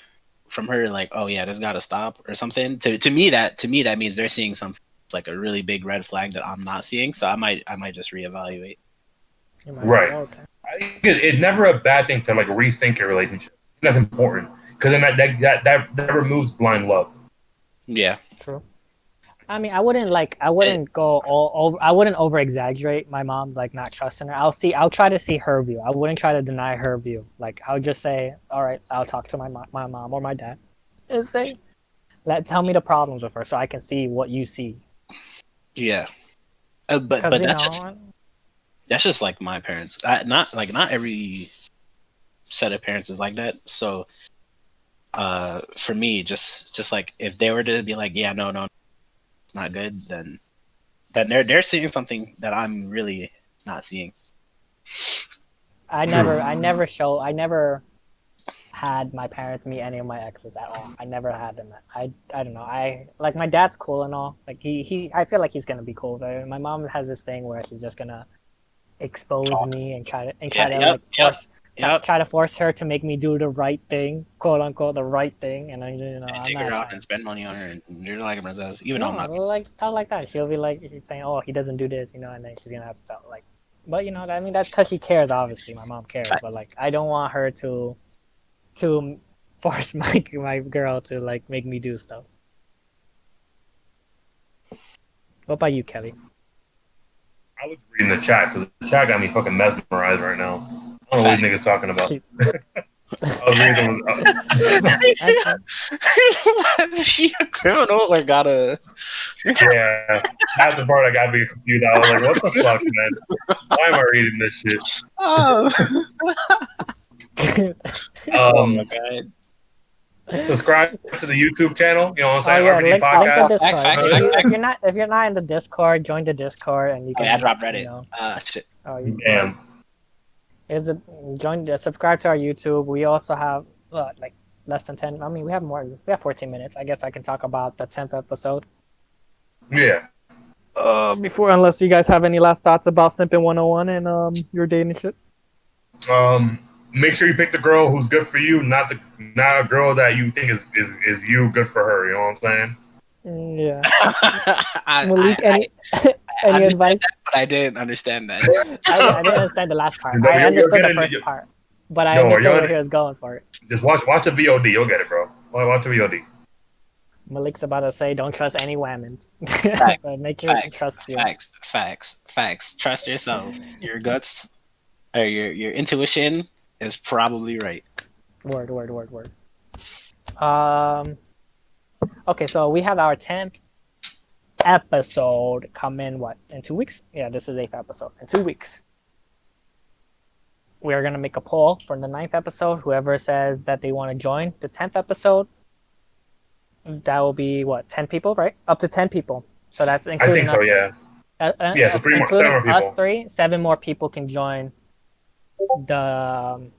from her like, oh yeah, this gotta stop or something. To me that means they're seeing something like a really big red flag that I'm not seeing. So I might just reevaluate. You might Right. okay. I think it's never a bad thing to like rethink your relationship. That's important because then that removes blind love. Yeah. True. I mean, I wouldn't go all over, I wouldn't over exaggerate my mom's like not trusting her. I'll try to see her view. I wouldn't try to deny her view. Like, I'll just say, all right, I'll talk to my mom or my dad and say, tell me the problems with her so I can see what you see. Yeah. But Because, that's just like my parents. Not every set of parents is like that. So for me, just like if they were to be like, yeah, no, it's not good, then they're seeing something that I'm really not seeing. I never had my parents meet any of my exes at all. I never had them. I don't know. I like my dad's cool and all. Like I feel like he's gonna be cool. But my mom has this thing where she's just gonna expose me and try to like force try to force her to make me do the right thing, quote unquote, the right thing. And And I'm take not her out trying. and spend money on her, and you're like a princess, even though I'm No, not. like stuff like that. She'll be like saying, "Oh, he doesn't do this," and then she's gonna have to tell like. But I mean, that's because she cares. Obviously, my mom cares. But like, I don't want her to force my girl to like make me do stuff. What about you, Kelly? I was reading the chat because the chat got me fucking mesmerized right now. I don't know what these niggas talking about. I was reading them. Is she a criminal or got a? Yeah, that's the part I got me confused. I was like, "What the fuck, man? Why am I reading this shit?" Oh. Oh my Um, god. subscribe to the YouTube channel. You know what I'm saying? Oh yeah, RVD link the podcast. Discord. Facts. If you're not in the Discord, join the Discord and you Oh, can. yeah, I dropped You Reddit. know, Shit. Damn. Subscribe to our YouTube. We also have like less than 10. I mean, we have more. We have 14 minutes. I guess I can talk about the 10th episode. Yeah. Before, unless you guys have any last thoughts about Simping 101 and your dating shit. Make sure you pick the girl who's good for you, not a girl that you think is you good for her. You know what I'm saying? Yeah. Malik, any advice? That, but I didn't understand that. I didn't understand the last part. No, I understood the getting, first part, but I understood where he was going for it. Just watch the VOD. You'll get it, bro. Watch the VOD. Malik's about to say, "Don't trust any women." Make sure you trust you. Facts. Trust yourself. Your guts, or your intuition is probably right. Word. Okay, so we have our 10th episode coming. What, in 2 weeks? Yeah, this is 8th episode in 2 weeks. We are gonna make a poll for the 9th episode. Whoever says that they want to join the 10th episode, that will be what, 10 people, right? Up to 10 people. So that's including us. I think so. Yeah. Yeah. So 3 more, 7 more people. Us three, 7 more people can join the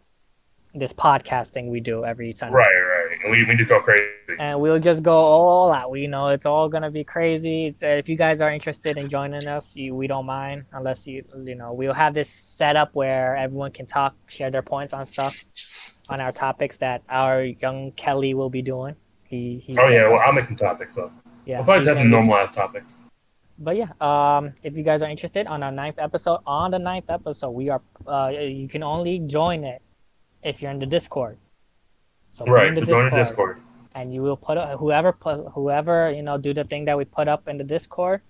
this podcasting we do every Sunday. Right. And we just go crazy. And we'll just go all out. We know it's all gonna be crazy. If you guys are interested in joining us, we don't mind. Unless we'll have this set up where everyone can talk, share their points on stuff, on our topics that our young Kelly will be doing. Well, I'll make some topics though. Yeah, we'll probably have some normalized topics. But yeah, if you guys are interested on the 9th episode, we are. You can only join it if you're in the Discord. So join the Discord, and you will put whoever do the thing that we put up in the Discord.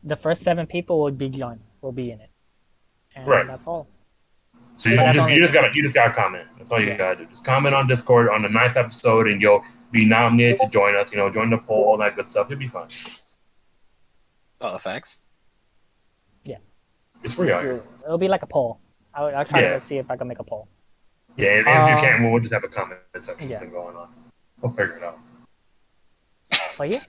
The first 7 people will be in it, and that's all. So you just gotta comment. That's all you gotta do. Just comment on Discord on the 9th episode, and you'll be nominated to join us. Join the poll, all that good stuff. It'll be fun. Oh, facts. Yeah, it's free out here. It'll be like a poll. I'll try to see if I can make a poll. Yeah, and if you can't, we'll just have a comment section thing going on. We'll figure it out. But yeah.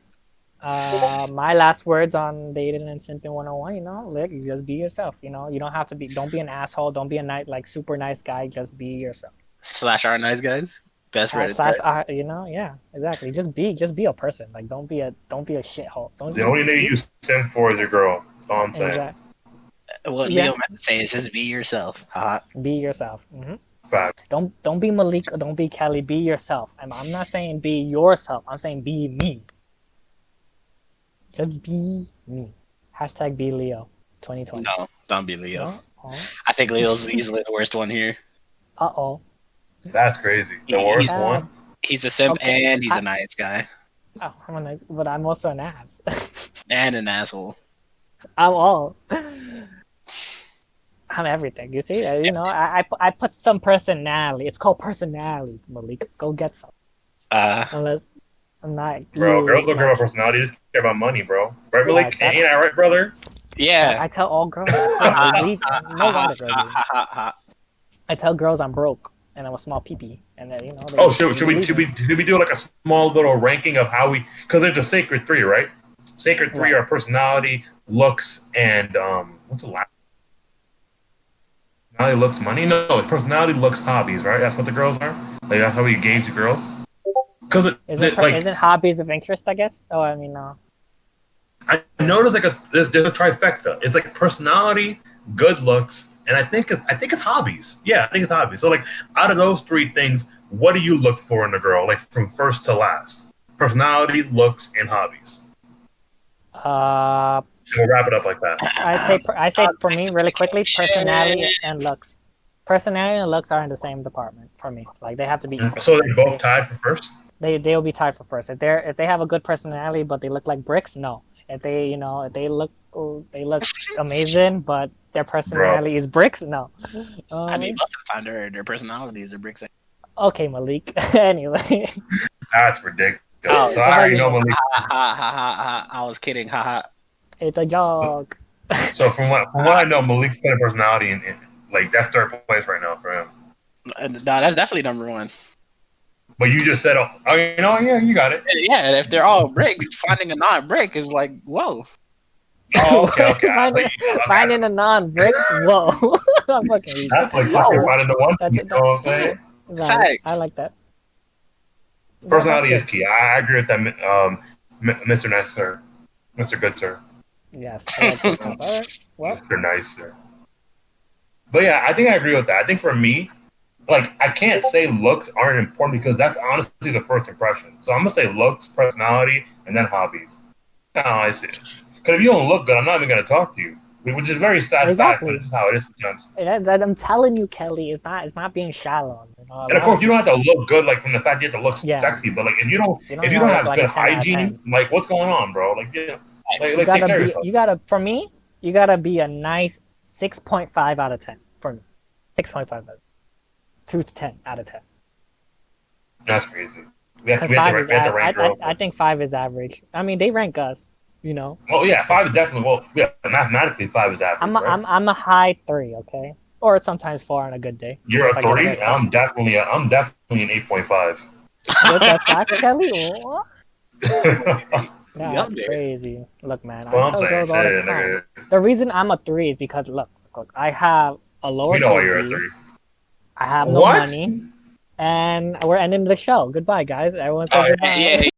My last words on dating and simping 101, like just be yourself, you don't have to be, don't be an asshole, don't be a like super nice guy, just be yourself. Slash our nice guys. Best Reddit Slash, thread. yeah, exactly. Just be a person. Like don't be a shithole. Don't The only nigga be, you simp for is your girl. That's all I'm saying. exactly. What Yeah, Leo meant to say is just be yourself. Haha. be yourself. Fact. Don't be Malik, don't be Kelly. Be yourself. I'm not saying be yourself. I'm saying be me. Just be me. Hashtag be Leo 2020. No, don't be Leo. No? Oh. I think Leo's easily the worst one here. Uh-oh. That's crazy. The worst Sad. one. He's a simp Okay. and he's a nice guy. Oh, I'm a nice, but I'm also an ass. And an asshole. I'm all. I'm everything. You see, I put some personality. It's called personality, Malik. Go get some. Unless I'm not. Bro, you, girls don't care like, about personality, they just care about money, bro. Right, Malik? like that. Ain't I right, brother? Yeah. I tell all girls. They leave. No wonder girls leave. I tell girls I'm broke and I'm a small peepee, and then They, Oh, should they we leave should me. we do like a small little ranking of how we? Because there's a sacred three, right? Sacred three Right. are personality, looks, and what's the last? Personality, looks, money. No, it's personality, looks, hobbies, right? That's what the girls are. Like that's how we gauge the girls. Because Isn't hobbies of interest? I guess. Oh, I mean, no. I noticed there's a trifecta. It's like personality, good looks, and I think it's hobbies. Yeah, I think it's hobbies. So like out of those three things, what do you look for in a girl? Like from first to last, personality, looks, and hobbies. Uh, And we'll wrap it up like that. I say for me really quickly, personality and looks. Personality and looks are in the same department for me. Like they have to be equal. So they both tied for first. They'll be tied for first. If they have a good personality but they look like bricks, no. If they look amazing but their personality is bricks, no. I mean, most of the time their personalities are bricks. Okay, Malik. Anyway. That's ridiculous. Oh, so I already know Malik. I was kidding. Haha. It's a joke. So from what I know, Malik's playing personality and like that's third place right now for him. No, that's definitely number one. But you just said, oh, yeah, you got it. Yeah, and if they're all bricks, finding a non-brick is like, whoa. Oh, okay. Finding a non-brick? Whoa. I'm fucking That's like fucking finding the one piece, you know what I'm saying? Right. I like that. Personality is key. I agree with that, Mr. Nice Sir. Mr. Good Sir. Yes. I like this. All right. Well. Mr. Nice Sir. But yeah, I think I agree with that. I think for me, like, I can't say looks aren't important because that's honestly the first impression. So I'm going to say looks, personality, and then hobbies. That's how I see it. Because if you don't look good, I'm not even going to talk to you. Which is very sad fact, but it's just how it is sometimes. I'm telling you, Kelly, it's not being shallow. And of course, you don't have to look good, like from the fact you have to look sexy. But like, if you don't have like good hygiene, like what's going on, bro? Like, yeah, like take care of yourself. For me, you gotta be a nice 6.5 out of 10 for me. 6.5 out of 10. 2 to 10 out of 10. That's crazy. We have to rank girls. I think 5 is average. I mean, they rank us. Oh yeah, 5 is definitely mathematically 5 is average. I'm a high 3, okay, or sometimes 4 on a good day. You're a 3. I'm definitely an 8.5. That's fact, Kelly. What? That's there. crazy. Look, man, Well, I tell girls all the time. The reason I'm a 3 is because look, I have a lower. We know why you're a 3. I have no money, and we're ending the show. Goodbye, guys. Everyone says goodbye. Yeah.